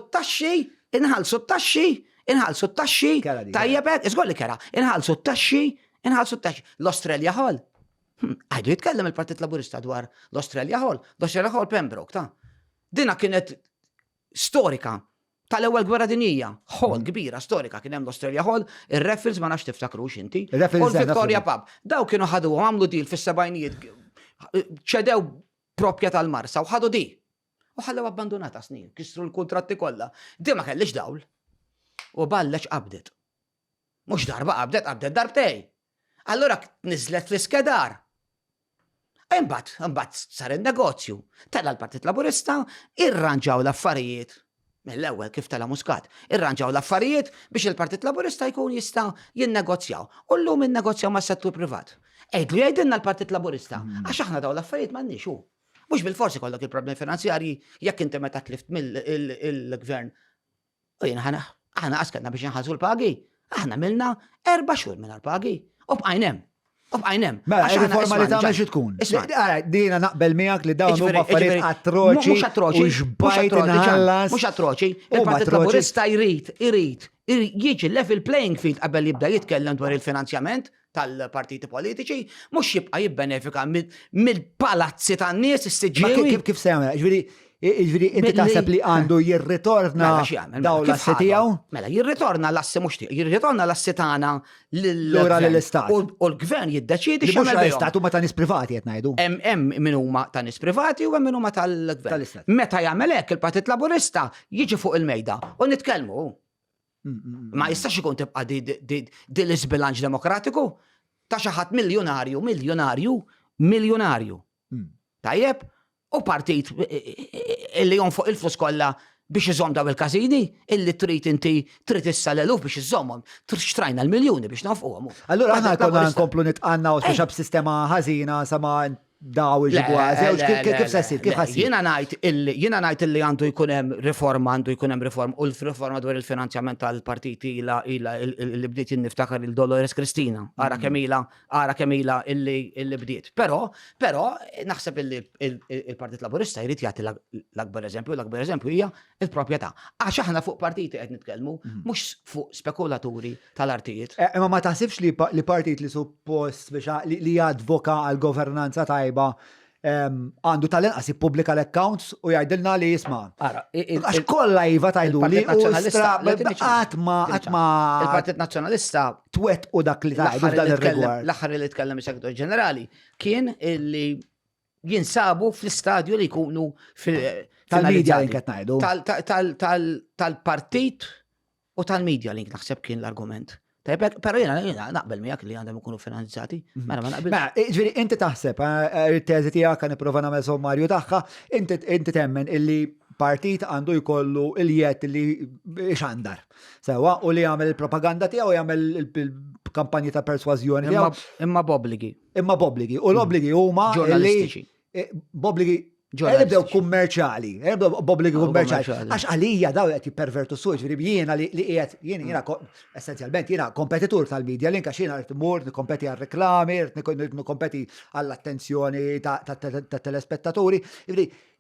t-taxxi, tajjeb hekk, iżgolli kera, inħallsu t-taxxi. L-Australia Hall. Għajdu jitkellem il-Partit Laburista dwar l-Australia Hall. L-Australia Hall Pembroke, ta' dina kienet storika tal-ewwel gwerra dinjija. Hall kbira storika kien hemm l-Australia Hall, ir-Raffles ma nafx tiftakrux inti. U l-Victoria Pub. Daw kienu ħadu għamlu dil fis-sebgħinijiet ċedew proprja tal-Marsa u ħadu di. U ħallew abbandonata snin, kisru l-kuntratti kollha. Di ma kellix dawl. U ballex qabdet. Mhux darba qabdet darbtej. Allura niżlet fl-iskedar. Imbagħad sar in-negozju. Tela l-Partit Laburista irranġaw l-affarijiet. Mill-ewwel kif tela Muscat, irranġaw l-affarijiet biex il-Partit Laburista jkun jista' jinnegozjaw. U llum innegozjaw mas-settur privat. Ejdlu jgħidilna l-Partit Laburista, għax aħna daw l-affarijiet m'għandniex hu. Mhux bil-forsi kollok il-problemi finanzjarji jekk inti meta tlift mill-gvern. U jiena aħna qaskedna biex inħallsu l-pagi. Aħna milna 4 xhur minn pagi. U bqajnem. Mela, il-riforma li tagħmel xi tkun. Dina naqbel miegħek li dawn huma affarijiet atroċi. Mhux atroċi. Mhux atroċi. Il-Partit Laburista jrid jiġi level playing field qabel jibda jitkellem dwar il-finanzjament tal-partiti politiċi, mhux jibqa' jibbenefika mill-palazzi tan-nies is-siġġiewi. Kif se jagħmel? Ġviri, inti taħseb li għandu jirritorna daw l-assi tiegħu? Mela, jirritorna l-assi mhux tiegħu, jirritorna l-assi tagħna lura lill-istat. U l-gvern jiddeċiedi x'għamel l-istat huma ta' nies privati qed ngħidu. Hemm min huma ta' nies privati u hemm min huma tal-gvern. Meta jagħmel hekk il-Partit Laburista jiġi fuq il-mejda u nitkellmu. Ma jistax ikun tibqa' di l-isbilanċ demokratiku ta' xi ħadd miljonarju. Tajjeb? U partit illi jonfoq il-flus kollha biex iżomm daw il-kazini, illi trid inti trid issa l-eluf biex iżommhom, xtrajna l-miljuni biex nofquhom. Allura aħna jkollna nkomplu nitqanna u speċa b'sistema ħażina sama daw il-ġigwazi, kif se jsir, kif ħassir? Jiena ngħid illi għandu jkun hemm riforma u l-riforma dwar il-finanzjament tal-partiti illi bdiet niftakar il-Dolores Kristina, ara kemm ilha illi bdiet. Però naħseb illi il-Partit Laburista jrid jagħti l-akbar eżempju hija il-proprjetà. Għax aħna fuq partiti qed nitkellmu mhux fuq spekulaturi tal-artijiet. Imma ma taħsibx li partit li suppost biex li jadvoka għal governanza tajba għandu tal-inqas jippubblika l-accounts u jgħidilna li jisma'. Għax kollha iva tajdu li għatma il-Partit Nazzjonalista twet u dak li tajdu f'dan ir-rigward. L-aħħar li tkellem is-Segretarju Ġenerali kien li jinsabu fl-istadju li jkunu tal-medja li qed ngħidu. Tal-partit u tal-medja li naħseb kien l-argument. Pero jena naqbel miegħek li għandhom ikunu finanzjati. Mela ma naqbel. Ġifieri inti taħseb, il-teżi tiegħek kan nipprova nagħmel sommarju tagħha, inti temmen illi partit għandu jkollu il-jiet li xandar. Sewa, u li jagħmel il-propaganda tiegħu jagħmel il-kampanji ta' persważjoni tiegħu. Imma b'obbligi. U l-obbligi huma ġurnalistiċi. B'obbligi Ebdew kummerċali, b'obbligi kummerċali. Għax għalija daw qed jippervertu s-suq, jiena li qiegħed jiena essenzjalment jiena kompetitur tal-medja li nkax jiena qed imur nikkompeti għar-reklami, nikkompeti għall-attenzjoni ta' telespettaturi.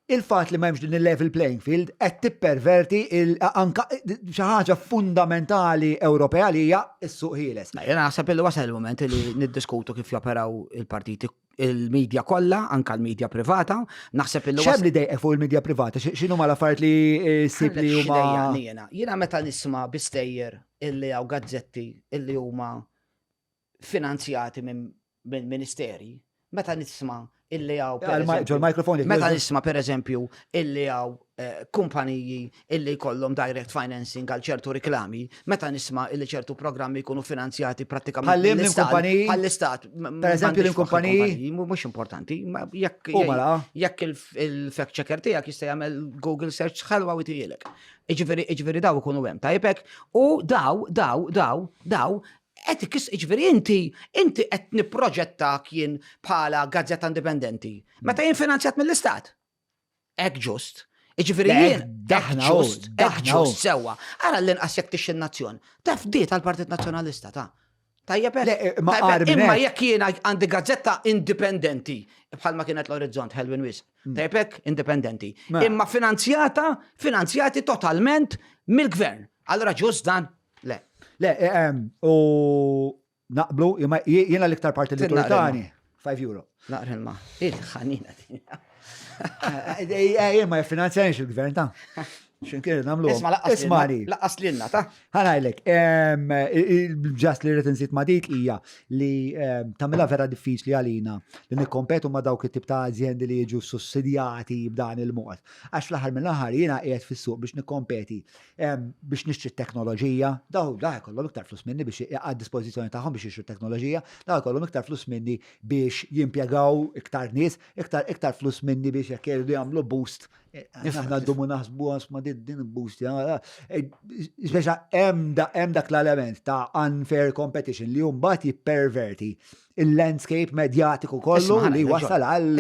Il-fatt li m'hemmx din il-level playing field qed tipperverti anka xi ħaġa fundamentali Ewropea li hija s-suq ħieles. Jiena naħseb li wasal il-mument li niddiskutu kif joperaw il-partiti il-medja kollha, anka l-medja privata, naħseb illi xemm li dejqek fuq il-medja privata, x'inhu ma l-affarijiet li sib li huma. Jiena meta nisma' bistejjer illi hawn gazzetti illi huma finanzjati minn ministeri, meta nisma' illi hawn meta nisma' pereżempju illi hawn kumpaniji illi jkollhom direct financing għal ċertu riklami, meta nisma' illi ċertu programmi jkunu finanzjati prattikament bħall-istat. Pereżempju l-kumpaniji mhux importanti, jekk il-fact checker tiegħek jista' jagħmel Google search ħelwa u tiegħek. Iġifieri daw ikunu hemm tajbek u daw etikis iġveri inti qed nipproġetta kien bħala gazzetta indipendenti. Meta jien finanzjat mill-istat. Ek ġust. Iġveri jien ġust sewa. Ara l-inqas jekk tix il-nazzjon. Taf di tal-Partit Nazzjonalista ta'. Tajjeb imma jekk jiena għandi gazzetta indipendenti bħalma kienet l-Orizzont Helwin Wis. Tajjeb indipendenti. Imma finanzjati totalment mill-gvern. Allora ġust dan le. Le, u naqblu, jena l-iktar parti li turtani, €5. Naqrilma, il-ħanina din. Jema jaffinanzjanix il-gvern ta' xinkir namlu. Ismani. Laqqas l-inna ta' ħanajlek, ġast li rritin ma dik hija li tamela vera diffiċli għalina li nikkompetu ma dawk it-tip ta' aziende li jiġu sussidjati b'dan il-mod. Għax fl-aħħar mill-aħħar jiena qiegħed fis-suq biex nikkompeti biex nixtri teknoloġija, daw jkollhom iktar flus minni biex għad dispożizzjoni tagħhom biex jixtru teknoloġija, daw jkollhom iktar flus minni biex jimpjegaw iktar nies, iktar flus minni biex jekk jridu jagħmlu boost. Aħna d-dumu naħsbu ma din boost. Speċa hemm dak l-element ta' unfair competition li mbagħad jipperverti il-landscape medjatiku kollu li wasal għal.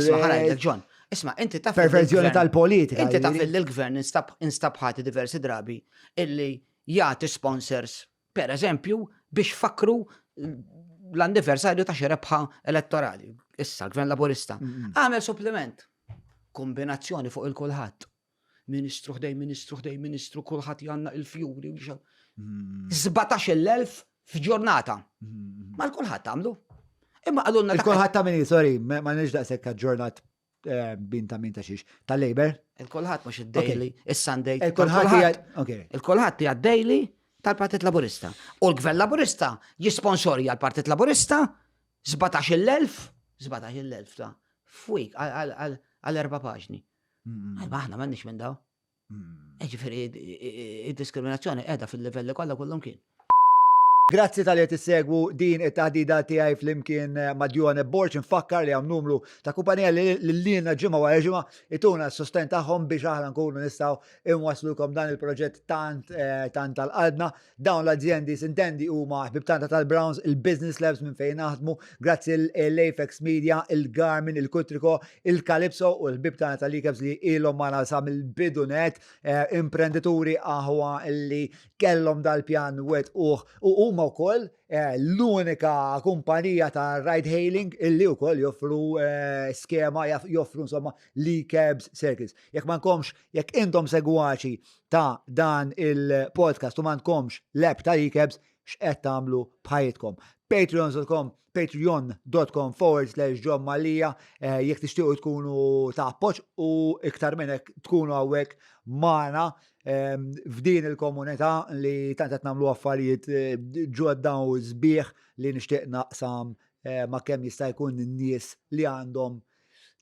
Isma' inti taf perverzjoni tal-politika. Inti taf il-gvern instabħati diversi drabi illi jagħti sponsors, per eżempju, biex fakru l-anniversarju ta' xi rebħa elettorali. Issa, l-Gvern Laburista. Għamel supplement. Kombinazzjoni fuq il-kulħadd. Ministru ħdej, ministru, kulħadd janna il-fjuri. 17,000 f'ġurnata. Ma l-kulħadd għamlu. Imma għallunna Il-kulħadd ta' minni, sorry, ma nix daqsek ġurnat bin ta' min ta' xiex. Tal-Labor? Il-kulħadd mhux id-daily, is-Sunday. Il-kulħadd hija d-daily tal-Partit Laburista. U l-Gvern Laburista jisponsorja l-Partit Laburista 17,000 ta' fwik għal 4 paġni. Aħna m'għandniex minn daw. Ġifieri id-diskriminazzjoni qiegħda fil-livelli kollha kullhom kien. Grazzi tal-li tissegwu din it-taħdida tiegħi fl-imkien Madjone Borċ, nfakkar li hemm numru ta' kumpanija li l-lina ġimgħa wara ġimgħa ituna s-sosten tagħhom biex aħna nkunu nistgħu inwasslukom dan il-proġett tant tal-qalbna. Dawn l-azzjendi sintendi huma ħbib tagħna tal-Browns, il-Business Labs minn fejn naħdmu, grazzi l-Apex Media, il-Garmin, il-Kutriko, il-Calypso u l-ħbib tagħna tal-Ikebs li ilhom ma nasam il-bidunet, imprenditori aħwa li kellhom dal-pjan wet u huma wkoll l-unika kumpanija ta' ride hailing illi wkoll joffru skema, joffru insomma l-Cabs Circles. Jekk ma nkomx, jekk intom segwaċi ta' dan il-podcast u ma nkomx l-app ta' l-Cabs, x'qed tagħmlu bħajtkom. Patreon.com/John Malija jekk tixtiequ tkunu ta' appoġġ u iktar minn hekk tkunu hawnhekk magħna f'din il-komunità li tant qed nagħmlu affarijiet ġodda u sbieħ li nixtieq naqsam ma' kemm jista' jkun in-nies li għandhom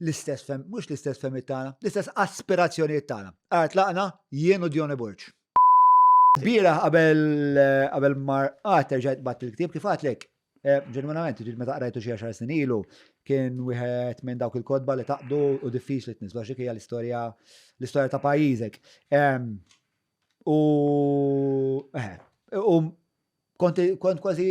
l-istess mhux l-istess femmit tagħna, l-istess aspirazzjonijiet tagħna. Tlaqna jien u Djoni Borċ. Bira qabel mar terġajt bat il-ktieb kif għatlek. Ġenwinament, meta qrajtu xi 10 snin ilu, kien wieħed minn dawk il-kodba li taqdu u diffiċli tnisba xi hija l-istorja ta' pajjiżek. Kont kważi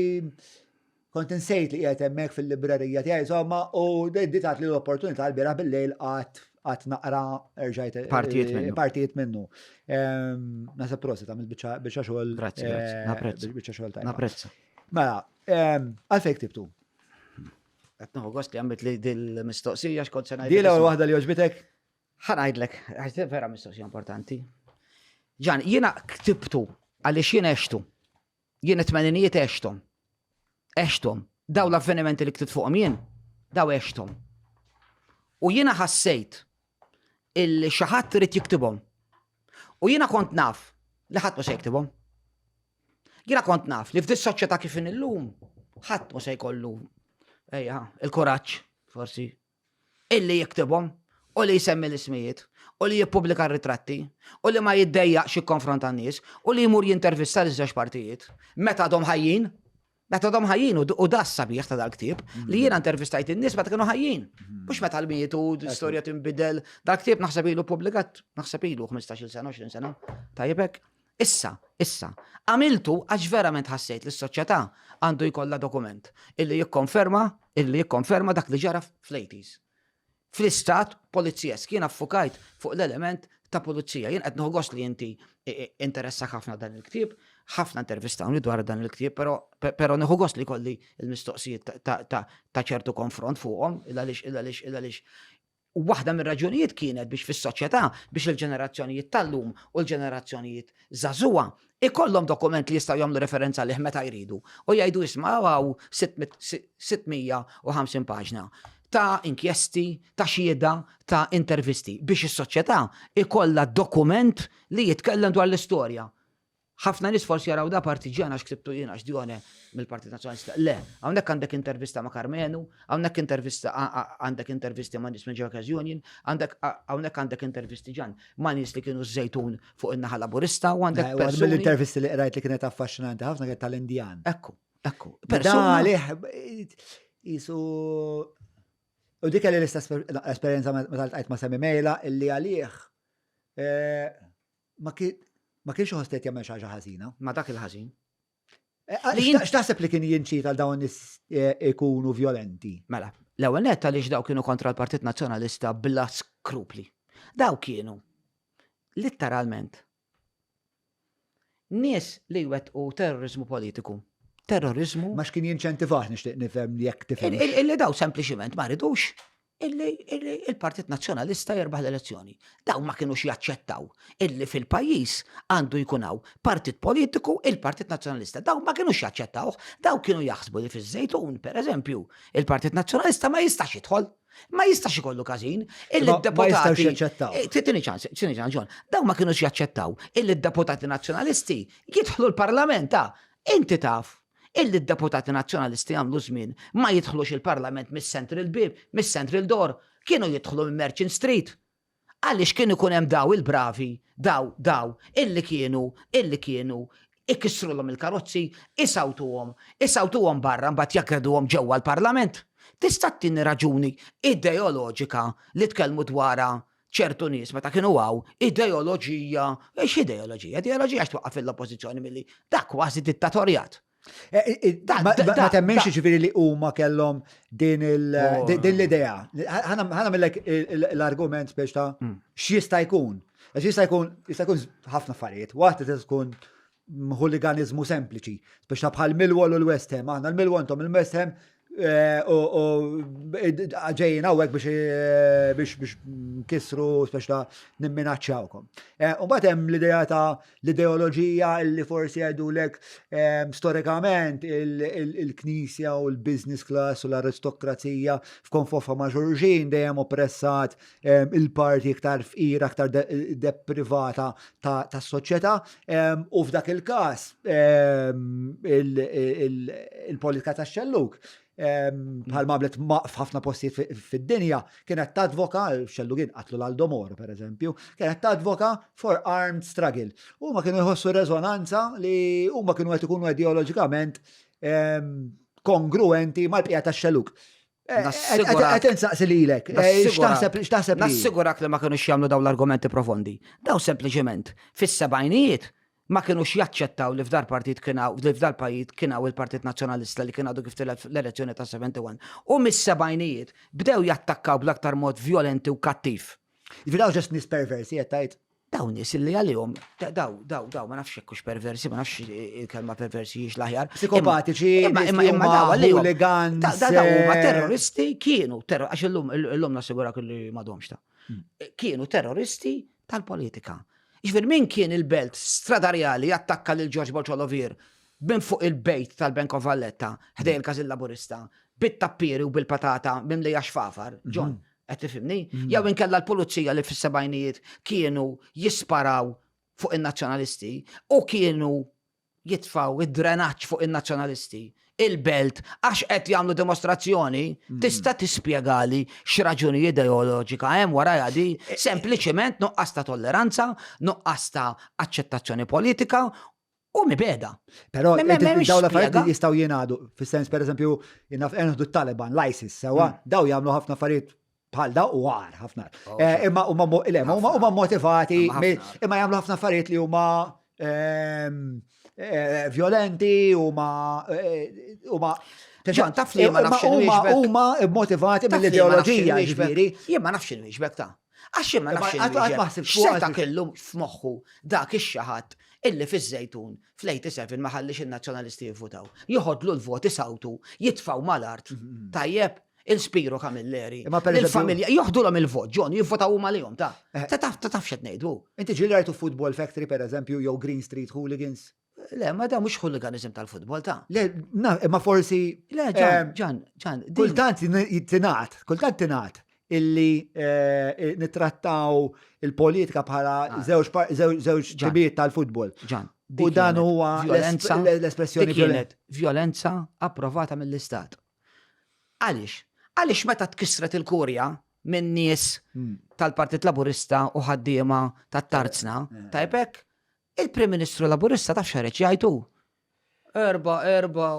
kont insejt li qiegħed hemmhekk fil-librerija tiegħi insomma u dittat li l-opportunità l-bira bil-lejl qatt naqra rġajt partijiet minnu. Nasab prosi tagħmel biċċa xogħol. Grazzi, biċċa xogħol tajba. Napprezza. Mela, għalfejn ktibtu? Qed naħu gost li għamlet li dil-mistoqsija x'kont se ngħid. Di l-ewwel waħda li oġbitek? Ħanajdlek, vera mistoqsija importanti. Ġan, jiena ktibtu għaliex jien għextu. Jien it-tmeninijiet għextom. Għextom. Daw l-avvenimenti li ktibt fuqhom jien, daw għextom. U jiena ħassejt illi xi ħadd irid jiktibhom. U jiena kont naf li ħadd mhux se jiktibhom. Jiena kont naf li f'dis soċjetà kif illum ħadd mhux se jkollu il-kuraġġ forsi illi jiktibhom u li jsemmi l-ismijiet u li jippubblika r-ritratti u li ma jiddejjaqx jikkonfronta n-nies u li jmur jintervista l-żewġ partijiet meta dom ħajjin u da s-sabiħ ta' dal-ktieb li jiena intervistajt in-nies meta kienu ħajjin. Mhux meta l-miet u l-istorja tinbidel. Dal-ktieb naħseb ilu publikat, naħseb ilu 15 sena, 20 sena. Tajjebek? Issa, għamiltu għax verament ħassejt li s-soċjetà għandu jkollha dokument illi jikkonferma dak li ġara fl-80s. Fl-istat polizjesk jien affukajt fuq l-element ta' pulizija. Jien qed noħgos li inti interessa ħafna dan il-ktieb, ħafna intervistawni dwar dan il-ktieb, però noħgos li kolli il-mistoqsijiet ta' ċertu konfront fuqhom il-għaliex. U waħda mir raġunijiet kienet biex fis-soċjetà biex il-ġenerazzjonijiet tal-lum u l-ġenerazzjonijiet żagħżugħa ikollhom dokument li jistgħu jagħmlu referenza lih meta jridu u jgħidu isma' 650 paġna ta' inkjesti, ta' xieda, ta' intervisti biex is-soċjetà ikollha dokument li jitkellem dwar l-istorja. Ħafna nies forsi jaraw da partiġjan għax ktibtu jien għax Djone mill-Partit Nazzjonalista. Le, hawnhekk għandek intervista ma' Karmenu, hawnhekk għandek intervisti ma' nies minn Workers Union, hawnhekk għandek intervisti ġan ma' nies li kienu żejtun fuq in-naħa Laburista u għandek persuni. Mill-intervisti li qrajt li kienet affaxxinanti ħafna kienet tal-Indjan. Ekku. Isu u dik li l-istess esperjenza meta ltqajt ma' Semmi Mejla illi għalih ma kienx ħostet jagħmel xi ħaġa ħażina. Ma dak il-ħażin. X'taħseb li kien jinċita għal dawn ikunu violenti? Mela, l-ewwel nett għaliex daw kienu kontra l-Partit Nazzjonalista bla skrupli. Daw kienu litteralment nies li wettqu terrorizmu politiku terrorizmu. Ma x'kien jinċentivaħ nixtieq nifhem li jekk tifhem. Illi daw sempliċiment ma ridux illi il-Partit Nazzjonalista jerbaħ l-elezzjoni. Daw ma kienux jaċċettaw illi fil-pajjiż għandu jkunaw partit politiku il-Partit Nazzjonalista. Daw ma kienux jaċċettaw, daw kienu jaħsbu li fiż-Żejtun, pereżempju, il-Partit Nazzjonalista ma jistax jidħol. Ma jistax ikollu każin, jistgħux jaċċettaw. Tini ċans, Ġon, daw ma kienux jaċċettaw illi d-deputati nazzjonalisti jidħlu l-Parlament ta' inti taf illi d-deputati nazzjonalisti għamlu żmien ma jidħlux il-Parlament mis-Central Bib, mis-Central Door, kienu jidħlu minn Merchant Street. Għaliex kienu kun hemm daw il-bravi, daw, illi kienu ikissrulhom il-karozzi, isawtuhom barra mbagħad jaggreduhom ġewwa l-Parlament. Tista' tini raġuni ideoloġika li tkellmu dwarha ċertu nies meta kienu għaw ideoloġija, x'ideoloġija? Ideoloġija x'twaqqaf fil-oppożizzjoni milli dak kważi dittatorjat. Ma temmenx ġifiri li huma kellhom din l-idea. Ħana millek l-argument biex ta' x'jista' jkun. Jista' jkun ħafna affarijiet. Waħda tkun ħuliganizmu sempliċi. Biex ta' bħal Millwall u l-West Ham. Aħna l-Millwall tom il-West Ham ġejjin hawnhekk biex nkissru biex ta' nimminaċċawkom. U mbagħad hemm l-idea ta' l-ideoloġija li forsi jgħidulek storikament il-Knisja u l-business class u l-aristokrazija f'konfofa ma' Ġurġin dejjem oppressat il-parti iktar fqira, aktar deprivata tas-soċjetà u f'dak il-każ il-politika tax-xelluk bħal mablet f'ħafna postijiet fid-dinja kienet tadvoka, xellugin qatlu l-Aldomoro per eżempju, kienet tadvoka for armed struggle. Huma kienu jħossu rezonanza li huma kienu qed ikunu ideoloġikament kongruenti mal-bqija tax-xelluk. Qed insaqsi lilek, x'taħseb li? Nassigurak li ma kienux jagħmlu dawn l-argumenti profondi. Daw sempliċement fis-sebgħinijiet ma kienux jaċċettaw li f'dar partit f'dar pajjiż kienaw il-Partit Nazzjonalista li kien għadu kif l-elezzjoni ta' 71. U mis-sebgħinijiet bdew jattakkaw bl-aktar mod violenti u kattiv. Daw ġest nis perversi qed tgħid? Daw nies illi għalihom, daw ma nafx jekkux perversi, ma nafx il-kelma perversi jiex l-aħjar. Psikopatiċi, imma daw għalihom. hooligans. Daw huma terroristi kienu, għax illum nassigurak li m'għadhomx ta'. Kienu terroristi tal-politika. Ġifier min kien il-belt stradarjali attakka lil George Bolċolovier bin fuq il-bejt tal-Bank of Valletta, ħdej il-Każil Laburista, bit-tappieri u bil-patata minn li xfafar, John, qed tifhimni? Jew inkella l-pulizija li fis-sebgħinijiet kienu jisparaw fuq in-nazzjonalisti u kienu jitfaw id-drenaġġ fuq in-nazzjonalisti. Il-belt, għax qed jagħmlu dimostrazzjoni, tista' tispjegali x'raġuni ideoloġika hemm warajha di, sempliċement nuqqas ta' tolleranza, nuqqas ta' aċċettazzjoni politika u mibeda. Però daw l-affarijiet jistgħu jingħadu, fis-sens pereżempju jingħadu t-Taliban, l-ISIS, sewa, daw jagħmlu ħafna affarijiet bħal daw u għar ħafna. Imma huma motivati, imma jagħmlu ħafna affarijiet li huma violenti huma Ġan, taf li ma nafx huma motivati mill-ideoloġija ġifieri. Jien ma nafx inwieġbek ta'. Għax jien ma nafx x'seta kellu f'moħħu dak ix-xaħat illi fiż-Żejtun fl-87 ma ħallix in-nazzjonalisti jivvutaw. Joħodlu l-voti sawtu, jitfgħu mal-art. Tajjeb, il-Spiro Camilleri, il-familja, joħdulhom il-vot, John, jivvotaw huma lihom ta' taf x'qed ngħidu. Inti ġili rajtu Football Factory pereżempju jew Green Street Hooligans? Le, ma da mhux hooliganizm tal-futbol ta'. Le, ma forsi. Le, Ġan. Kultant tingħat illi nittrattaw il-politika bħala żewġ ġibiet tal-futbol. Ġan. U dan huwa l-espressjoni kienet violenza approvata mill-Istat. Għaliex meta tkissret il-kurja minn nies tal-Partit Laburista u ħaddiema tat-Tarzna, tajbek, il-Prim Ministru Laburista taf xareċ jgħidu. Erba,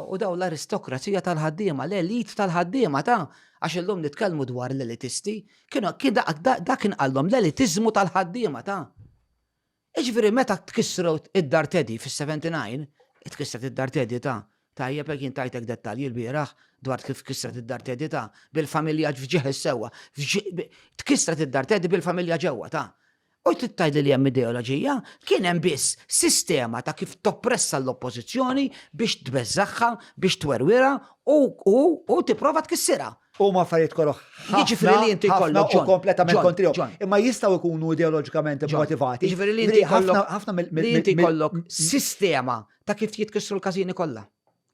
u daw l-aristokrazija tal-ħaddiema, l-elit tal-ħaddiema ta' għax illum nitkellmu dwar l-elitisti, kien kien qallhom l-elitizmu tal-ħaddiema ta'. Iġifieri meta tkissru id-Dar Teddy fis-79, tkissret id-Dar Teddy ta' tajjeb jien tajtek dettalji l-bieraħ dwar kif kissret id-Dar Teddy ta' bil-familja f'ġieħ is-sewwa. Tkissret id-Dar Teddy bil-familja ġewwa ta'. U tittajli li hemm ideoloġija, kien hemm biss sistema ta' kif toppressa l-oppożizzjoni biex tbeżżaħħa, biex twerwira u tipprova tkissira. U ma affarijiet kollok Jiġifieri li inti jkollok, u kompletament John, kontrihom. John. Imma jistgħu jkunu ideoloġikament motivati. Jiġifieri li inti jkollok sistema ta' kif jitkissru l-każini kollha.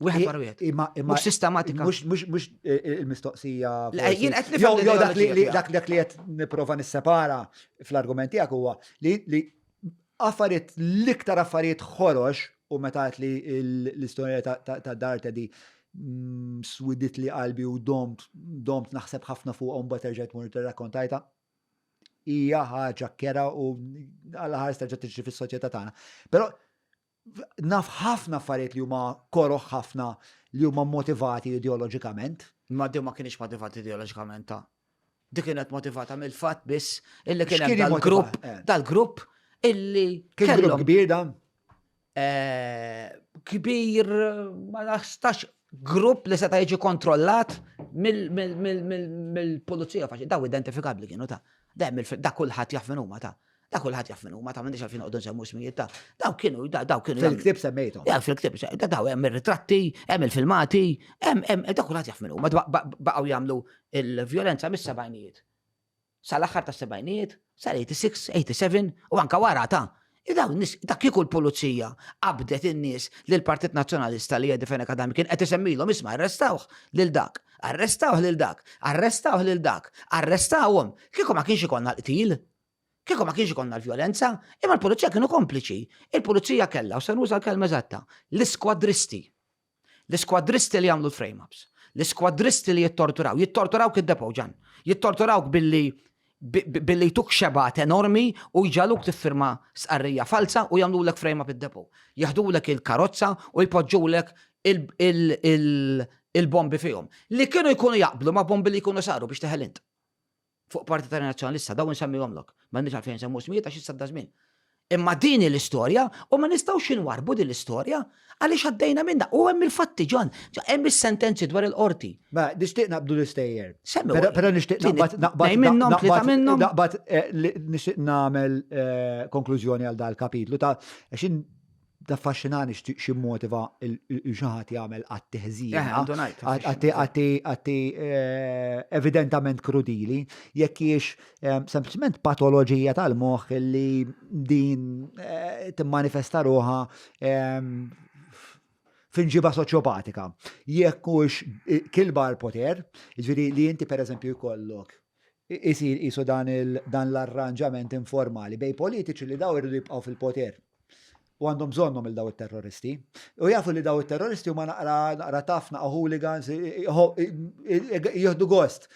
Wieħed wara wieħed. Mhux sistematika. Mhux il-mistoqsija. Jien qed nifhem dak li qed nipprova nissepara fl-argument tiegħek huwa li affarijiet l-iktar affarijiet ħorox u meta qed li l-istorja ta' dar tedi swidit li qalbi u domt naħseb ħafna fuq mbagħad terġa' tmur tirrakkontajta. Hija ħaġa kera u għal ħares terġa' tiġri fis-soċjetà tagħna. Però naf ħafna affarijiet li huma koroħ ħafna li huma motivati ideoloġikament. Ma di ma kienx motivati ideoloġikament ta'. Di kienet motivata mill-fatt biss illi kien X'kien hemm dal-grupp illi Kien grupp kbir dan? Kbir ma naħstax grupp li seta' jiġi kontrollat mill-pulizija faċli. Daw identifikabbli kienu ta'. Da kulħadd jaf min huma ta'. Da kulħadd jaf min huma ta' m'għandix għalfejn noqogħdu nsemmu ismijiet ta'. Daw kienu. Fil-ktib semmejthom. Ja, fil-ktib. Daw hemm ir-ritratti, hemm il-filmati, da kulħadd jaf min huma. Baqgħu jagħmlu il-vjolenza mis-sebgħinijiet. Sal-aħħar tas-sebgħinijiet, sal-86, 87 u anke wara ta'. Da kieku l-pulizija qabdet in-nies li l-Partit Nazzjonalista li jeddifen akademi kien qed isemmilhom isma' arrestawh lil dak, arrestawh lil dak, arrestawh lil dak, arrestawhom. Kieku ma kienx ikollna l-qtil, kieku ma kienx ikollna l-vjolenza, imma l-pulizija kienu kompliċi. Il-pulizija kellha, u se nuża l-kelma eżatta, l-iskwadristi. L-iskwadristi li jagħmlu l-frame-ups. L-iskwadristi li jittorturaw kid-depo ġan. Jittorturawk billi tuk xebat enormi u jġaluk tiffirma sqarrija falsa u jagħmlulek frame-up id-depo. Jaħdulek il-karozza u jpoġġulek il-bombi fihom. Li kienu jkunu jaqblu ma' bombi li jkunu saru biex teħelint. Fuq Partit Nazzjonalista daw nsemmihomlok. M'għandniex għalfejn nsemmu smijiet għax issa żmien. Imma din l-istorja u ma nistgħux inwarbu din l-istorja għaliex għaddejna minna. U hemm il-fatti John, hemm is-sentenzi dwar il-qorti. Ma nixtieq naqbdu l-istejjer. Semmi Però nixtieq naqbad nixtieq nagħmel konklużjoni għal dal-kapitlu ta' għaxin affaxxinani xi motiva il-ġaħat jagħmel għat-teħżija. Għatti evidentament krudili, jekk hiex sempliċement patoloġija tal-moħħ li din timmanifesta ruħha finġiba soċjopatika. Jekk hux kilbar poter, jiġifieri li inti pereżempju jkollok isir qisu dan l-arranġament informali bej politiċi li daw irridu jibqgħu fil-poter. U għandhom bżonnhom il-daw il-terroristi. U jafu li daw il-terroristi huma naqra tafna hooligans jieħdu gost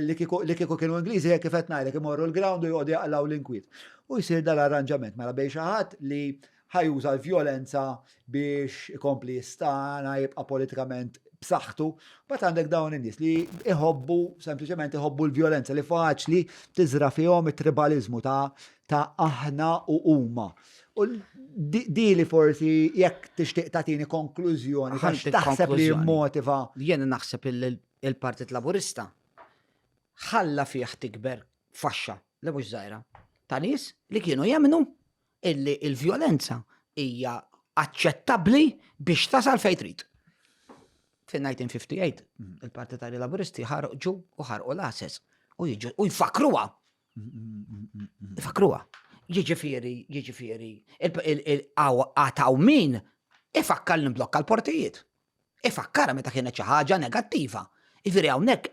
li kieku kienu Ingliżi kif qed ngħidlek imorru l-ground u jgħodu jaqlaw l-inkwiet. U jsir dal-arranġament mela bejn xi ħadd li ħajuża l-vjolenza biex ikompli jistana jibqa' politikament b'saħħtu, bat għandek dawn in-nies li sempliċement iħobbu l-vjolenza li faċli tiżra fihom it-tribalizmu ta' aħna u huma. U di li forsi jekk tixtieq tagħtini konklużjoni għax taħseb li motiva. Jien naħseb il-Partit Laburista ħalla fih tikber faxxa li mhux żgħira ta' nies li kienu jemnu illi il-vjolenza hija aċċettabbli biex tasal fejn trid. Fin-1958 il-Partitari Laburisti ħarġu u ħarqu l-ases u jfakruha. Ifakruha. Jiġifieri, għataw min ifakkar l-imblokka l-portijiet. Ifakkara meta kienet xi ħaġa negattiva. Jiġifieri hawnhekk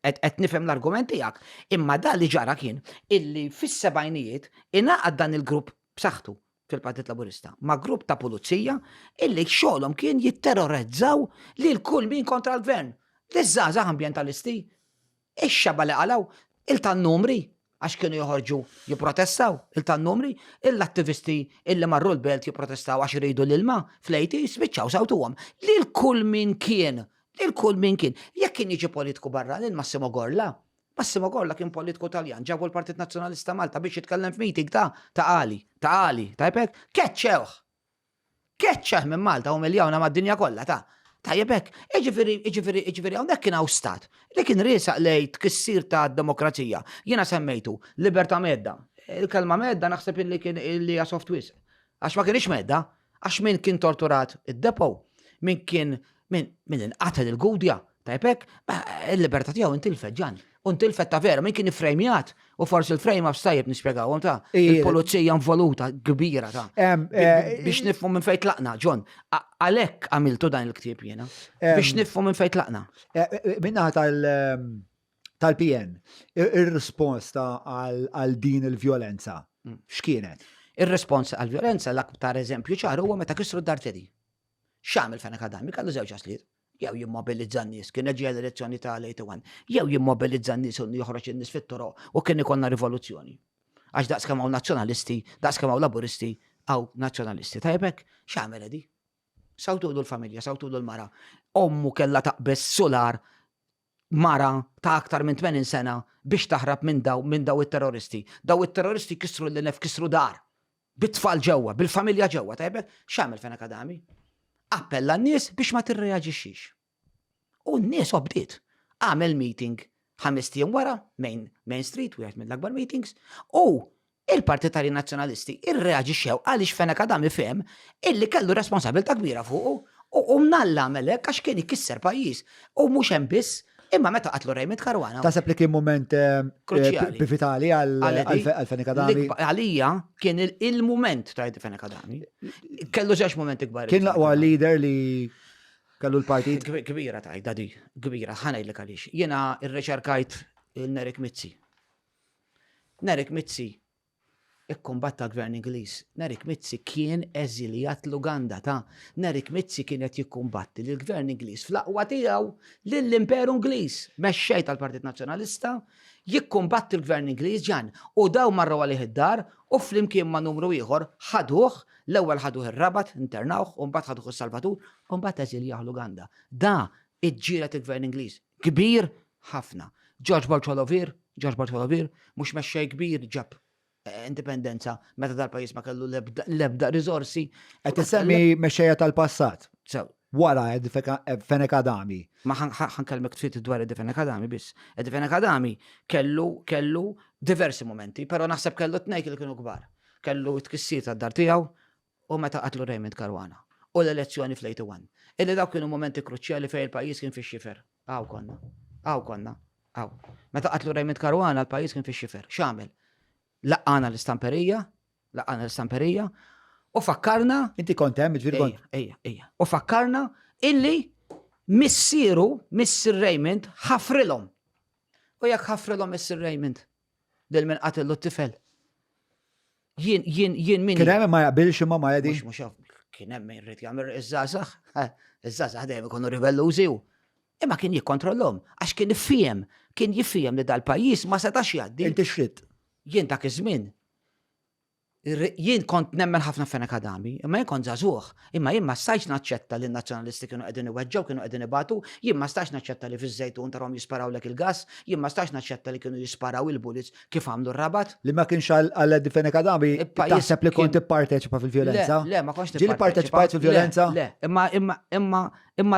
qed nifhem l-argument tiegħek. Imma dan li ġara kien illi fis-sebgħinijiet ingħaqad dan il-grupp b'saħħtu fil-Partit Laburista ma' grupp ta' pulizija illi xogħolhom kien jitterrorizzaw lil kull min kontra l-gvern. L-iżżgħażagħ ambjentalisti, ix-xaba li qalaw il-tan-numri għax kienu joħorġu jipprotestaw il-tan-numri, l-attivisti illi marru l-belt jipprotestaw għax iridu l-ilma fl-ejti spiċċaw sawtuhom. Lil kull min kien. Jekk kien jiġi politiku barra lil Massimo Gorla. Massimo Gorla kien politiku Taljan, ġabu l-Partit Nazzjonalista Malta biex jitkellem f'meeting ta' Ali, tajbek, keċċeħ minn Malta u miljawna mad-dinja kollha ta' tajbek, iġifieri hawnhekk kien hawn stat li kien riesaq lejn tkissir ta' demokrazija. Jiena semmejtu Libertà Medda, il-kelma medda naħseb illi kien illi hija soft wisq. Għax ma kienx medda, għax min kien torturat id-depo, min kien min inqatel il-gudja, tajpek, il-libertà tiegħu intilfet ġan. Untilfet ta' vera, min kien ifrejmjat, u forsi il-frame għaf sajjeb nispjegawhom ta' il-polizija involuta kbira ta' biex nifhmu minn fejn tlaqna, John. Għalhekk għamiltu dan il-ktieb jiena. Biex nifhmu minn fejn tlaqna. Minnaħa tal-PN, ir-risposta għal din il-vjolenza, x'kienet? Ir-respons għal-vjolenza l-aktar eżempju ċar huwa meta kisru d-darteri. X'għamel fejn akademik għallu żewġ għasliet. Jew jimmobilizza n-nies, kien ġie l-elezzjoni ta' l-81, jew jimmobilizza n-nies u joħroġ in-nies fit-toroq u kien ikollna rivoluzzjoni. Għax daqs kemm hawn nazzjonalisti, daqs kemm hawn laburisti, hawn nazzjonalisti. Tajbek, x'għamel di? Sawtulu l-familja, sawtulu l-mara. Ommu kellha taqbes solar mara ta' aktar minn 80 sena biex taħrab minn daw it-terroristi. Daw it-terroristi kisru l-nef, kisru dar. Bit-tfal ġewwa, bil-familja ġewwa, tajbek, x'għamel fejn akademi? Appella n-nies biex ma tirreaġixxix. U n-nies obdiet. Għamel meeting 5 tiem wara, Main Street, wieħed mill-akbar meetings, u il-partitari nazzjonalisti irreaġixxew għaliex fejn akademi fehem illi kellu responsabilità kbira fuqu u mnalla għamelek għax kien ikisser pajjiż. U mhux hemm biss, imma meta qatlu Raymond Caruana. Taseb li kien moment pivitali għal-Fejn Akademi? Għalija kien il-moment ta' Fejn Akademi. Kellu żewġ momenti kbar. Kien laqwa leader li kellu l-partit? Kbira ta' dadi, kbira, ħanajlek għaliex. Jiena irreċerkajt il-Nerik Mizzi. Nerik Mizzi ikkumbatta gvern Ingliż. Nerik Mizzi kien eżiljat l-Uganda ta' Nerik Mizzi kienet jikkumbatti lill-gvern Ingliż fl-aqwa tiegħu lill-Imperu Ingliż. Mexxej tal-Partit Nazzjonalista jikkumbatti l-gvern Ingliż ġan u daw marru għalih id-dar u flimkien ma' numru ieħor ħaduh l-ewwel ħaduh ir-Rabat internawh u mbagħad ħaduh is-Salvatur u mbagħad eżiljaħ l-Uganda. Da iġġielet il-gvern Ingliż. Kbir ħafna. George Bartholomew mhux mexxej kbir ġab indipendenza meta dal-pajjiż ma kellu l-ebda riżorsi. Qed issemmi mexxejja tal-passat. Wara Fejn Akademi. Ma ħankellmek tfit dwar Fejn Akademi biss. Fejn Akademi kellu diversi momenti, però naħseb kellu tnejn li kienu kbar. Kellu t-kissiet tad-dar tiegħu u meta qatlu Raymond Caruana u l-elezzjoni fl-81. Illi dawk kienu momenti kruċjali fejn il-pajjiż kien fix-xifer. Konna. Meta qatlu Raymond Caruana l-pajjiż kien fix-xifer. X'għamel? Laqqana l-istamperija u fakkarna. Inti kont hemm ġifieri kont. Ejja. U fakkarna illi Missir Raymond ħafrilhom. U jekk ħafrilhom Missir Raymond lil min qatillu t-tifel. Jien min. Kien hemm ma jaqbilx imma ma jadi. Mhux kien hemm min rid jagħmel iż-żgħażagħ. Iż-żgħażagħ dejjem ikunu ribellużi. Imma kien jikkontrollhom għax kien jifhem li dal-pajjiż ma setax jgħaddi. Inti xrid. Jien dak iż-żmien. Jien kont nemmen ħafna Fejn Akademi, imma jien kont żagħżugħ, imma jien ma stajx naċċetta li n-nazzjonalisti kienu qegħdin iweġġgħu, kienu qegħdin ibatu, jien ma stajx naċċetta li fiż-żejtun tarhom jisparawlek il-gass, jien ma stajx naċċetta li kienu jisparaw il-bullets kif għamlu r-Rabat. Li ma kienx għal Fejn Akademi, taħseb li kont tipparteċipa fil-vjolenza? Le, ma kontx Ġieli parteċipajt fil-vjolenza? Le, imma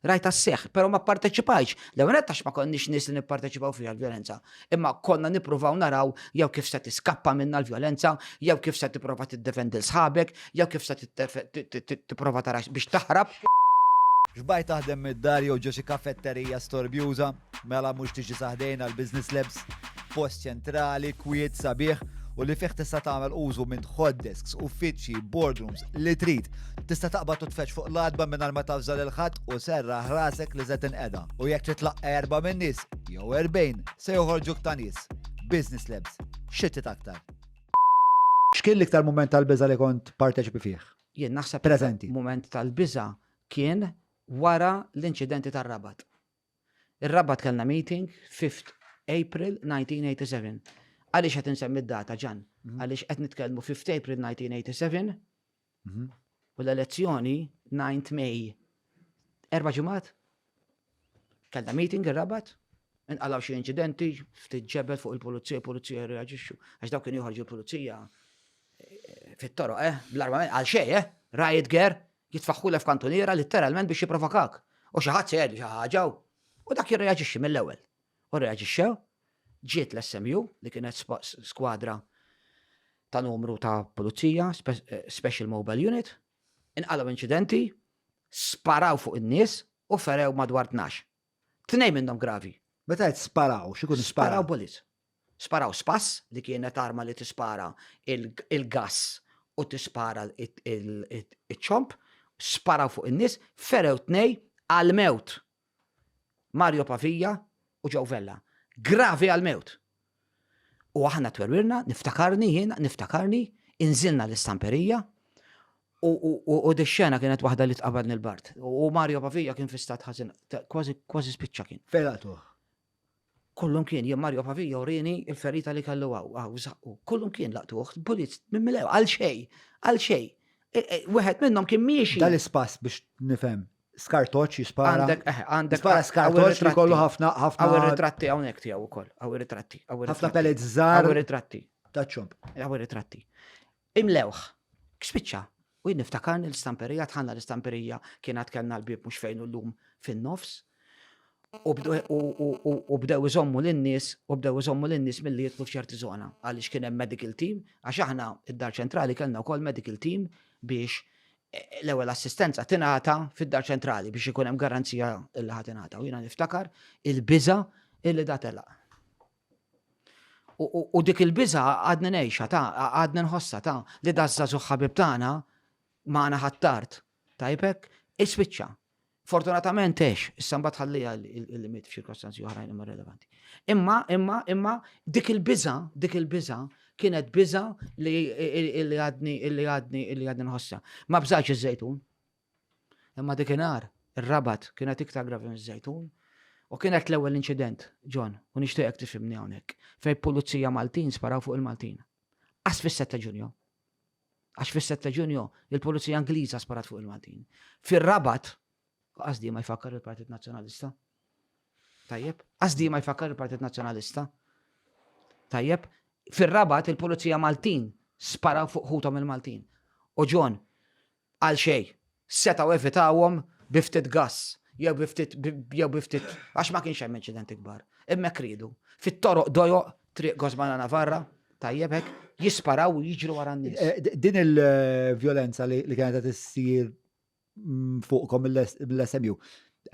rajta s-seħħ, pero ma parteċipajx. L-ewwel ma konniex nies li nipparteċipaw fiha l-vjolenza. Imma konna nippruvaw naraw jew kif se tiskappa minna l-vjolenza, jew kif se tipprova tiddefendi l-sħabek, jew kif se tipprova tara biex taħrab. Xbaj taħdem mid-dar jew ġo xi kaffetterija storbjuża, mela mhux tiġi saħdejn għal Business Labs, post ċentrali, kwiet sabiħ u li fih tista' tagħmel użu minn hot desks, uffiċċji, boardrooms li trid. Tista' taqbad u tfetx fuq l-adba mingħajr ma tafżal il-ħadd u serraħ rasek li żed inqeda. U jekk titlaq 4 minn nies jew 40 se joħorġuk ta' nies. Business Labs, xittit aktar. X'kien l-iktar mument tal-biża li kont parteċipi fih? Jien naħseb Preżenti. Mument tal-biża kien wara l-inċidenti tar-Rabat. Ir-Rabat kellna meeting 5th April 1987. Għaliex qed insemmi d-data ġan? Għaliex qed nitkellmu 5th April 1987 u l-elezzjoni 9th May. 4 ġimgħat? Kellna meeting ir-Rabat, inqalaw xi inċidenti, ftit ġebel fuq il-pulizija reaġixxu. Għax dawk kien joħorġu l-pulizija fit-toroq, bl-armament, għal xejn, riot gear, jitfaħħu f'kantoniera litteralment biex jipprovokak. U xi ħadd se jgħidu xi ħaġa u dak jirreaġixxi mill-ewwel. U reaġixxew ġiet l-SMU li kienet skwadra ta' numru ta' pulizija, Special Mobile Unit, inqalaw inċidenti, sparaw fuq in-nies u ferew madwar 12. Tnej minnhom gravi. Meta qed sparaw, x'ikun Sparaw sparaw? bullets. Sparaw spass li kienet arma li tispara il-gass u tispara il-ċomp, sparaw fuq in-nies, ferew 2 għal-mewt. Mario Pavija u Joe Vella. Gravi għal-mewt. U aħna twerwirna, niftakarni, inżilna l-istamperija u d-xena kienet waħda li tqabadni l-bart. U Mario Pavija kien fi stat ħażin, kważi spiċċa kien. Fejlatu. Kollum kien, jien Mario Pavija urini il-ferita li kellu għaw, zaqqu. Kollum kien laqtuħ, bullets, mimmilew, għal xej. Wieħed minnhom kien miexi. Dal-ispass biex nifhem. Skartoċ jispara. Għandek Spara skartoċ li kollu ħafna Għaw ritratti hawnhekk tiegħu wkoll, għaw ritratti. ħafna pellets żgħar Għaw ritratti. ta' ċomp. Għaw ritratti. Imlewħ, kspiċċa. U jien niftakarni l-istamperija, tħanna l-istamperija kienet kellna l-bib mhux fejn llum fin-nofs. U bdew iżommu l-nies milli jitlu f'ċerti żona għaliex kien hemm medical team, għax aħna id-dar ċentrali kellna wkoll medical team biex l-ewwel assistenza tingħata fid-dar ċentrali biex ikun hemm garanzija li ħadd tingħata. U jiena niftakar il-biża' illi da telaq. U dik il-biża' għadna ngħixha għadna nħossha li da żagħżugħ ħabib tagħna magħna ħattart tajbek ispiċċa. Fortunatament issa mbagħad ħallija il-limit f'ċirkostanzi oħrajn imma relevanti. Imma dik il-biża' kienet biża' li għadni nħossha. Ma bżax iż-żejtun. Imma dikinhar ir-Rabat kienet iktar gravi miż-żejtun u kienet l-ewwel inċident, John, u nixtieqek tifhimni hawnhekk, fejn pulizija Maltin sparaw fuq il-Maltin. Għas fis-7 Ġunju. Għax fis-7 Ġunju il-Pulizija Ingliża sparat fuq il-Maltin. Fir-Rabat qasdi ma jfakkar il-Partit Nazzjonalista. Tajjeb? Qasdi ma jfakkar il-Partit Nazzjonalista. Tajjeb? Fir-Rabat il-Pulizija Maltin sparaw fuq ħutom il-Maltin. U John, għal xej, setaw evitawhom biftit gass, jew biftit, għax ma kienx hemm inċidenti kbar. Imma kridu. Fit-toroq dojoq triq Gosmana Navarra, tajjeb hekk, jisparaw u jiġru wara n-nies. Din il-violenza li kienet qed issir fuqkom mill-SMU,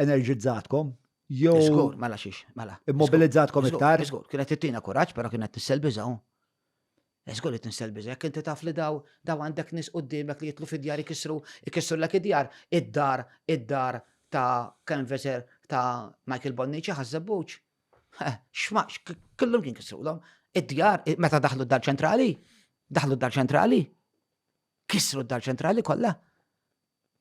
energizzatkom, jew Żgur, mela xiex, mela. immobilizzatkom iktar? Żgur, kienet tittina kuraġġ, però kienet tisselbiżaw. Żgur li tinselbiża, jekk inti taf li daw għandek nies quddiemek li jitlu fid-djar ikissru lek id-djar, id-dar ta' Canvasser ta' Michael Bonnici ħażabbuċ. X'max, kullhom kien kisrulhom. Id-djar, meta daħlu d-dar ċentrali, kissru d-dar ċentrali kollha.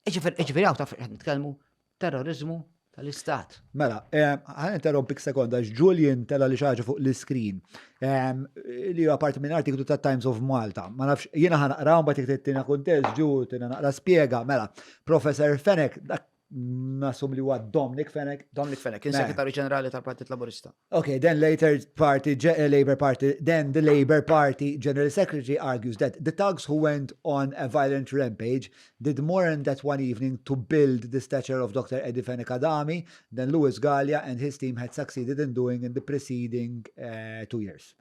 Iġifieri hawn taf nitkellmu terrorizmu tal-Istat. Mela, ħan interrompik sekonda, Julian tella li xaġa fuq l-screen. Li huwa parti minn artiklu ta' Times of Malta. Ma nafx, jiena ħanaqra un bat tina kuntest ġu, tina naqra spiega, mela, Professor Fenech, nasum li huwa Dominic Fenech. Dominic Fenech, kien segretarju ġenerali tal-Partit Laburista. Okay, then later the Labour Party General Secretary argues that the thugs who went on a violent rampage did more in that one evening to build the stature of Dr. Eddie Fenech Adami than Louis Gallia and his team had succeeded in doing in the preceding 2 years.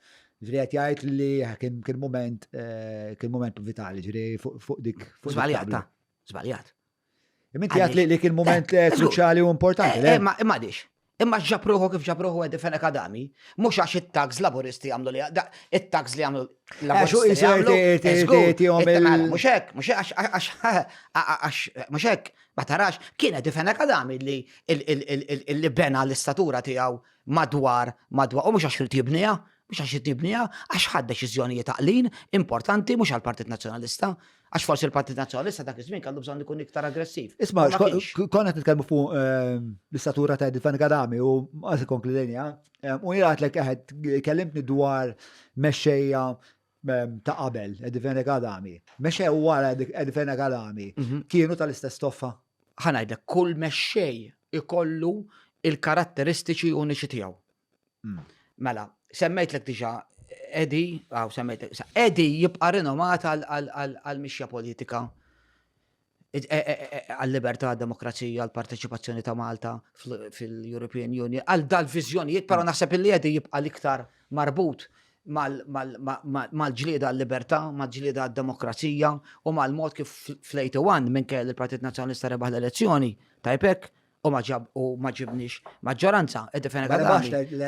Ġri għat jgħajt li kien moment vitali, ġri fuq dik. Zbaljat. Minti għat li kien moment kruċali u importanti. Imma dix. Imma ġabruħu kif ġabruħu Eddie Fenech Adami, mux għax it-tags laboristi għamlu li, it-tags li għamlu laboristi. Mux hekk, ma tarax, kien Eddie Fenech Adami li bena l-istatura tijaw madwar, u mux għax tibnija, għax ħad deċiżjonijiet taqlin importanti mux għal-Partit Nazzjonalista, għax forsi il-Partit Nazzjonalista dak iż-żmien kallu bżonn ikun iktar aggressiv. Isma' konna nitkellmu fuq l-istatura ta' Eddie Fenech Adami u għasi konkludejni, u jgħat l għed kellimtni dwar mexxejja ta' qabel Eddie Fenech Adami. Mexxejja wara Eddie Fenech Adami kienu tal-istess toffa. Ħanajdlek kull mexxej ikollu il-karatteristiċi uniċi tiegħu. Mela, semmejtlek diġà Eddie jibqa' rinomata għal mixja politika għal-libertà, demokrazija, għal-parteċipazzjoni ta' Malta fil-European Union, għal dal-vizjonijiet, pero naħseb li għedi jibqa l-iktar marbut mal-ġlieda għal-libertà, mal-ġlieda għal-demokrazija u mal-mod kif fl-81 minn kell il-Partit Nazzjonalista rebaħ l-elezzjoni tajpek u ma ġibnix maġġoranza, id-defena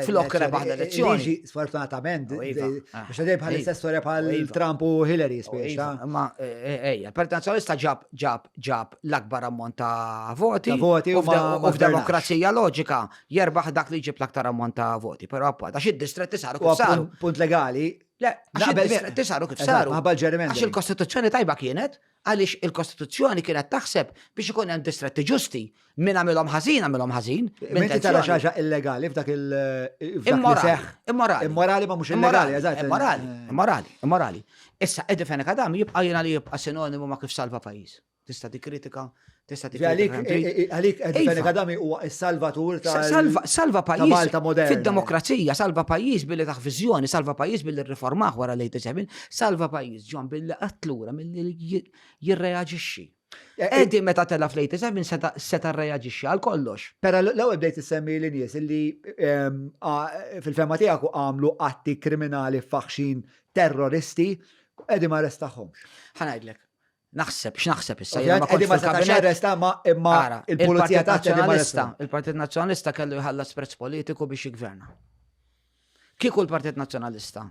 flok rebaħ l-elezzjoni. Sfortunatament, Iva. biex għadib bħal istess storja bħal Trump u Hillary spiex. Ma il-Partit Nazzjonalista ġab l-akbar ammont ta' voti Ta' voti u ma f'demokrazija loġika jerbaħ dak li ġib l-aktar ammont ta' voti. Però appat, għax id-distretti saru kif saru. Punt legali. Le, għax id-distretti saru kif saru. Maħbal ġerimendri. Għax il-Kostituzzjoni tajba kienet, għaliex il-Kostituzzjoni kienet taħseb biex ikun hemm distretti ġusti. Min għamilhom ħażin. Minti tara xaġa illegali f'dak Immorali. Immorali ma mhux illegali, eżatt. Immorali. Issa, id-defena kadam jibqa' jiena li jibqa' sinonimu ma' kif salva pajjiż. Tista' tikkritika, tista' Għalik id-defeni kadami huwa s-salvatur ta' salva Malta pajjiż moderna. fid-demokrazija, salva pajjiż billi taħ viżjoni, salva pajjiż billi riformaħ wara l-87, salva pajjiż ġon billi qatlura milli jirreaġixxi. Edi meta tella fl-87 seta' reaġixxi għal kollox. Pera l-ewwel bdejt issemmi l-nies illi fil-fema tiegħek għamlu atti kriminali faħxin terroristi qegħdi ma restaħħomx. Ħanajdlek. X'naħseb issa Qegħdi ma setax arresta imma il-pulizija il-Partit Nazzjonalista kellu jħallas prezz politiku biex jigverna. Kieku l-Partit Nazzjonalista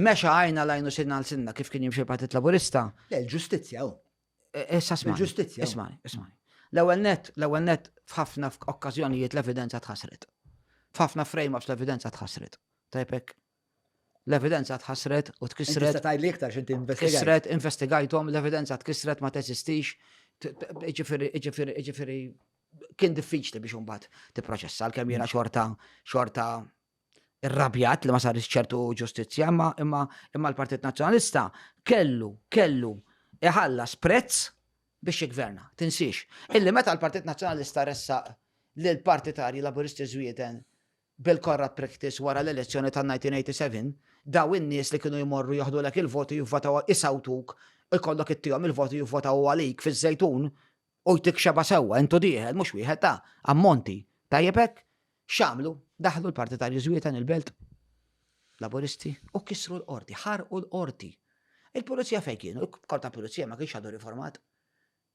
mexa għajna lajnu sinna l-sinna kif kien jimxi il-Partit Laburista. L-ġustizzja hu. Issa Il-ġustizzja. Ismani. L-ewwel net f'ħafna okkażjonijiet l-evidenza tħassret. F'ħafna frame-ups l-evidenza tħassret. Tajpek l-evidenza tħassret u tkissret. Tista' tgħidli iktar x'inti Tkissret, investigajthom, l-evidenza tkissret ma teżistix. Ġifieri kien diffiċli biex imbagħad tipproċessa għalkemm jiena xorta irrabjat li ma sarix ċertu ġustizzja, imma l-Partit Nazzjonalista kellu iħallas prezz biex jigverna, tinsiex. Illi meta l-Partit Nazzjonalista ressaq lill-partitarji Laburisti Żwieden bil-corrupt practice wara l-elezzjoni tan-1987, daw in-nies li kienu jmorru jaħdu lek il-voti jivvotaw isawtuk, ikollok ittihom il-voti jivvotaw għalik fiż-żejtun u jtik xeba sewwa, intu dieħed mhux wieħed ta' ammonti. Tajjebek x'għamlu? Daħlu l-partitarji Żwieden il-belt Laburisti u kisru l-qorti, ħarqu l-qorti. Il-pulizija fejn kienu, il-korp tal-pulizija ma kienx għadu riformat.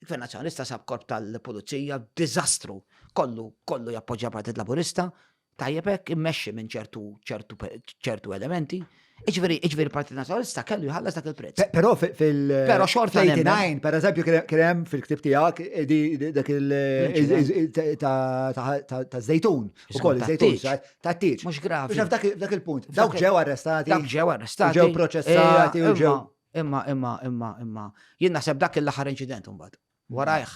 Il-Gvern Nazzjonalista sab korp tal-pulizija diżastru, kollu jappoġġja Partit Laburista, tajjebek immexxi minn ċertu elementi. Iġveri il-Partit Nazzjonalista kellu jħallas dak il-prezz. Però Però xorta fil-89, per eżempju, kien hemm fil-ktib tiegħek dak ta' żejtun. Ukoll iż-żejtun ta' tiġ. Mhux gravi. Dak il-punt. Dawk ġew arrestati. Ġew proċessati u ġew. Imma jien naħseb dak il-aħħar inċident imbagħad. Warajh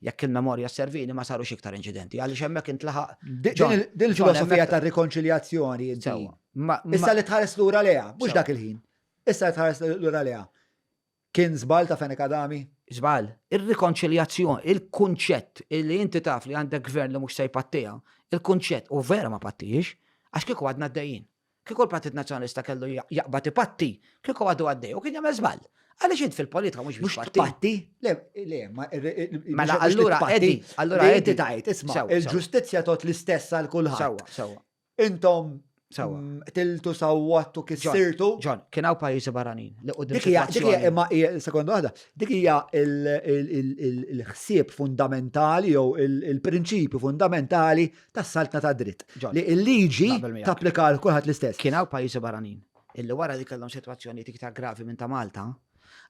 jekk il-memorja servini ma sarux iktar inċidenti għaliex hemmhekk intlaħaq. Din il-filosofija tar-rikonċiljazzjoni. Issa li tħares lura leha, mhux dak il-ħin. Issa li tħares lura leha. Kien żball ta' Fene Kadami? Żball, ir-rikonċiljazzjoni, il-kunċett li inti taf li għandek gvern li mhux se jpattija, il-kunċett u vera ma pattijiex, għax kieku għadna d-dejjin. Kieku l-Partit Nazzjonalista kellu jaqbad ipatti, kieku għadu għaddej u kien jagħmel żball. Għaliex int fil-politika mhux biex patti? Le, Mela allura Edi, tajt, isma' il-ġustizzja tot l-istess għal kulħadd. Sewa. Intom tiltu sawwattu kissirtu. Ġon, kien hawn pajjiżi barranin li qudiem Dik hija imma sekondu waħda, dik hija il-ħsieb fundamentali jew il-prinċipju fundamentali tas-saltna ta' dritt. Li l-liġi tapplika għal kulħadd l-istess. Kien hawn pajjiżi barranin illi wara li kellhom sitwazzjoni iktar gravi minn ta' Malta,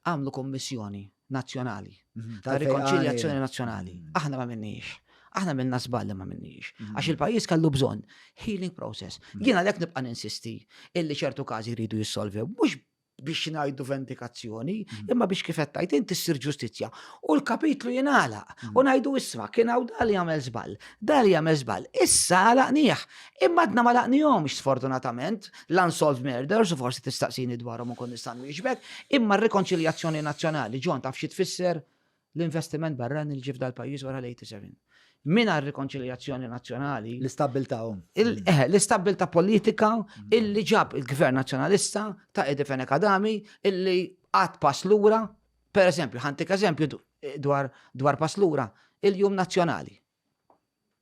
għamlu kommissjoni nazzjonali ta' rikonċiljazzjoni nazzjonali. Aħna ma minniex. Aħna minna żballi ma minniex. Għax il-pajjiż kellu bżonn healing process. Jiena għalhekk nibqa' ninsisti illi ċertu każi jridu jissolvew, mhux biex ngħidu vendikazzjoni, imma biex kif qed tgħid inti ssir ġustizzja. U l-kapitlu jingħalaq u ngħidu isma' kien hawn dali jagħmel żball, issa laqnieh. Imma għadna ma laqnihomx sfortunatament l-unsolved murders u forsi tistaqsini dwarhom ukoll nista' nwieġbek, imma r-rikonċiljazzjoni nazzjonali ġon taf xi tfisser l-investiment barrani li ġif dal-pajjiż wara l-87. Mina r-rikonċiljazzjoni nazzjonali. L-istabilta l-istabilta politika illi ġab il-Gvern Nazzjonalista ta' Fene Kadami illi għad pass lura, per eżempju, ħantik eżempju, dwar paslura, il-jum nazzjonali.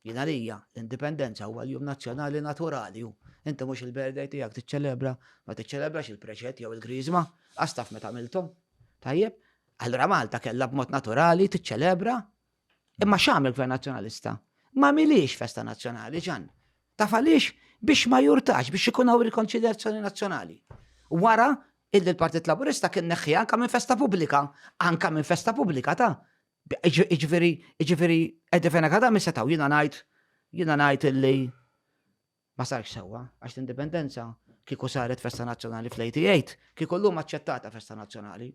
Jina lija, l-indipendenza huwa l-jum nazzjonali naturali. Inti mhux il-birthday tiegħek tiċċelebra, ma tiċċelebrax il-preċett jew il-griżma, għastaf meta għamilthom. Tajjeb, allura Malta kellha b'mod naturali tiċċelebra, imma x'għamel gvern nazzjonalista? Ma milix festa nazzjonali ġan. Taf għaliex biex ma jurtax, biex ikun hawn rikonċiljazzjoni nazzjonali. Wara il-Partit Laburista kien neħħi anka minn festa pubblika ta' Iġveri, ed-defena kada mis-setaw, jina najt illi ma sarx sewa, għax l-indipendenza kiku saret festa nazzjonali fl-88, kiku l-lum aċċettata festa nazzjonali.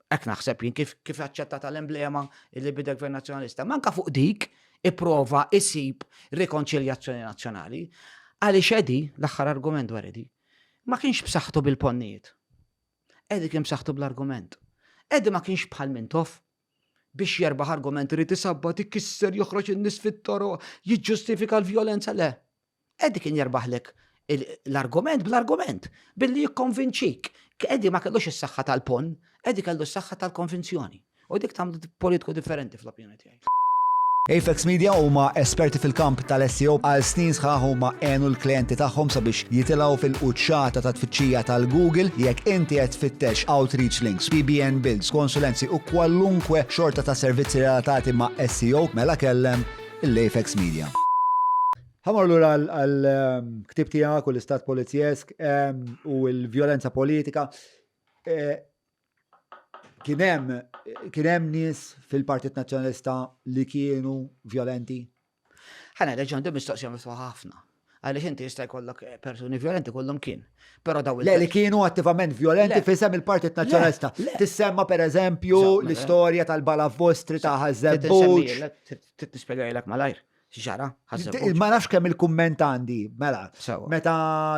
Ek naħseb jien kif aċċettata l-emblema illi bidek gvern nazzjonalista. Manka fuq dik iprova isib rikonċiljazzjoni nazzjonali. Għaliex Edi, l-aħħar argument dwar Edi, ma kienx b'saħħtu bil-ponnijiet. Edi kien b'saħħtu bl-argument. Edi ma kienx bħal Mintoff biex jerbaħ argument rrit isabba tikkisser joħroġ in-nies fit-toro, jiġġustifika l-vjolenza le. Edi kien jerbaħlek l-argument bl-argument, billi jikkonvinċik. Edi ma kellux is-saħħa tal-pon, Edi kellu s-saħħa tal-konvinzjoni. U dik tagħmel politiku differenti fl-opinjoni tiegħi. Apex Media huma esperti fil-kamp tal-SEO għal snin sħaħ huma għenu l-klienti tagħhom sabiex jitilgħu fil-quċċata ta' tfittxija tal-Google jekk inti qed tfittex outreach links, PBN builds, konsulenzi u kwalunkwe xorta ta' servizzi relatati ma' SEO mela kellem l-Apex Media. Ħamor lura għal-ktib tiegħek u l-istat polizjesk u l-vjolenza politika. Kien hemm nies fil-Partit Nazzjonalista li kienu violenti? Ħana reġan dim mistoqsija miftuħa ħafna. Għaliex inti jista' jkollok persuni violenti kollhom kien. Però daw Le li kienu attivament violenti fisem il-Partit Nazzjonalista. Tissemma pereżempju l-istorja tal-Balavostri ta' Ħażebbuġ. Tispjegajlek malajr. X'ġara? Ma nafx kemm il-kumment għandi, mela. Meta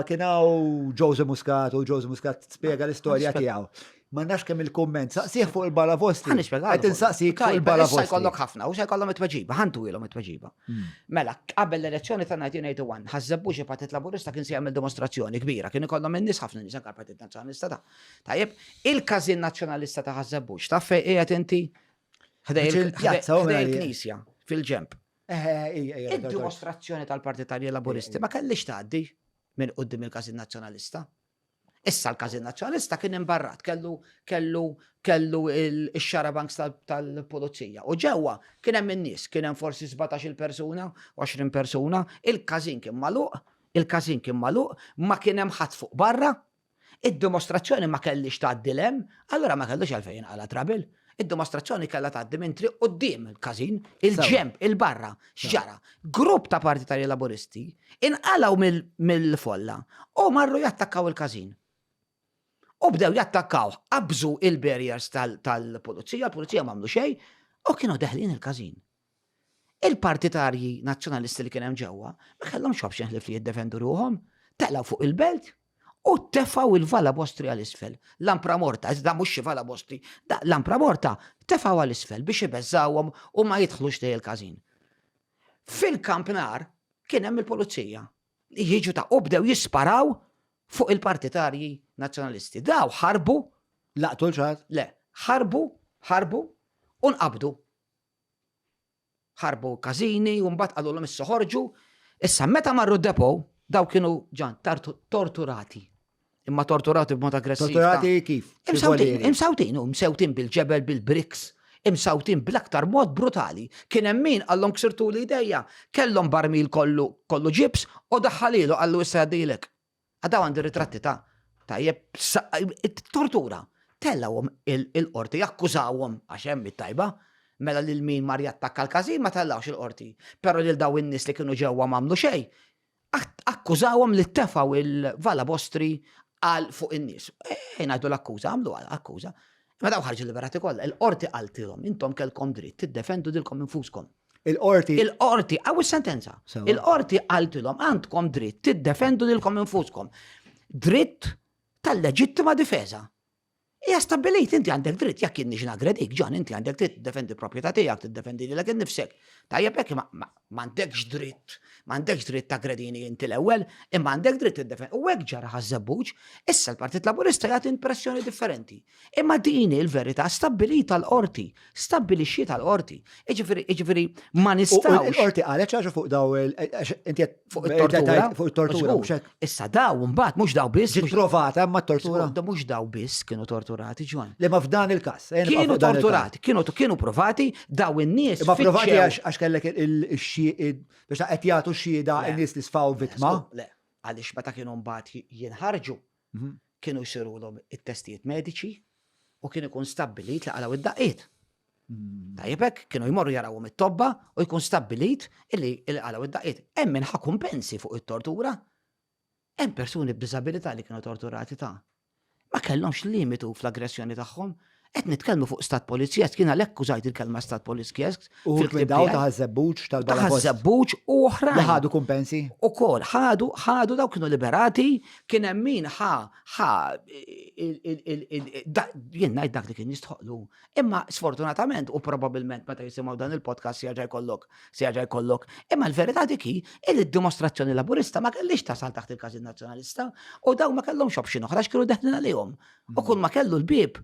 kien hawn Jose Muscat u Jose Muscat spjega l-istorja tiegħu. Ma nafx kemm il-kumment, saqsih fuq il-Balavostri. Qed insaqsik fuq il-Balavostri. Issa jkollok ħafna u se jkollhom it-tweġiba, ħantu ilhom it-tweġiba. Mela, qabel l-elezzjoni ta' 1981, Ħażebbuġ il-Partit Laburista kien se jagħmel dimostrazzjoni kbira, kien ikollhom in-nies ħafna nies anke l-Partit Nazzjonalista ta'. Tajjeb, il-każin nazzjonalista ta' Ħażebbuġ taf fejn qiegħed inti ħdej il-Knisja fil-ġemp. Id-dimostrazzjoni tal-Partitarji Laburisti ma kellix tgħaddi minn qudiem il-każin nazzjonalista. Issa l-każin nazzjonalista kien imbarrat, kellu il-xarabanks tal-pulizija. U ġewwa kien hemm in-nies, kien hemm forsi 17 persuna, 20 persuna, il-każin kien magħluq, ma kien hemm ħadd fuq barra, id-dimostrazzjoni ma kellix tgħaddi hemm, allura ma kellux għalfejn għala trabil. Id-dimostrazzjoni kellha tgħaddi minn triq quddiem il-każin, il-ġemp, il-barra, x'ġara. Grupp ta' Partitarji Laburisti inqalgħu mill-folla u marru jattakkaw il-każin. U bdew jattakkaw, qabżu il-barriers tal-pulizija, l-pulizija m'għamlu xejn u kienu deħlin il-każin. Il-Partitarji Nazzjonalisti li kien hemm ġewwa ma kellhomx option li jiddefendu ruhom, telgħu fuq il-belt u tefaw il-Valabostri għal-isfel. L-Ampramorta, iżda mhux xi Valabostri, l-Ampramorta tefaw għal-isfel biex ibeżżawhom u ma jidħlux lejn il-każin. Fil-Kampnar kien hemm il-pulizija li jiġu ta' u bdew jisparaw fuq il-Partitarji Nazzjonalisti. Daw ħarbu. Laqtu l-ċad? Le, ħarbu u nqabdu. Ħarbu każini u mbagħad qalulhom issa ħorġu. Issa meta marru d-depo daw kienu ġan torturati. Imma torturati b'mod aggressiv. Torturati kif? Imsawtin bil-ġebel, bil-briks, imsawtin bl-aktar mod brutali. Kien hemm min għallhom ksirtu l-idejja, kellhom barmil kollu ġibs u daħħalilu għallu issa għaddilek. Għadaw għandi ritratti ta' tajjeb tortura. Tellawhom il-qorti, jakkużawhom għax hemm it-tajba, mela lil min mar jattakka l-każin ma tellawx il-qorti. Però lil daw in-nies li kienu ġewwa m'għamlu xejn. Akkużawhom li tefaw il-Valabostri għal fuq in-nies. Ngħidu l-akkuża, għamlu akkuża. Ma daw ħarġu liberati kollha. Il-qorti qaltilhom, intom kellkom dritt tiddefendu dilkom infuskom. Il-qorti. Għaw sentenza. Il-qorti qaltilhom għandkom dritt tiddefendu dilkom infuskom. Dritt tal-leġittima difesa. Ija stabbilit, inti għandek dritt, jekk inni x'nagredik, Ġon, inti għandek dritt tiddefendi proprjetà tiegħek, tiddefendi lilek innifsek. Tajjeb hekk m'għandekx dritt taggredini inti l-ewwel, imma għandek dritt tiddefendi. U hekk ġara ħażebbuġ, issa l-Partit Laburista jagħti impressjoni differenti. Imma din il-verità stabbilita l-qorti, stabbilixxiet l-qorti. Jiġifieri ma nistgħux. Il-qorti qalet ċaġa fuq daw inti Fuq it-tortura. Fuq it-tortura. Żgur. Issa daw mbagħad mhux daw biss. Ġiet provata ma t-tortura. Mhux daw biss kienu torturati, Ġon. Li ma f'dan il-każ. Kienu torturati, kienu provati daw in-nies. Ma provati għax kellek il-xie biex qed jagħtu xhieda n-nies li sfaw vittma. Le, għaliex meta kienu mbagħad jinħarġu, kienu jsirulhom it-testijiet mediċi u kien ikun stabbilit li qalaw id-daqqiet. Tajjeb hekk kienu jmorru jarawhom it-tobba u jkun stabbilit illi qalaw id-daqqiet. Hemm min ħa kumpensi fuq it-tortura. Hemm persuni b'diżabilità li kienu torturati ta' ma kellhomx limitu fl-aggressjoni tagħhom. Qed nitkellmu fuq stat polizzjesk, kien għalhekk użajt il-kelma stat polizzjesk. U daw ta' żebbuġ tal-Balafost. Żebbuġ u oħrajn. Li ħadu kumpensi. Ukoll ħadu daw kienu liberati, kien hemm min jien ngħid dak li kien jistħoqlu. Imma sfortunatament u probabbilment meta jisimgħu dan il-podcast se jerġa' jkollok. Imma l-verità dik hi il-dimostrazzjoni laburista ma kellix tasal taħt il-każi nazzjonalista u daw ma kellhomx option oħra x'kienu deħlin għalihom. U kull ma kellu l-bieb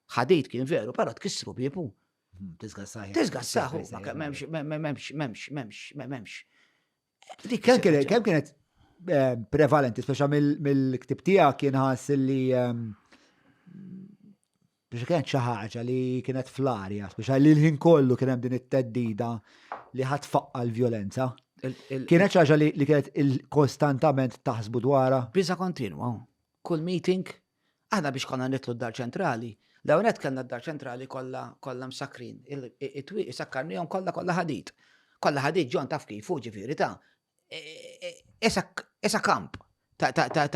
ħadejt kien veru, però tkissru biepu. Tisgassaħu, memx. Kemm kienet prevalenti, speċa mill-ktib tiegħek kien ħass li biex kienet xi ħaġa li kienet fl-arja, speċa li l-ħin kollu kien hemm din it-teddida li ħatfaqqa l-vjolenza. Kienet xi ħaġa li kienet kostantament taħsbu dwarha. Biża kontinwa. Kull meeting, aħna biex konna nitlu d-dar ċentrali. Dawnet kellna d-dar ċentrali kollha msakrin. It-twieq sakkarnihom kollha ħadid. Kollha ħadid Ġon taf kif ġifieri ta' esa kamp tal-da.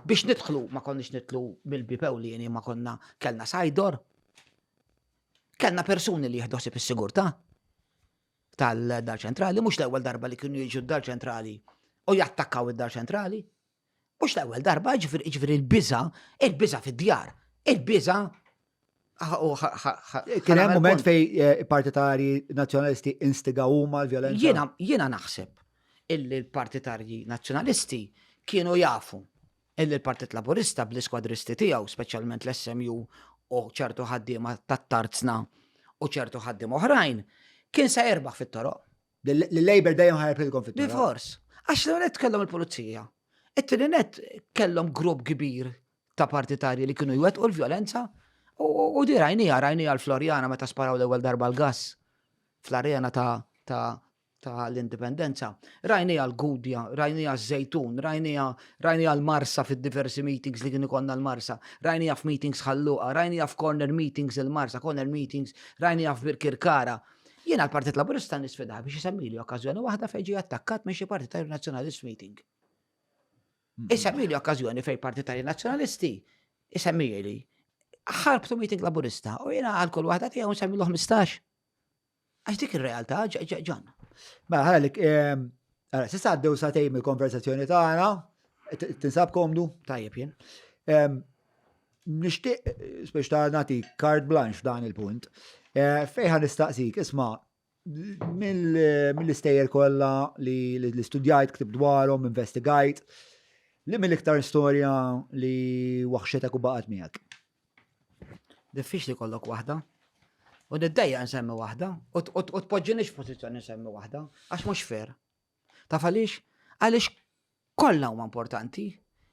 Biex nidħlu ma konniex nitlu bil-bipewlieni ma konna kellna sajdor. Kellna persuni li jieħdu is-sigurtà tal-dar ċentrali, mhux l-ewwel darba li kienu jiġu d-dar ċentrali u jattakkaw id-dar ċentrali. Mux l-ewwel darba ġifieri il-biża fid-djar. Il-biża kien hemm mument fej partitarji nazzjonalisti instigaw huma l-vjolenza. Jiena naħseb illi l-partitarji nazzjonalisti kienu jafu illi l-Partit Laburista bl-iskwadristi tiegħu, speċjalment l-SMU u ċertu ħaddiema tat-tarzna u ċertu ħaddiem oħrajn, kien se jerbaħ fit-toroq. L-Labor dejjem ħajrbrilkom fit-toroq. Bifors, għax l-għonet kellhom il-pulizija. It-tininet kellhom grupp kbir ta' partitarji li kienu jwettqu l-vjolenza u di rajnija l-Florjana meta sparaw l-ewwel darba l-gass fl-arena ta' l-indipendenza. Rajnija l-Gudja, rajnija l-Zejtun, rajnija l-Marsa fid-diversi meetings li kienu konna l-Marsa, rajnija f-meetings ħalluqa, rajnija f-corner meetings il-Marsa, corner meetings, rajnija f-Birkirkara. Jiena l-Partit Laburista nisfidaħ biex isemmili okkażjoni waħda fejn ġie attakkat minn xi partitarju nazzjonalist meeting. Isemmili okkażjoni fej partitarji nazzjonalisti, isemmili ħarbtu meeting laburista u jiena għal kull waħda tiegħu nsemmilu 15. Għax dik ir-realtà Ġon. Ma ħalek, s'issa għaddew satejn mill-konversazzjoni tagħna, tinsab komdu? Tajjeb jien. Nixtieq speċ ta' nagħti carte blanche f'dan il-punt. Fejn nistaqsik, isma' mill-istejjer kollha li studjajt, ktib dwarhom, investigajt, li mill-iktar storja li waħxetek u baqgħet miegħek? Diffiċli kollok waħda. U niddejja nsemmi waħda, u tpoġġinix f'pożizzjoni nsemmi waħda, għax mhux fair. Taf għaliex? Għaliex kollha huma importanti.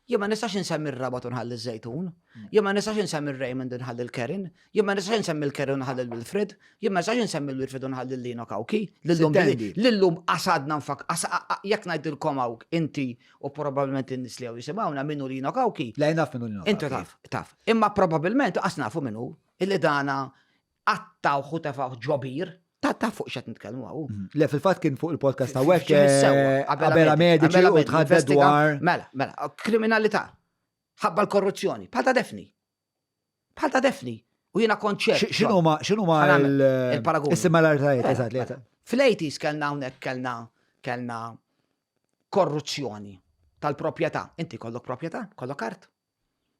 Jien ma nistax insemmi r-Rabat u nħalli ż-Żejtun, jien ma nistax insemmi r-Raymond u nħalli l-Kerin, jien ma nistax insemmi l-Kerin u nħalli l-Wilfred, jien ma nistax insemmi l-Wilfred u nħalli l-Lino Kawki, l-lum qasadna nfak, jekk ngħidilkom hawn inti u probabbilment in-nies li jisimgħuna minnu Lino Kawki. La naf minnu Lino Kawki. Intu taf. Imma probabbilment qas nafu minnu illi dana qattaw ħutefgħu ġobir. Ta' fuq xat nitkellmu għaw. Le, fil-fat kien fuq il-podcast ta' wek, għabela medici u tħadded dwar. Mela, kriminalità, ħabba l-korruzzjoni, bħalta defni. U jina konċert. Xinu ma il-paragoni. Is-similaritajiet, eżatt. Fil-80s kellna hawnhekk kellna korruzzjoni tal-proprjetà. Inti kollok proprjetà, kollok art.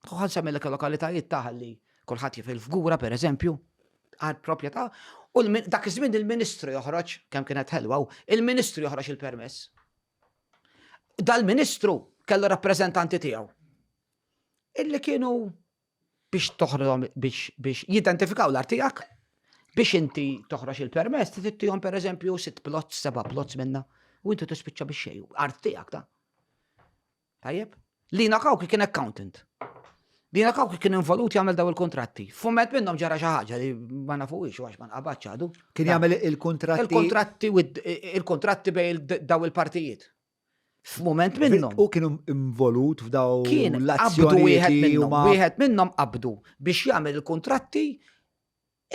Ħan semmilek il-lokalitajiet taħalli kulħadd jifil f'Gura pereżempju, għad proprjetà, u dak iż-żmien il-Ministru joħroġ, kemm kienet ħelwa, il-Ministru joħroġ il-permess. Dal-Ministru kellu rappreżentanti tiegħu. Illi kienu biex toħrodhom biex jidentifikaw l-art tiegħek, biex inti toħroġ il-permess, tittihom pereżempju 6 plots, 7 plots minna, u inti tispiċċa biex xejn, art tiegħek ta'. Tajjeb? Lina Kawki kien accountant. Lina Kawki kien involut jagħmel daw il-kontratti. Fumet minnhom ġara xi ħaġa li ma nafuhiex għax ma nqabadx għadu. Kien jagħmel il-kontratti. Il-kontratti bejn daw il-partijiet. F'mument minnhom. U kienu involut f'daw Kien qabdu wieħed minnhom qabdu biex jagħmel il-kontratti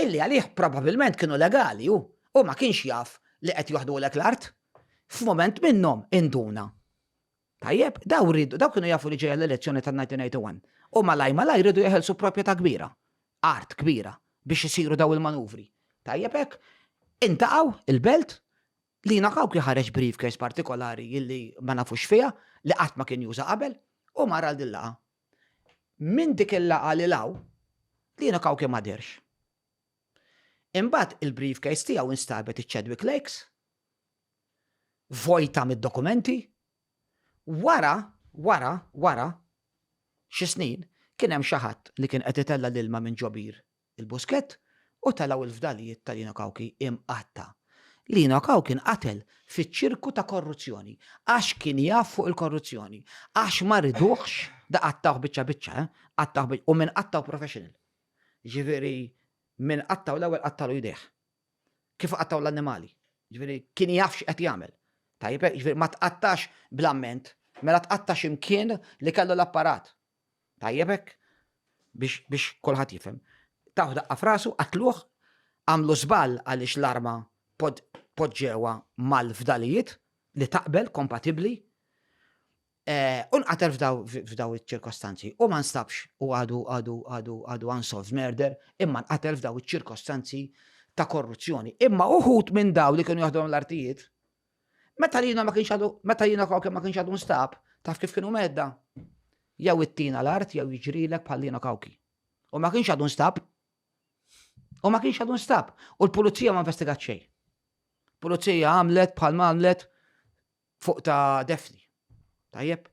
illi għalih probabbilment kienu legali u ma kienx jaf li qed joħdulek l-art. F'mument minnhom induna. Tajjeb, daw kienu jafu li ġejja l-elezzjoni tal-1981. U malaj rridu jeħelsu proprjetà kbira, art kbira, biex isiru daw il-manuvri. Tajjeb hekk, intaqgħu il-belt li naqgħu ħareġ briefcase partikolari illi ma nafux fiha li qatt ma kien juża qabel u mara l laqa. Min dik il-laqa li law li naqgħu kien ma dirx. Imbagħad il-briefcase tiegħu instabet iċ-Chadwick Lakes, vojta mid-dokumenti, wara xi snin kien hemm xi ħadd li kien qed itella l-ilma minn ġobir il-buskett u telaw il-fdalijiet ta' Lina Kawki imqatta. Lina Kawki qatel fiċ-ċirku ta' korruzzjoni għax kien jaf fuq il-korruzzjoni, għax ma riduħx da qattaw biċċa, u minn qattaw professional. Ġifieri minn qattaw l-ewwel qattalu jdejh. Kif qattaw l-annimali. Ġifieri kien jaf x'qed jagħmel. Tajjeb, ġifieri ma tqattax bl-amment, mela tqattax imkien li kellu l-apparat. Tajjebek biex kulħadd jifhem. Taħu daqqa f'rasu, qatluh, għamlu żball għaliex l-arma poġġewa mal-fdalijiet li taqbel kompatibbli. Unqatel f'daw iċ-ċirkostanzi u ma nstabx u għadu unsolved murder, imma nqatel f'daw iċ-ċirkostanzi ta' korruzzjoni. Imma uħut minn daw li kienu jaħdmu l-artijiet, meta Lina Kawki ma kienx għadu nstab, taf kif kienu medda. Jew ittina l-art jew jiġrilek bħal Lina Kawki. U ma kienx għadu nstab. U l-pulizija ma investigat xejn. Pulizija għamlet bħalma għamlet fuq ta' Defni. Tajjeb.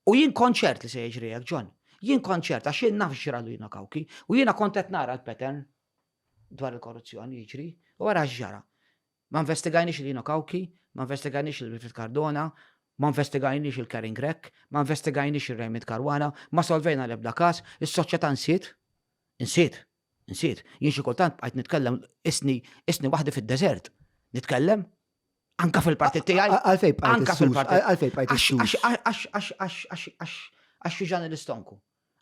U jien konċert li se jiġrijek, John. Jien konċert għax jien naf xira Lina Kawki u jiena kont qed nara l-pattern dwar il-korruzzjoni jiġri u wara x'ġara. Ma investigajniex Lina Kawki, ma investigajniex il-Wilfred Cardona, ma investigajniex il-Karin Grek, ma investigajniex il-Raymond Caruana, ma solvejna l-ebda każ, is-soċjetà nsiet. Jien xi kultant bqajt nitkellem isni waħdi fid-deżert. Nitkellem anka fil-partit tiegħi. Għalfejn bqajt anka fil-partit. Għalfejn bqajt Għax ġan l-istonku.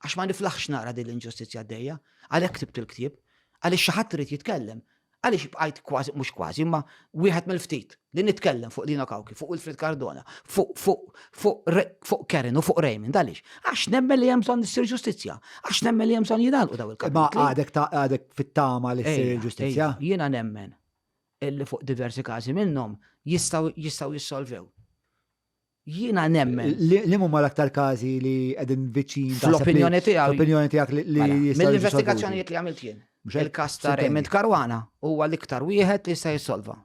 Għax ma niflaħx nara din l-inġustizzja għaddejja, għalhekk tibt il-ktieb, għaliex xi ħadd irid jitkellem. Għaliex bqajt kważi mhux kważi, imma wieħed mill-ftit li nitkellem fuq Lina Kawki, fuq Wilfred Cardona, fuq Karin u fuq Raymond, għaliex? Għax nemmen li hemm bżonn issir ġustizzja, għax nemmen li hemm bżonn jingħalqu daw il-kapitli. Ma għadek fit-tama li ssir ġustizzja? Jiena nemmen illi fuq diversi każi minnhom jistgħu jissolvew. Jiena nemmen. Li huma l-aktar każi li qegħdin viċin fl-opinjoni tiegħek. Fl-opinjoni tiegħek li mill-investigazzjonijiet li għamilt jien. Il-kas ta' Raymond Caruana huwa l-iktar wieħed li jista' jissolva.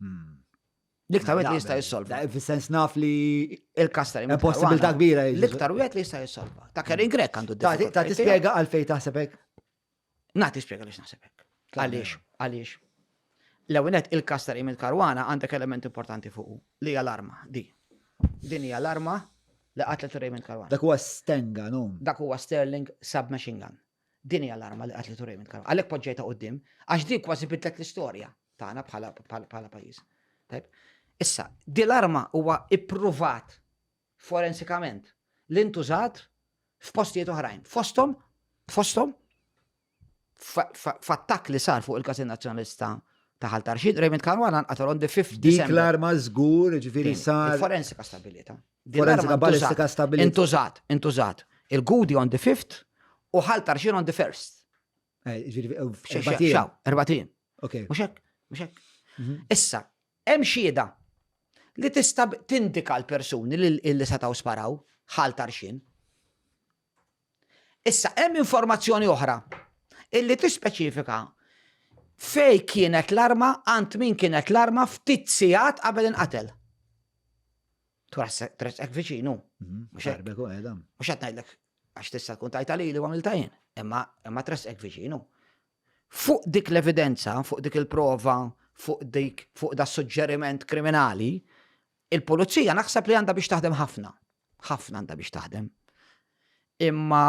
L-iktar wieħed li jista' jissolva. Fis-sens naf li il-kas ta' Raymond Caruana. possibilità kbira. L-iktar wieħed li jista' jissolva. Ta' Karin Grek għandu Ta' tispjega għalfejn taħsebek? Nagħti spjega lix naħsebek. Għaliex. L-ewwel il-kas ta' Raymond Caruana għandek element importanti fuq li hija l-arma di. Din hija l-arma li qatlet Raymond Caruana. Dak huwa Stenga, no? Dak huwa Sterling submachine gun. Din hija l-arma li qatlet Raymond Caruana. Għalhekk poġġejta quddiem għax dik kważi bidlet l-istorja tagħna bħala pajjiż. Issa, din l-arma huwa ippruvat forensikament li ntużat f'postijiet oħrajn. Fosthom f'attakk li sar fuq il-Kasin Nazzjonalista ta' Ħaltarxid, Raymond Caruana nqatel on the 5th Dik December. l-arma żgur, ġifieri sar. Forensika stabilita. Forensika ballistika stabilita. Intużat. Il-Gudi on the 5th u Ħaltarxid on the 1st. Erbatin. Ok. Mhux hekk. Issa, hemm xieda li tista' tindika l-persuni li setgħu sparaw Ħaltarxin. Issa, hemm informazzjoni oħra illi tispeċifika fej kienet l-arma, għand min kienet l-arma ftit sigħat qabel inqatel. Tresqek viċinu. Mhux hekk. Xarbek u għedam. Mhux qed ngħidlek għax tista' tkun tajta li għamilta jien, imma tresqek viċinu. Fuq dik l-evidenza, fuq dik il-prova, fuq da suġġeriment kriminali, il-pulizija naħseb li għandha biex taħdem ħafna. Ħafna għandha biex taħdem. Imma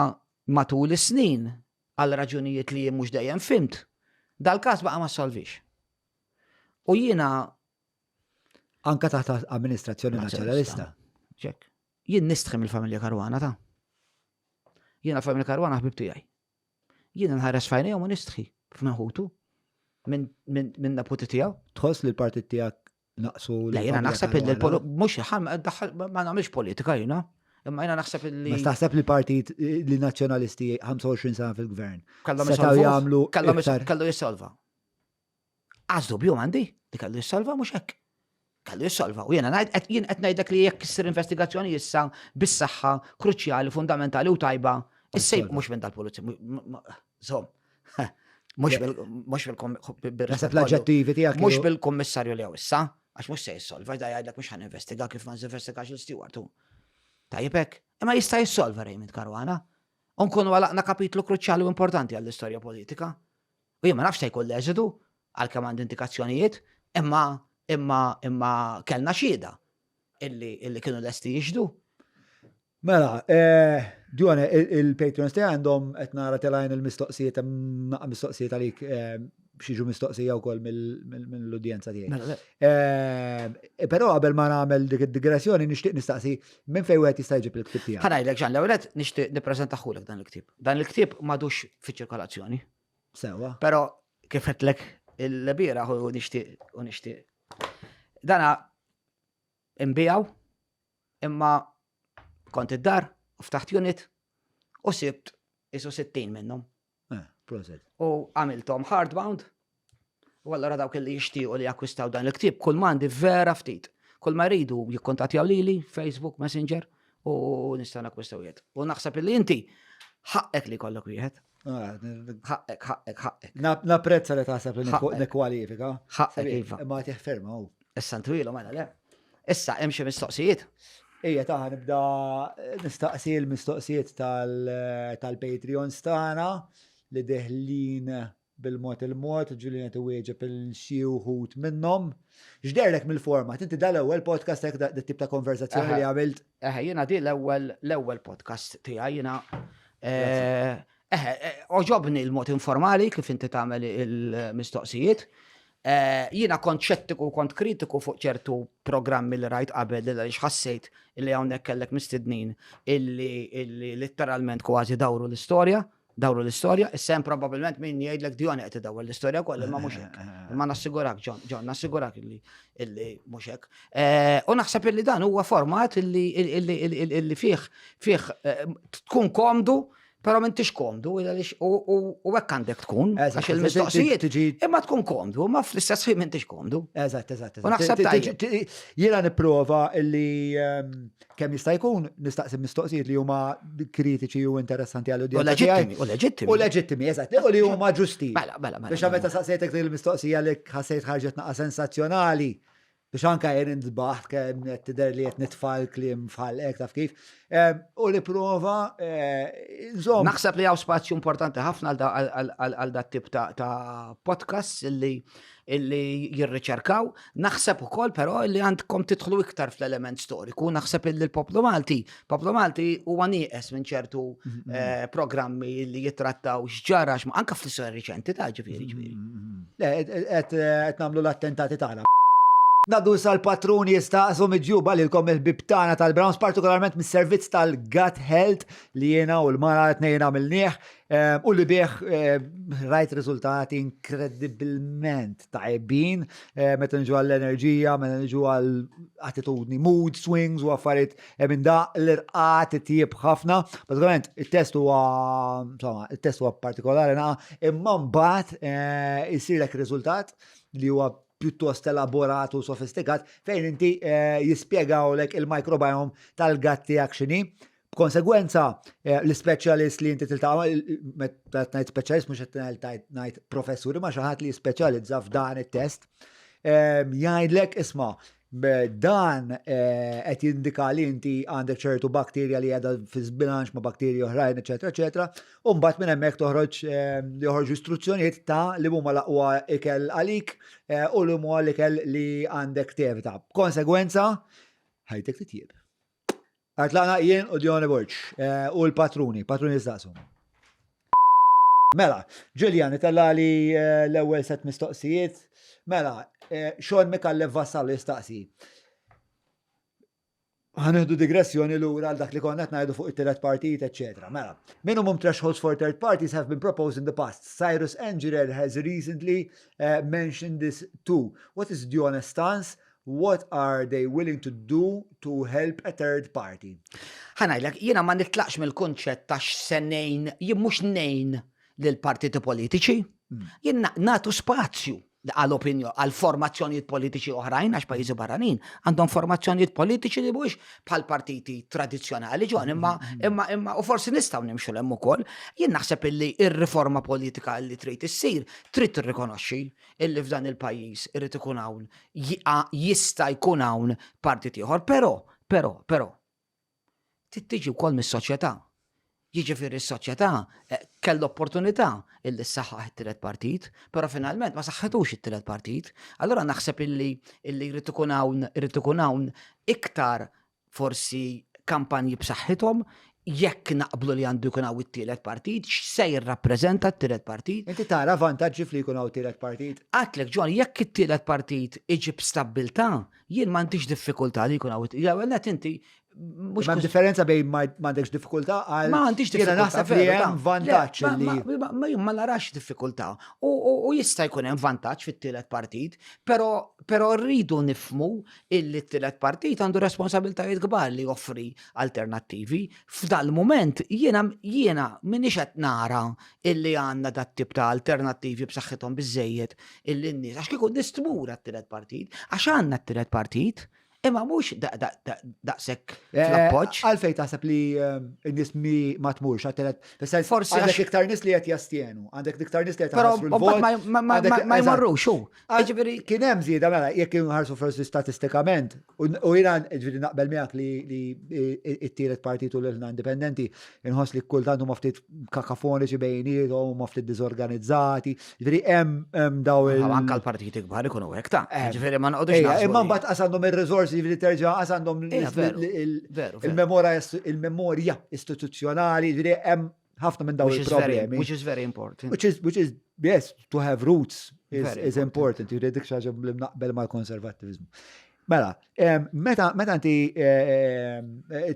matul is-snin, għal raġunijiet li jien mhux dejjem fimt, dal-każ baqa' ma solvix. U jiena Anka taħt amministrazzjoni nazzjonalista. ċek, jien nistħim il-familja Karwana ta' jiena familja Karwana ħbib tiegħi. Jiena nħares fajnejhom u nistħi f'meħutu minn naputi tiegħu. Tħoss li l-partit tiegħek naqsu. La jiena naħseb li mhux ma nagħmilx politika jiena, imma jiena naħseb li. Ma taħseb li partit li nazzjonalisti 25 sena fil-gvern. Kellhom jagħmlu kellu jissolva. Għażdu bju għandi li kellu jissolva mhux hekk. Kellu jissolva. U jiena jien qed ngħidlek li jekk issir investigazzjoni issa bis-saħħa kruċjali, fundamentali u tajba, issejb mhux minn tal-pulizija. Żomm. Mhux l-aġġettivi tiegħek. Mhux bil-kummissarju li issa, għax mhux se jissolva, da jgħidlek mhux ħaninvestiga kif ma ninvestigax il-steward. Tajjeb hekk, imma jista' jissolva Raymond Karwana. U nkunu għalaqna kapitlu kruċjali u importanti għall-istorja politika. U jien ma nafx se jkun l-eżitu għal-kemm għand indikazzjonijiet, imma kellna xieda illi kienu lesti jixdu. Mela, Dwane, il-Patreons ti għandhom qed nara telajn il-mistoqsijiet, mistoqsijiet għalik xieġu mistoqsija wkoll mill-udjenza tiegħi. Però qabel ma nagħmel dik id-digressjoni nixtieq nistaqsi minn fejn wieħed jista' jġib il-ktieb tiegħek. Ħanajdlek ġan l-ewwel nixtieq nippreżentaħulek dan il-ktieb. Dan il-ktieb m'għadux fiċ-ċirkolazzjoni. Sewa. Però kif qedlek il-bieraħ u nixtieq. Dana imbijaw imma kont id-dar u ftaħt unit u sibt isu 60 minnhom. Proset. U għamiltom hardbound u allura dawk li jixtiequ li jakkwistaw dan il-ktieb kull mandi vera ftit. Kull ma jridu jikkontattjaw lili, Facebook, Messenger u nistgħu nakkwistaw jgħid. U naħseb li inti ħaqek li kollok wieħed. Ħaqek. Napprezza li taħseb li nekkwalifika. Ħaqek iva. Ma tiħferma hu. Issa ntwilu mela le. Issa hemm xi mistoqsijiet. Ejja taħ nibda nistaqsi l-mistoqsijiet tal-Patreons tagħna li deħlin bil-mod il-mod, Ġulina tiwieġeb il-xi wħud minnhom. X'derlek mill-format? Inti dal-ewwel podcast hekk dat tip ta' konverzazzjoni li għamilt? Jiena di l-ewwel podcast tiegħi jiena oġobni l-mod informali kif inti tagħmel il-mistoqsijiet. Jiena kont ċettiku, kont kritiku fuq ċertu programmi li rajt qabel li ħassejt illi hawnhekk kellek mistednin illi letteralment kważi dawru l-istorja, issa hemm probabbilment min jgħidlek Dwane qed idawwer l-istorja kollha imma mhux hekk. Imma nassigurak John, nassigurak illi mhux hekk. U naħseb illi dan huwa format illi fih tkun komdu pero m'intix komdu, u hekk għandek tkun, għax il-mistoqsijiet imma tkun komdu, ma fl-istess ħin m'intix komdu. Eżatt. U naħseb tajjeb. Jiena nipprova illi kemm jista' jkun nistaqsi mistoqsijiet li huma kritiċi u interessanti għall-udjenza. U leġittimi, eżatt, u li huma ġusti. Mela. Biex meta saqsejtek il-mistoqsija li ħassejt ħarġet naqa' sensazzjonali. Biex anka jen indbaħt kem t-tider li jett nitfall klim fħal taf kif. U li prova, insomma. Naħseb li għaw spazju importanti ħafna għal dat tip ta' podcast illi jirriċerkaw. Naħseb ukoll però illi għandkom titħlu iktar fl-element storiku. Naħseb illi l-Poplu Malti huwa nieqes minn ċertu programmi li jittrattaw x'ġara anka fl-istorja riċenti ta' ġifieri. Qed nagħmlu l-attentati tagħna. Naddu sal-patruni jistaqsu miġjuba li l-kom il-bibtana tal-Browns, partikolarment mis-servizz tal-Gut Health li jena u l-mara t-nejna mill-nieħ u li bieħ rajt riżultati inkredibilment tajbin meta nġu għall-enerġija, meta nġu għall-attitudni, mood swings u għaffarit minn da l-irqat tijib ħafna. Bazzikament, il-test huwa partikolari imma mbagħad jisirlek riżultat li huwa pjuttost elaborat u sofistikat fejn inti jispjegawlek il-microbiome tal-gatt tiegħek x'inhi Konsegwenza, l-specialist li inti tiltaqa' meta ngħid specialist mhux qed ngħid professuri ma xi ħadd li speċjalizza f'dan it-test, jgħidlek isma' dan qed jindika li inti għandek ċertu bakterja li qiegħda fiż-bilanċ ma' bakterji oħrajn, eċetera, eċetera, u mbagħad minn hemmhekk joħorġu istruzzjonijiet ta' li huma l-aqwa ikel għalik u li huma l-ikel li għandek tevita. Konsegwenza, ħajtek titjieb. Għatlaqna jien u Dione Borċ u l-patruni jistaqsu. Mela, Julian, italla li l-ewwel set mistoqsijiet. Mela, Sean Micallef Vassal jistaqsi. Ħanieħdu digressjoni lura għal dak li konna qed ngħidu fuq it-tielet partijiet, etc. Mela, minimum thresholds for third parties have been proposed in the past. Cyrus Engirer has recently mentioned this too. What is Dione's stance? What are they willing to do to help a third party? Ħanajlek, jiena ma nitlaqx mill-konċett ta' x'sennejn, jien mhux nejn lill-partiti politiċi, jien nagħtu spazju għal-opinjon, għal-formazzjonijiet politiċi oħrajn, għax pajjiżi barranin, għandhom formazzjonijiet politiċi li mhux bħal partiti tradizzjonali ġon, imma u forsi nistgħu nimxu hemm ukoll. Jien naħseb illi ir-riforma politika li trid issir trid tirrikonoxxi illi f'dan il-pajjiż irid ikun hawn jista' jkun hawn partit ieħor, però tiġi wkoll mis-soċjetà. Jiġifieri s-soċjetà kell opportunità illi ssaħħaħ it-tielet partit, però finalment ma saħħetux it-tielet partit. Allura naħseb illi jrid ikun hawn iktar forsi kampanji b'saħħithom jekk naqblu li għandu jkun hawn it-tielet partit, x'se jirrappreżenta t-tielet partit. Inti tara vantaġġi fli jkun hawn tielet partit? Għatlek Ġon, jekk it-tielet partit iġib stabilità, jien m'għandix diffikultà li jkun hawn it-tielet inti. Ma differenza bejn ma għandekx diffikultà għal. Ma għandix diffikultà. Naħseb li hemm vantaġġ li. Ma narax diffikultà. U jista' jkun hemm vantaġġ fit-tielet partit, però rridu nifmu illi t-tielet partit għandu responsabbiltajiet kbar li joffri alternattivi. F'dal mument jiena m'iniex qed nara illi għandna dat tip ta' alternattivi b'saħħithom biżejjed illi n-nies għax kieku nistmura t-tielet partit, għax għandna t-tielet partit. Imma mhux daqshekk fl-appoġġ. Għalfejn taħseb li n-nies ma tmurx għat-tielet. Forsi għandek iktar nies li qed jastjenu, għandek iktar nies li qed jaħsru l-vot. Ma jmorrux xu. Kien hemm żieda mela jekk inħarsu forsi statistikament u jiena ġifieri naqbel miegħek li t-tielet partit u l-ilna indipendenti inħoss li kultant huma ftit kakafoniċi bejniethom, huma ftit diżorganizzati. Ġifieri hemm daw anke l-partiti kbar ikunu hekk ta'. Ġifieri ma noqgħodux. Imma mbagħad qasandhom ir-riżorsi li terġa' għandhom il-memorja istituzzjonali, hemm ħafna minn dawn il-problemi. Which is very important. Which is, yes, to have roots is important. Jrid dik xaġa li naqbel mal-konservattivizmu. Mela, meta inti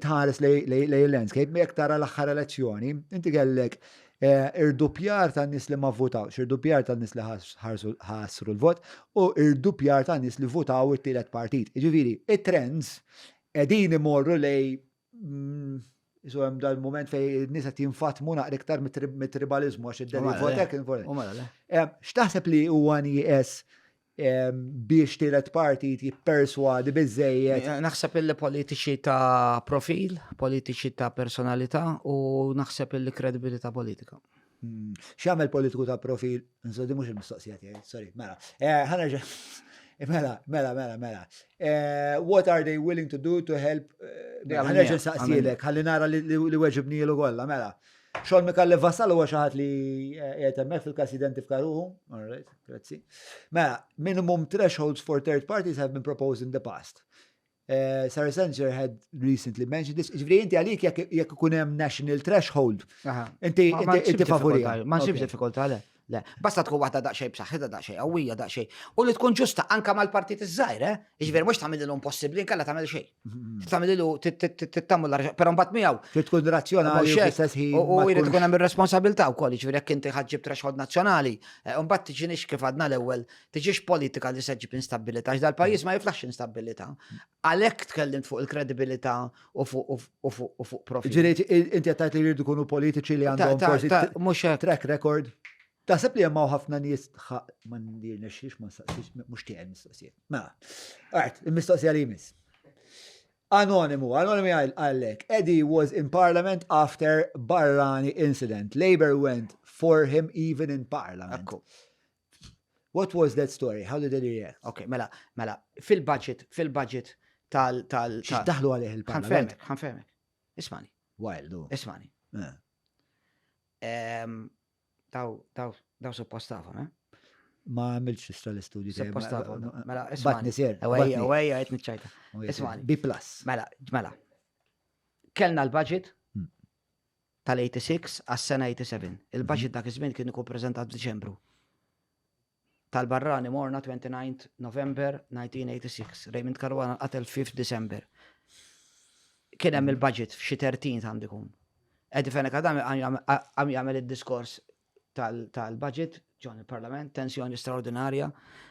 tħares lej il-landscape, jekk tara l-aħħar elezzjoni, inti kellek irdupjar ta' nis li ma votawx, irdupjar ta' nis li ħassru l-vot u irdupjar ta' nis li votaw it-tielet partit. Ġifieri, it-trends qegħdin imorru lej hemm dal-moment fej n-nies qed jinfatmu naqra iktar mit-tribalizmu għax id-deli votek. X'taħseb li huwa nieqes biex tielet partit jipperswadi biżejjed. Naħseb illi politiċi ta' profil, politiċi ta' personalità u naħseb illi kredibilità politika. X'għamel politiku ta' profil? Nsodi mhux il-mistoqsija tiegħi, sorry. Mela. Mela. What are they willing to do to help? Ħanerġa' nsaqsilek, ħalli nara li weġibni l kollha, mela. Sean Micallef Vassal huwa xi ħadd li qiegħed hemmhekk fil-każ identifika ruħu. All right, grazzi. Mela, minimum thresholds for third parties have been proposed in the past. Sarah Sanger had recently mentioned this. Ġifieri inti għalik jekk ikun hemm national threshold. Inti favorija. Ma nsibx diffikultà le. Le, basta tkun waħda daqsxejn b'saħħitha daqsxejn qawwija daqsxejn. U li tkun ġusta anke mal-partit iż-żgħir, jiġifieri mhux tagħmilhom possibbli inkella tagħmel xejn. Tagħmilhu tagħmel però mbagħad miegħu. Trid tkun razzjonali u jrid tkun hemm ir-responsabilità wkoll, jiġifieri jekk inti ħaġġib threshold nazzjonali, u mbagħad tiġinix kif għadna l-ewwel, tiġix politika li se ġġib instabilità, għax dal-pajjiż ma jiflaħx instabilità. Għalhekk tkellimt fuq il-kredibilità u fuq profil. Ġifieri inti qed tgħid li jridu jkunu politiċi li għandhom forsi track record. Taħseb li jemmaw ħafna nies ma ndirnexxix ma nsaqsix mhux tiegħi mistoqsijiet. Mela. Alright, il-mistoqsija li jmiss. Anonimu għallek. Eddie was in Parliament after Barrani incident. Labour went for him even in Parliament. Ekku. What was that story? How did they react? Ok, mela, fil-budget X'daħlu għalih il-Parlament? ħanfemek. Ismani, Wildu. ismani. Eh. Daw suppostafhom, Ma għamilx istra l-istudju tiegħi. Suppostafhom. Mela, Batni ismani. ser. Ewej, għajt nitċajta. Ismani. B+. Mela. Kellna l-budget tal-86 għas-sena 87. Il-budget dak iż-żmien kien ikun preżentat f'Diċembru. Tal-Barrani morna 29 November 1986. Raymond Caruana qatel 5 December. Kien hemm il-budget f'xi 13 għandikum. Edi Fenek Adami għam jagħmel id-diskors tal-budget ġon il-Parlament, tensjoni straordinarja.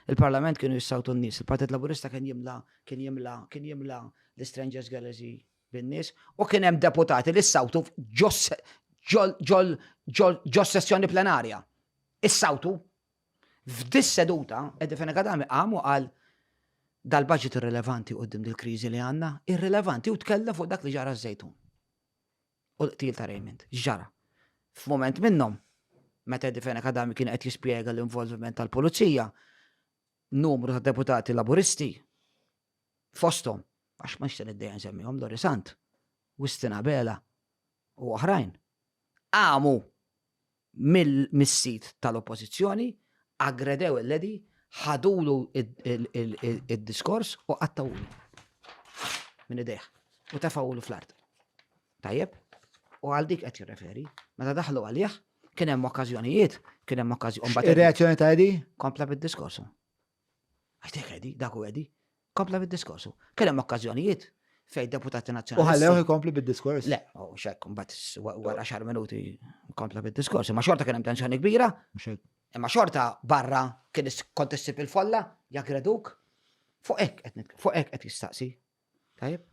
Il-Parlament kienu jissawtu n-nies. Il-Partit Laburista kien jimla l-Strangers Gallery bin-nies u kien hemm deputati li ssawtu ġo sessjoni plenarja. Issawtu f'dis seduta Edi Fenek Adami għamu għal dal-budget irrelevanti qudiem dil-kriżi li għandna, irrelevanti u tkellem fuq dak li ġara żejtun. U l-qtil ta' Raymond, ġara. F'moment minnhom, meta Edi Fenek Adami kien qed jispjega l-involviment tal-pulizija, numru ta' deputati laburisti fosthom, għax ma xten id-dejja nsemmihom Lori Sant, Wistina Bela u oħrajn, għamu mis-sit tal-oppożizzjoni, aggredew il-ledi, ħadulu id-diskors u għattawulu minn id-deħ u tafawulu fl-art. Tajjeb? U għal dik qed jirreferi, meta daħlu għalih, kien hemm okkażjonijiet, Ir-reazzjoni ta' Eddie? kompla bid-diskorsu. Għaxtek Edi, dak u Edi, kompla bid-diskorsu. Kien hemm okkażjonijiet fej deputati U nazzjonali. ħallew ikompli bid-diskors? Le, xek, mbagħad wara xar minuti kompla bid-diskorsu. Ma xorta kien hemm tensjoni kbira, imma xorta barra kien kont issib il-folla, jagreduk. Fuq hekk qed jistaqsi. Tajjeb?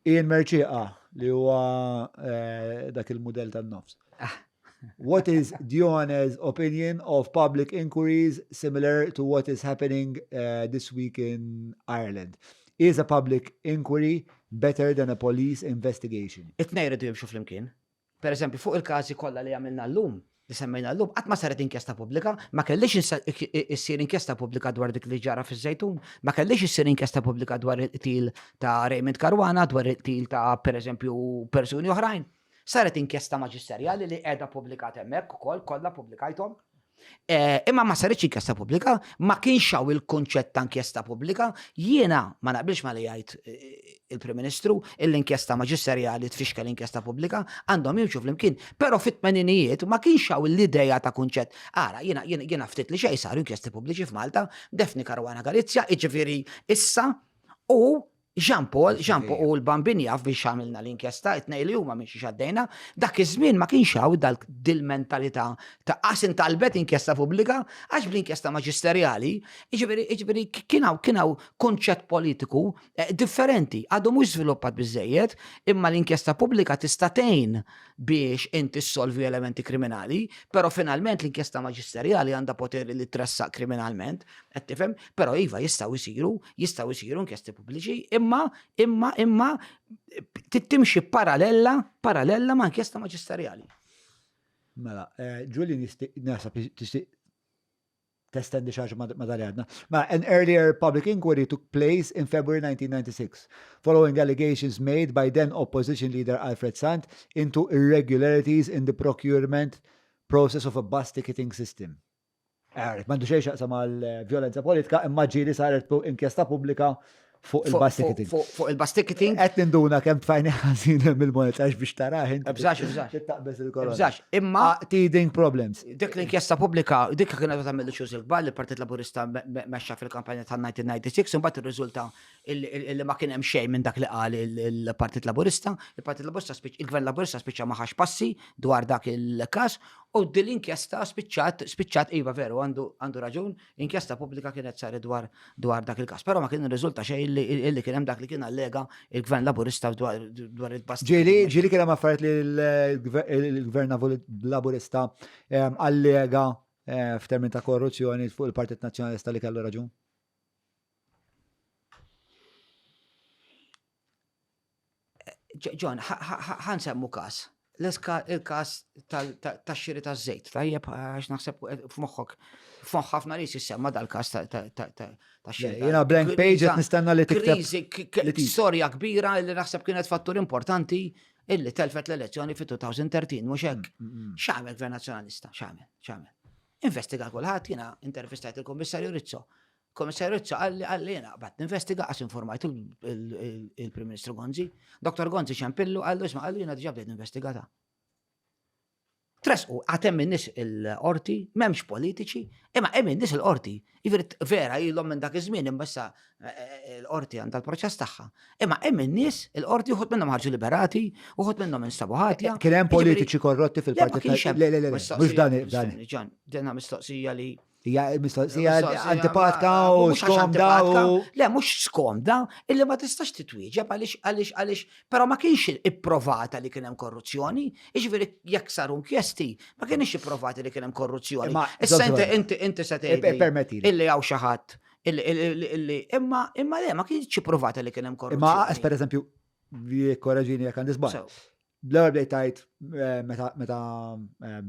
Ian Merċieqa li huwa dak il-mudell tan-nofs. What is Dione's opinion of public inquiries similar to what is happening this week in Ireland? Is a public inquiry better than a police investigation? It-nej rridu jimxu fl-imkien. Per eżempju, fuq il-każi kollha li għamilna llum, li semmejna llum, qatt ma saret inkjesta pubblika, ma kellix issir inkjesta pubblika dwar dik li ġara fiż-Żejtun, ma kellix issir inkjesta pubblika dwar il-qtil ta' Raymond Caruana, dwar il-qtil ta' pereżempju persuni oħrajn. Saret inkjesta maġisterjali li qiegħda pubblikat hemmhekk ukoll kollha pubblikajthom. Imma ma saritx inkjesta pubblika, ma kienx hawn il-kunċett ta' inkjesta pubblika, jiena ma naqbilx ma li jgħid il-Prim Ministru l-inkjesta maġisterjali tfixkel l-inkjesta pubblika għandhom jimxu flimkien, però fit-tmeninijiet ma kienx hawn l-idea ta' kunċett. Ara, jiena ftit li xejn saru inkjesti pubbliċi f'Malta, Defni Caruana Galizja, jiġifieri issa u Jean Paul u l-Bambini jaf biex għamilna l-inkjesta, it-nej li huma minn xi xaddejna, dak iż-żmien ma kienx hawn dil-mentalità ta' qasin talbet inkjesta pubblika, għax bl-inkjesta maġisterjali, jiġifieri kien hawn kunċett politiku differenti, għadu mhux żviluppat biżejjed, imma l-inkjesta pubblika tista' tgħin biex inti ssolvi elementi kriminali, però finalment l-inkjesta maġisterjali għandha poteri li tressaq kriminalment, qed tifhem, però iva jistgħu jsiru inkjesti pubbliċi, imma tittimxi parallela ma' inkjesta maġisterjali. Mela, Julian nasab testendi xaġa ma dal-għadna. An earlier public inquiry took place in February 1996, following allegations made by then opposition leader Alfred Sant into irregularities in the procurement process of a bus ticketing system. Mandu xejn xaqsam mal-violenza politika, imma ġieli saret inkjesta pubblika fuq il-bus ticketing. Fuq il-bus ticketing. Qed ninduna kemm tfajni ħażin mill-monetax biex taraħ inti. Bżax. Tittaqbes il-korona. Bżax, imma teething problems. dik l-inkjesta pubblika, dik kienet tagħmel il-xuż il-kbar li l-Partit Laburista mexxa fil-kampanja tal-1996, imbagħad ir-riżulta illi ma kien hemm xejn minn dak li qal il-Partit Laburista. Il-Partit Laburista il-Gvern Laburista spiċċa ma ħax passi dwar dak il-każ U dil-inkjesta spiċċat iva veru għandu raġun, inkjesta pubblika kienet saret dwar dak il-każ, però ma kien irriżulta xejn illi kien hemm dak li kien allega il-Gvern Laburista dwar il-past. Ġieli kien hemm affarijiet li l-Gvern Laburista allega f'termin ta' korruzzjoni fuq il-Partit Nazzjonalista li kellu raġun? John, ħan semmu każ. Il-każ tax-xiri taż-żejt, tajjeb għax naħseb f'moħħok ħafna nies jissemma dal-każ tax-xiri. Jiena blank page qed nistenna li tikteb. Kriżi, storja kbira li naħseb kienet fattur importanti illi telfet l-elezzjoni fi-2013, mhux hekk. X'għamel Gvern Nazzjonalista? X'għamel? Investiga kulħadd, jiena intervistajt il-Kummissarju Rizzo. Kommissarju Rizzo għalli jena għabat ninvestiga għax informajt il-Prim Ministru Gonzi. Dr. Gonzi ċempillu għallu jena diġa bdejt investigata. Tresqu, għatem minnis il-orti, memx politiċi, imma hemm nis il-orti. Vera jillom minn dak iż-żmien imbassa l-orti għandha l-proċess tagħha. Imma hemm nis il-orti uħut minnhom ħarġu liberati, uħut minnhom instabu ħatja. Kien hemm politiċi korrotti fil-Partit. Le, mhux dan. Ġenna mistoqsija li Hija mistoqsija antipatika u skomda u. Le, mhux skomda, illi ma tistax titwieġeb għaliex, però ma kienx ipprovata li kien hemm korruzzjoni, jiġifieri jekk saru inkjesti, ma kienx ipprovati li kien hemm korruzzjoni. Issa inti se tgħidli illi hawn xi ħadd imma le ma kienx ipprovata li kien hemm korruzzjoni. Imma pereżempju, korreġini jekk għandi żball. L-ewwel bdejt tgħid meta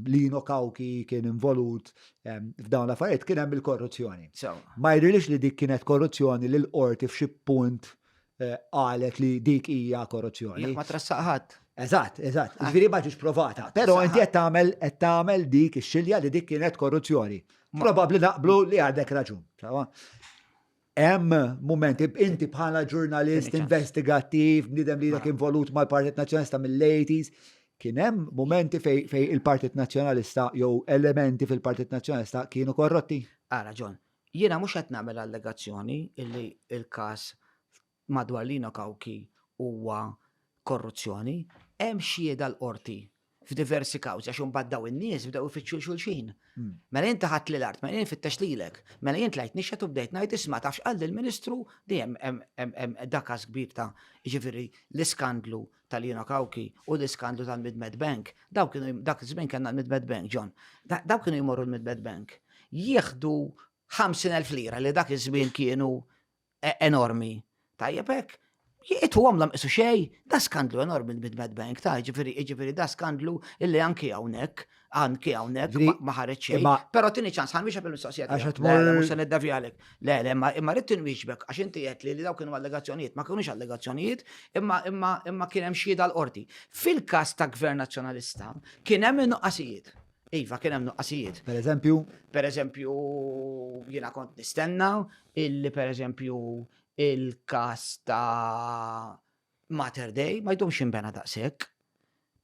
Lino Kawki kien involut f'dawn l-affarijiet kien hemm il-korruzzjoni. Ma jidhirlix li dik kienet korruzzjoni li l-qorti f'xi punt qalet li dik hija korruzzjoni. Jekk ma trassaqħat. Eżatt. Ġifieri ma ġiex provata. Però inti qed tagħmel dik ix-xilja li dik kienet korruzzjoni. Probabbli naqblu li għandek raġun. Hemm momenti inti bħala ġurnalist investigattiv, bniedem li dak involut mal-Partit Nazzjonalista mill-80s, kien hemm momenti fej il-Partit Nazzjonalista jew elementi fil-Partit Nazzjonalista kienu korrotti. Raġun. Jiena mhux qed nagħmel allegazzjoni illi il-każ madwar Lino Kawki huwa korruzzjoni, hemm xhieda l-qorti f'diversi kawżi għax imbagħad daw in-nies bdew ifittxu xulxin. Mela inti ħadd li l-art, mela jien fittex lilek, mela jien tlajt nixxet u bdejt ngħid isma' tafx qal il-Ministru dejjem hemm dak każ kbir ta' jiġifieri l-iskandlu tal-Lino Kawki u l-iskandlu tal-Mid-Med Bank. Dak iż-żmien kellna l-Mid-Med Bank, John. Daw kienu jmorru l-Mid-Med Bank. Jieħdu 50,000 lira li dak iż-żmien kienu enormi. Tajjeb hekk. Jietu għamlam isu xej, da skandlu enormi l-Mid-Med Bank, ta' ġifiri da skandlu illi anki għawnek ma ħareċ xej. Pero tini ċans, ħan biex bil-mistoqsijiet. Le, mux san id-davjalek. Le, imma rrit tinwiġbek, għax inti jett li daw kienu allegazzjonijiet, ma kienux allegazzjonijiet, imma kien hemm xhieda l-qorti. Fil-kas ta' Gvern Nazzjonalista, kien hemm nuqqasijiet. Iva, kien hemm nuqqasijiet. Per eżempju, jiena kont nistenna illi per eżempju il-kas ta' Mater Dei ma jdumx imbena daqshekk.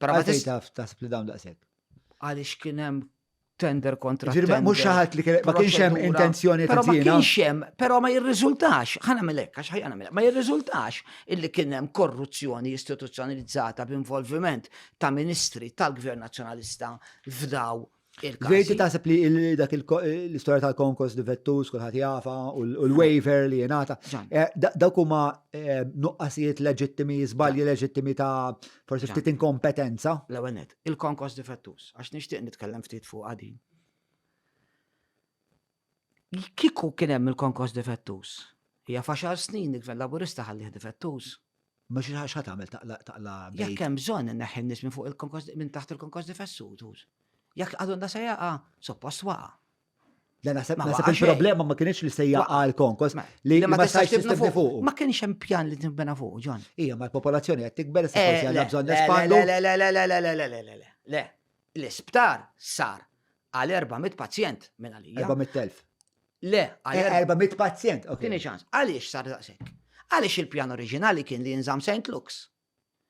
Għalfej taħseb li dawn daqshekk. Għaliex kien hemm tender kontra tender. Mhux xi ħadd li ma kienx hemm intenzjoni ta' Però ma kienx hemm, però ma jirriżultax, ħanamel hekk għax ħajnamel ma jirriżultax illi kien hemm korruzzjoni istituzzjonalizzata b'involviment ta' ministri tal-Gvern Nazzjonalista f'daw il-każ. Vejti taħseb li dak l-istorja tal-konkos di Vettus, kulħadd jafa, u l-waiver li jenata. Dawk huma nuqqasijiet leġittimi, żbalji leġittimi ta' forsi ftit inkompetenza. L-ewwel nett, il-konkos di Vettus, għax nixtieq nitkellem ftit fuq għadin. Kieku kien hemm il-konkos di Vettus, hija faxar snin il-Gvern Laburista ħallih di Vettus. Ma xi ħadd tagħmel taqla jekk hemm bżonn inneħħi n-nies minn fuq il-konkos minn taħt il-konkos di Vettus. Jekk għadun da sejjaqa, suppost waqa. Le naħseb il-problema ma kienx li sejjaqa l-konkos li ma sajx tibni fuq. Ma kienx hemm pjan li timbena fuq, John. Ija, ma l-popolazzjoni qed tikber se forsi għandha bżonn nespandu. Le, l-isptar sar għal 400 pazjent minn għalija. 400,000. Le, għal 400 pazjent. Tieni ċans. Għaliex sar daqshekk? Għaliex il-pjan oriġinali kien li jinżamm St. Luke's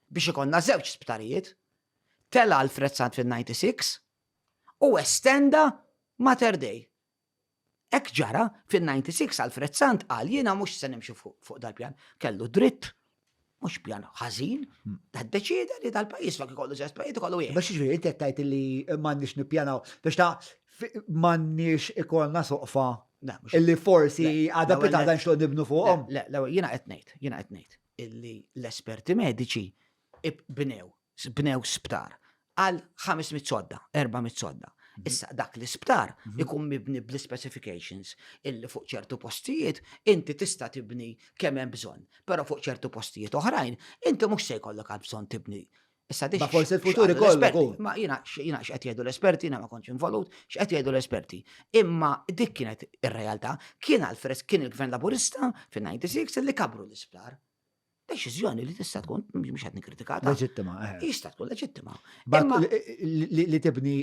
biex ikonna żewġ sptarijiet, tella Alfred Sant fil-96 u estenda Mater Dei. Ek ġara fil-96 Alfred Sant qal jiena mhux se nimxu fuq dal-pjan. Kellu dritt mhux pjan ħażin, deċida li tal-pajjiż ma ikollu żewġ pajjiż ikollu wieħed. Biex ġviri, inti tajt li m'għandniex nippjanaw, biex ta' m'għandniex ikollna soqfa Le, mhux- illi forsi Le, għadha l-ewwel pita net- dan xogħol nibnu fuqhom. Le, jiena qed ngħid illi l-esperti mediċi bnew sptar għal 500 sodda, 400 sodda. Issa dak l-isptar ikun mibni bl-specifications illi fuq ċertu postijiet inti tista' tibni kemm hemm bżonn, però fuq ċertu postijiet oħrajn inti mhux se jkollok għal bżonn tibni. Issa Ma forsi l-futur ikollok hu. Ma jiena x'qed jgħidu l-esperti, jiena ma kontx involut, x'qed jgħidu l-esperti. Imma dik kienet ir-realtà, kien il-Gvern Laburista fin-96 illi kabru l-isptar. Deċiżjoni li tista' tkun mhux qed nikkritikata. Leġittima. Jista' tkun leġittima. But Imma- li tibni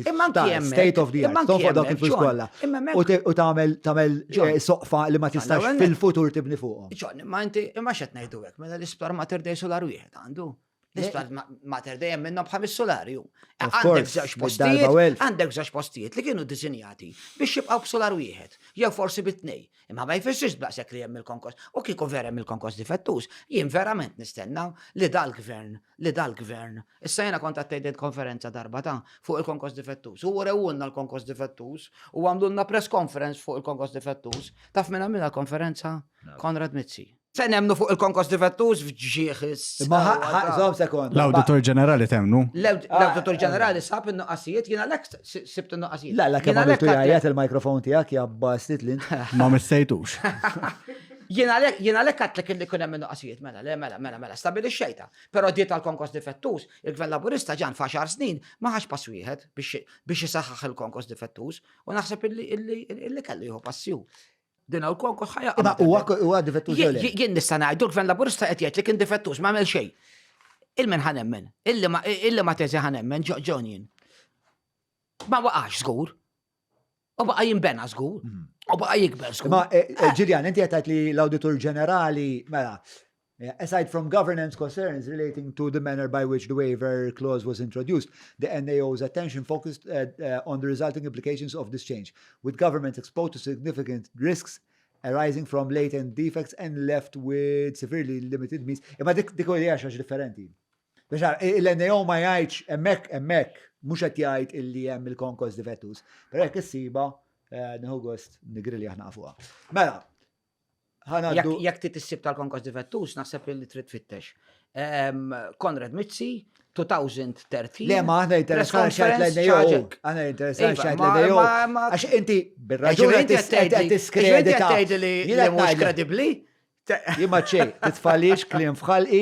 Imma anki hemmhekk- state of the imma art, anki tonfoq dak hemmhekk, il-flus John, kollha. imma hemmhekk- U tagħmel John. soqfa li ma tistax Għanna- fil-futur tibni fuqhom. Ġon, ma inti, imma xed ngħidu hekk, mela l-isptar Mater Dei solar wieħed għandu. L-isptar Mater Dei hemm minnhom b'ħames solarju. Of Għandek course, żewġ bid-darba postijiet, welf. għandek żewġ postijiet li kienu disinjati biex jibqgħu b'solar wieħed, jew forsi bit-tnej. Imma ma jfissirx blaqsek li hemm il-konkos. U kieku vera hemm il-konkos difettus, jien verament nistennaw li dal-gvern, issa jiena kont attendejt konferenza darba ta' fuq il-konkos difettus. U rewulna l-konkos difettus u għamlulna press conference fuq il-konkos difettus. Taf minn għamilna l-konferenza? Konrad Mizzi. Se nemnu fuq il-konkos difettus fġieħis. Ma żomm sekond. L-Auditor Ġenerali temnu. L-Auditor Ġenerali sab il-nuqqasijiet, jiena lek sibt il-nuqqasijiet. La, kemm għamiltu jgħajat il-mikrofon tiegħek jabbastit li Ma missejtux. Jiena lek għatlek illi kun hemm il-nuqqasijiet, mela, stabilixxejta. Però diet għal-konkos difettus, il-Gvern Laburista ġan fa' xar snin ma ħax pass wieħed biex isaħħaħ il-konkos difettus u naħseb illi kellu jieħu passju. Dina l-konkos ħajja. Ma huwa difettu ġoli. Jien nista' ngħidu l-Gvern Laburista qed jgħid li kien difettus ma għamel xejn. Il-men ħanemmen, illi ma teżi ħanemmen ġon jien. Ma waqax żgur. U baqa jinbena żgur. U baqa jikber żgur. Ma Ġiljan, inti qed li l-Awditur Ġenerali, mela, aside from governance concerns relating to the manner by which the waiver clause was introduced, the NAO's attention focused on the resulting implications of this change, with governments exposed to significant risks arising from latent defects and left with severely limited means. Imma dik u li għax differenti. Biex il-NAO ma jgħidx emmek, mux għat jgħid illi hemm il-konkos difettus, pero jekk issiba, nħu gost nigrilli aħna fuqha. Mela, ħanaddu. Jekk titissib tal-konkos difettus, naħseb li trid fittex. Konrad Mizzi, 2013. Le, ma għana interessan xajt l-NAO. Għana interessan xajt l-NAO. Għax inti bil-raġuni għed tiskredita. li mux kredibli? Jimma ċej, titfallix klim fħalqi,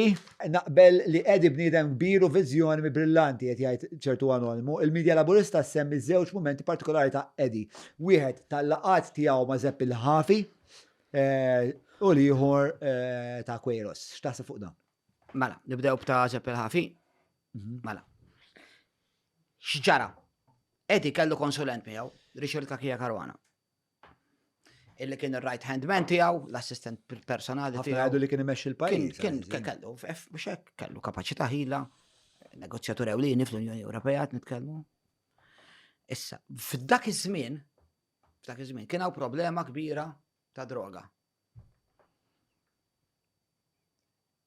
naqbel li edi bnidem kbiru vizjoni mi brillanti għed jgħid ċertu anonimu. Il-medja laburista semmi żewġ momenti partikolari ta' edi. Wieħed tal-laqat tiegħu ma' Zepp il-ħafi u liħor ta' Kwejros. X'taħseb fuq dan? Mela, nibdew b'ta' Zepp il-ħafi. Mela. X'ġara? Edi kellu konsulent miegħu, Richard Kakija Karwana. Illi kien il-right hand man tiegħu, l-assistent personali Ħafna tiegħu. għadu li kien imexxi l-pajjiż. Kien kellu, biex hekk kellu kapaċità ħila, negozjatur ewlieni fl-Unjoni Ewropea nitkellmu. Issa, f'dak iż-żmien kien hawn problema kbira ta' droga.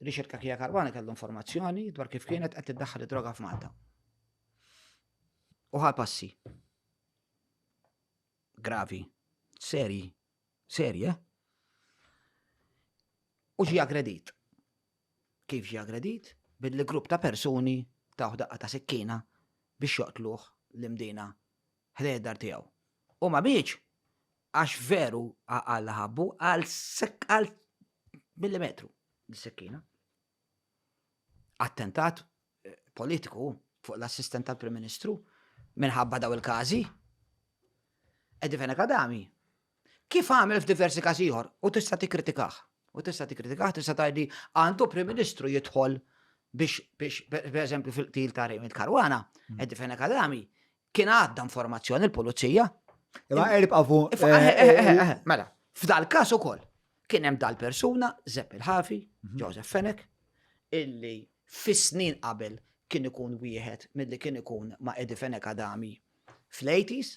Richard Kakija Karwana kellu informazzjoni dwar kif kienet qed tiddaħħal id-droga f'Malta. U passi. Gravi, serji, u ġi aggredit. Kif ġi aggredit? Billi grupp ta' persuni ta' daqqa ta' sekkina biex joqtluħ l-imdina ħdejjar tiegħu. U ma biex, għax veru għal ħabbu għal millimetru l-sekkina. Attentat politiku fuq l-assistent tal-Prim Ministru minħabba daw il-każi. Edi Fenek Adami. Kif għamil f'diversi każi ieħor u tista' tikkritikaħ. Tista' tgħidli għandu Prim Ministru jidħol biex pereżempju fil-qtil ta' Raymond Karwana, Edi Fenek Adami kien għadda informazzjoni l-pulizija. Ma qrib għafu. Mela, f'dal każ ukoll kien hemm dal-persuna, Zepp il-ħafi, Joseph Fenek, illi fis-snin qabel kien ikun wieħed milli kien ikun ma' Edi Fenek Adami fl-80s,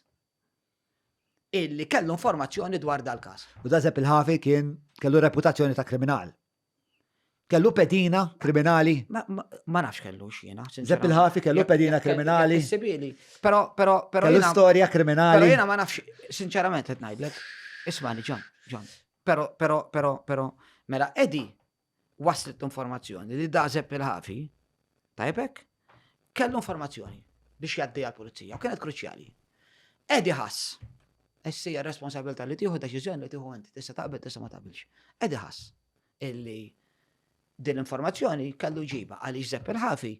illi kellu informazzjoni dwar dal-każ. U da Zepp il-ħafi kien kellu reputazzjoni ta' kriminal. Kellu pedina kriminali. Ma nafx kellu xina. Zepp il-ħafi kellu pedina kriminali. Sibili. Pero Kellu jena. storja Pero kriminali. jena ma nafx, sinċerament qed ngħidlek. Ismani, John. Pero, mela, Edi waslet informazzjoni li da Zepp il-ħafi, tajbek, kellu informazzjoni biex jaddi għal-pulizija, u kienet kruċjali. Edi ħass. Essija responsabilta li tieħu deċiżjoni li tieħu inti, tista' taqbel, tista' ma taqbilx. Edi ħass illi din l-informazzjoni kellu ġiba għaliex Zepp il-ħafi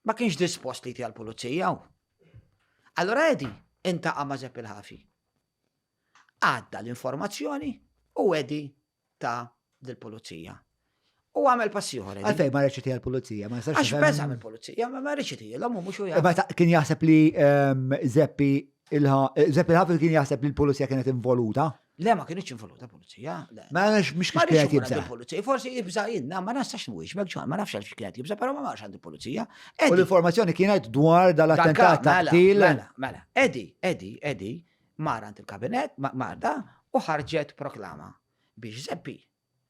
ma kienx dispost li għal pulizija. Allora Edi intaqa' ma' Zepp il-ħafi. Għadda l-informazzjoni u Edi ta' dil-pulizija. U għamel passjoni. Għalfej ma reċiti għal-pulizija. Għax pesa mill-pulizija, ma reċiti, l-għamu mux u Ma kien jaħseb li Zeppi il-ħafi kien jaħseb li l-pulizija kienet involuta. Le, ma kienx involuta pulizija. Ma mux Ma kienet jibza. pulizija, forsi jibza jinna, ma nastax mwix, megġan, ma nafx għalfix kienet jibza, pero ma marx għand il-pulizija. U l-informazzjoni kienet dwar dal-attentat taqtil. Mela, Edi, mar għand il-kabinet, marda, u ħarġet proklama biex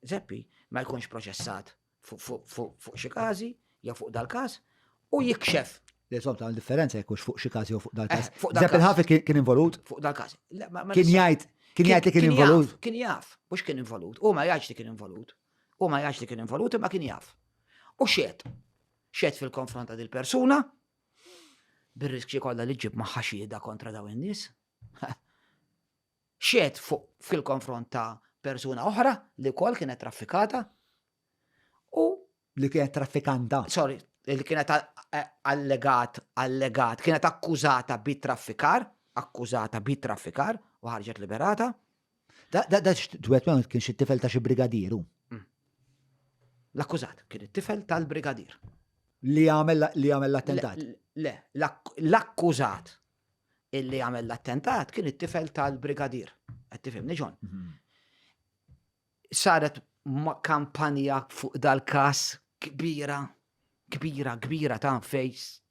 Zeppi ma jkunx proċessat fuq xi każi, jew fuq dal-każ, u jikxef Li sob ta' differenza jekkux fuq xi każi u fuq dal-każ. fuq dal-każ. Zepp il-ħafi kien involut? fuq dal-każ. Kien jgħid li kien involut? Kien jaf, mhux kien involut. U ma jgħidx li kien involut. Imma kien jaf. U xiet fil-konfront ta' dil-persuna, bir-riskju kollha li ġib magħha xieda kontra daw in-nies. Xiet fil-konfront ta' persuna oħra li wkoll kienet traffikata u Li kienet traffikanta. sorry, li kienet allegat, kienet akkużata bit-traffikar u ħarġet liberata. Da twet ma kienx it-tifel ta' xi brigadieru L-akkużat kien it-tifel tal-brigadir. li għamel l-attentat. Le, l-akkużat illi għamel l-attentat kien it-tifel tal-brigadir. Tifhimni Ġon. Saret kampanja fuq dal-kas kbira ta' fejs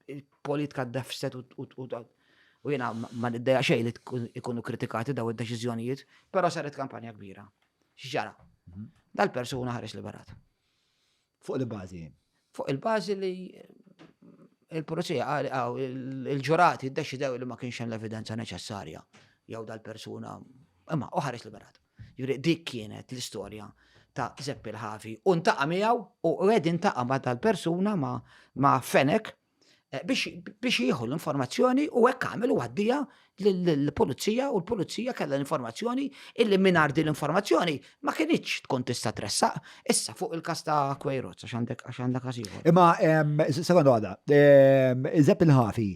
politika d-defset u jena ma niddeja xej li ikunu kritikati daw id-deċiżjonijiet, pero saret kampanja kbira. Xġara, dal-persuna ħares liberat. Fuq il-bażi. Fuq il-bażi li il-pulizija il-ġurati ddeċidew li ma kienx hemm l-evidenza neċessarja jew dal-persuna imma ħares liberat. Juri dik kienet l-istorja ta' Zepp il-ħafi. U ntaqa' miegħu u qed intaqa' ma' tal-persuna ma' Fenek biex jieħu l-informazzjoni u hekk għamel u għaddija lill-pulizija u l-pulizija kellha l-informazzjoni illi mingħajr din l-informazzjoni ma kienx tkun tista' tressaq issa fuq il-każ ta' Queiroz għax għandek każ ieħor. Imma sekondu għada, Zepp il-ħafi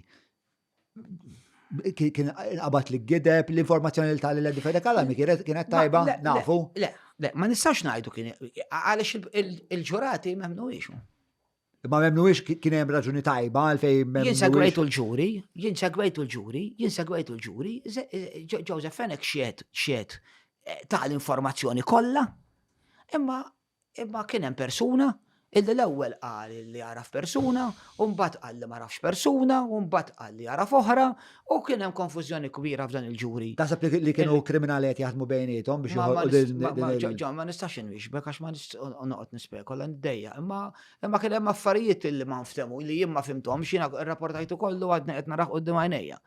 kien qabad li gideb l-informazzjoni li tal l Fedek Alami kienet tajba, nafu. Le, ma nistax ngħidu kien għaliex il-ġurati m'hemmnuhiex. Ma memnuix kien hemm raġuni tajba għalfej Jien segwejtu l-ġuri, Joseph Fenek xiet ta' l-informazzjoni kollha, imma kien hemm persuna illi l-ewwel qal li jaraf persuna, u mbagħad qal li ma rafx persuna, u mbagħad qal li jaraf oħra, u kien hemm konfużjoni kbira f'dan il-ġuri. Taħseb li kienu kriminali qed jaħdmu bejniethom biex Ma nistax inwixbek għax ma noqgħod nispekola ndejja, imma kien hemm affarijiet li ma nftehmu li jien ma fimthomx jiena rrapportajtu kollu għadna qed naraħ quddiem għajnejja.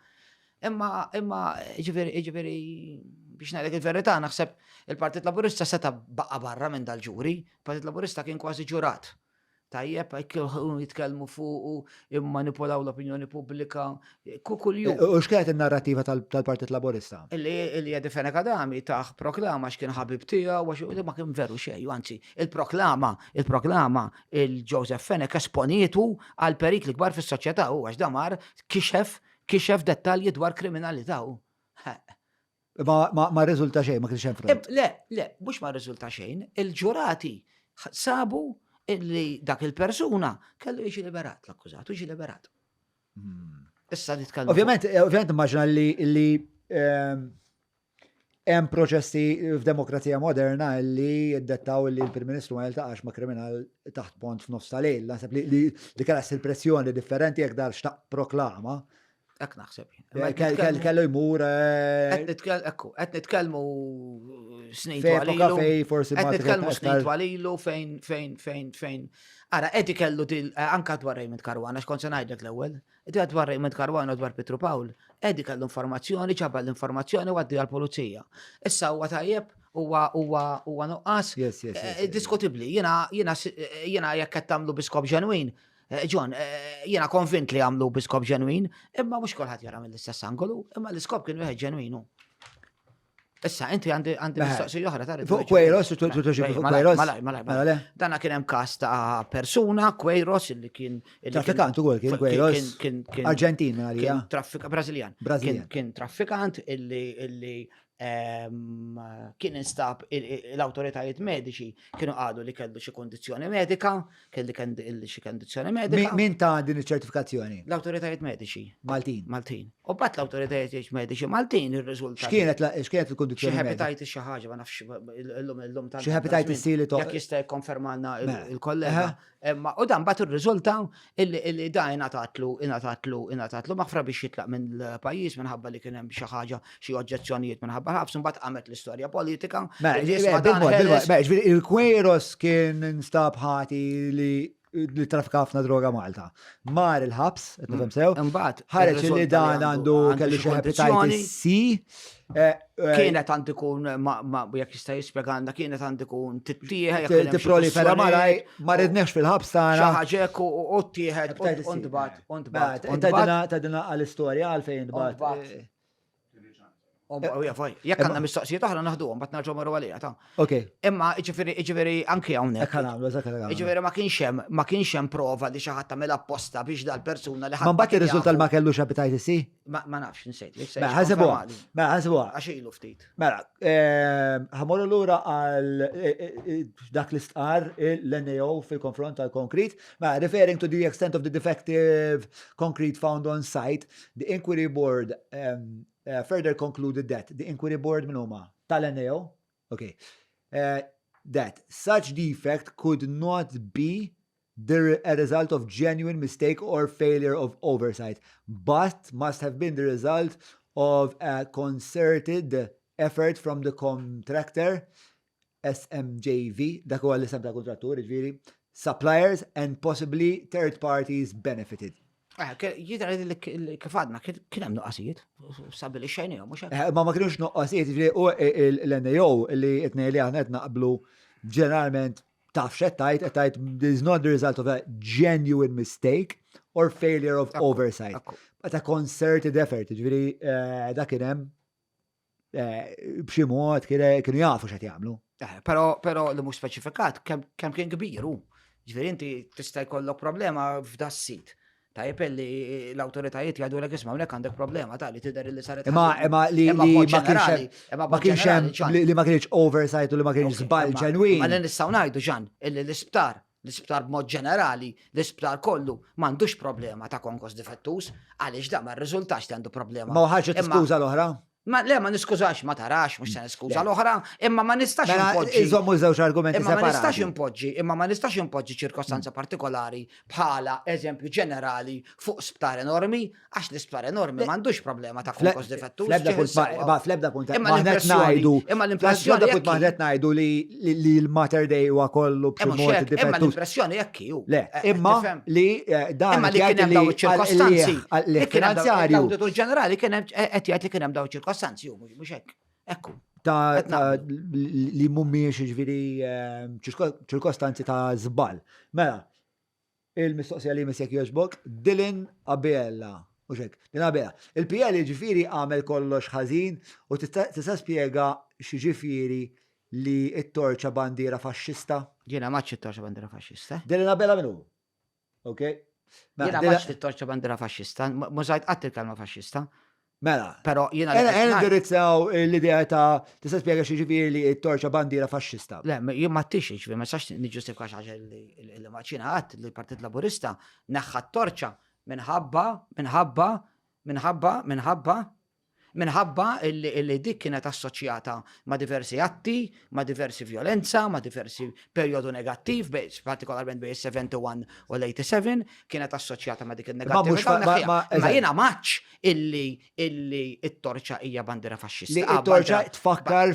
Imma ġifieri biex ngħidlek il-verità naħseb il-Partit Laburista seta' baqa' barra minn dal-ġuri, il-Partit Laburista kien kważi ġurat. Tajjeb, jitkellmu fuq immanipulaw l-opinjoni pubblika kuljum. U x'kienet in-narrattiva tal-Partit Laburista? Illi Edi Fenek Adami taħ proklama x'kien ħabib tiegħu għax ma kien veru xejn, anzi il-proklama il-Joseph Fenek esponietu għal perikli kbar fis-soċjetà u għax damar kixef dettalji dwar kriminalità. Ma rriżulta xejn, ma kienx hemm frott. Le, mhux ma rriżulta xejn, il-ġurati sabu illi dak il-persuna kellu jiġi liberat, l-akkużat, jiġi liberat. Issa nitkellmu. Ovvjament immaġna li hemm proċessi f'demokrazija moderna li jiddettaw li l-Prim Ministru ma jiltaqax ma' kriminal taħt pont f'nofs tal-lejl. Naħseb li kellha il-pressjoni differenti jekk dar xtaq proklama. Ek naħseb. Kellu jmur. Qed nitkellmu snin Fej epoka twalilu. fej forsi Qed ma nitkellmu tret- snin twalilu fejn. Ara, Edi kellu anka dwar Raymond Karwana, x'kont se ngħidlek l-ewwel. Edi dwar Raymond Karwana dwar Petru Pawl. Edi kellu informazzjoni, ġabba l-informazzjoni u għaddi għall-pulizija. Issa huwa tajjeb huwa nuqqas. Yes. Diskutibli, jena jekk qed tagħmlu biskop ġenwin, John, jena konvint li għamlu biskop ġenwin, imma mhux kulħadd jara mill-istess angolu, imma l-iskop kien wieħed ġenwinu. Issa, inti għandi mistoqsija oħra tara. Fuq Queiroz, fuq Queiroz. Malaj. Dana kien hemm każ ta' persuna, Queiroz, illi kien. Traffikant ukoll kien Queiroz. Arġentin minn għalija. Brażiljan. Kien traffikant illi kien instab l-autoritajiet mediċi kienu għadu li kellu xi kondizzjoni medika, kelli xi kondizzjoni medika. Min ta' din iċ-ċertifikazzjoni? L-autoritajiet mediċi. Maltin. U bat l-autoritajiet mediċi Maltin ir-riżultat. X'kienet il-kondizzjoni Xi medika? hepatitis xi ħaġa ma nafx illum tal. Xi hepatitis C li jekk jista' jikkonfermalna il-kollega. U dan bat ir-riżulta illi da ingħatatlu maħfra biex jitlaq minn l-pajjiż minħabba li kien hemm xi ħaġa xi oġġezzjonijiet minħabba ħabs mbagħad qamet l-istorja politika. Il-Queiroz kien instab ħati li trafika ħafna droga Malta. Mar il-ħabs, qed nifhem sew. Ħareġ li dan għandu kellu xi hepatitis C. Kienet għandu ikun jekk jista' jispjegana kienet għandu ikun tittieħed tipprolifera malaj ma ridnex fil-ħabs tagħna. Xi ħaġa hekk u ttieħed u ntbagħat. Tadina għall-istorja għalfejn tbagħat. Jekk għandna mistoqsijiet oħra naħduhom bat narġgħu marru għalija ta'. Okay. Imma ġifieri anke hawnhekk. Ġifieri Ġifieri ma kienx hemm prova li xi ħadd tagħmel apposta biex dal-persuna li ma mbagħad ir-riżultat ma kellux hepatitis C? Ma nafx nsejt. Ħasbuha. Għax ilu ftit. Mela, ħamorru lura għal dak li stqar l-NAO fil-konfront tal-konkrit. Mela, referring to the extent of the defective concrete found on site, the inquiry board further concluded that the inquiry board minuma tal-NAO, okay, that such defect could not be a result of genuine mistake or failure of oversight, but must have been the result of a concerted effort from the contractor, SMJV, dak huwa l-isem ta' kontrattur, ġifieri, suppliers and possibly third parties benefited. Jidra li kif għadna kien hemm nuqqasijiet, sabi li xejnejhom mhux hekk. Ma kienux nuqqasijiet, ġifieri u l-NAO li qed li aħna qed naqblu ġeneralment taf xettajt, this is not the result of a genuine mistake or failure of oversight, but a concerted effort, ġifieri da kien hemm b'xi mod kienu jafu x'qed jagħmlu. Però li mhux speċifikat kemm kien kbir hu. Ġifieri inti tista' jkollok problema f'da s-sit. Tajjeb li l-awtoritajiet jgħidu l isma' hawnhekk għandek problema ta' li tidher li saret. Imma li ma kienx oversight u li ma kienx żball ġenwin. Ma nistgħu ngħidu ġan illi l-isptar b'mod ġenerali, l-isptar kollu m'għandux problema ta' konkos difettus, għaliex da ma rriżultax li għandu problema. Ma ħaġa tiskuża l-oħra? Le, ma niskużax, ma tarax, mux se niskuża l-oħra, imma ma nistax impoġġi. Iżommu żewġ argumenti separati. Imma ma nistax impoġġi ċirkostanza partikolari bħala eżempju ġenerali fuq sptar enormi, għax l-isptar enormi m'għandux problema ta' konkos difettus. Fl-ebda punt maħnet ngħidu. Imma l-impressjoni ngħidu li l-Mater Dei huwa kollu b'xi mod difettus. Imma l-impressjoni jekk hu. Le, imma li dan kien hemm dawn iċ-ċirkostanzi. L-finanzjarju. L-awditur ġenerali kien hemm qed jgħid li kien hemm dawn iċ-ċirkostanzi mhux hekk. Ekku. Li mhumiex ġifieri ċirkostanzi ta' żball. Mela, il-mistoqsija li misjek jogħġbok, Dylan Abela. Mhux hekk, Dylan Abela. Il-PL ġifieri għamel kollox ħażin u tista' spjega x'ġifieri li t-torċa bandiera faxxista? Jiena maċċ it-torċa bandiera faxxista. Dylan Abela minnu? Okay. Jiena maċċ it-torċa bandiera faxxista, mużajt qatt il-kelma faxxista. Mela, pero jiena indirizzaw l-idea ta' tista' spjega xi ġifieri li t-torċa bandiera faxxista. Le, jien ma tix ġifieri ma sax niġġustifika xi ħaġa li maċina qatt li l-Partit Laburista neħħa t-torċa minħabba Minħabba illi dik kienet assoċjata ma' diversi atti, ma' diversi violenza, ma' diversi periodu negattiv, partikolarment bej 71 u l-87, kienet assoċjata ma' dik il-negattività. Ma jiena maċ illi it-torċa hija bandera faxxista. Li it-torċa tfakkar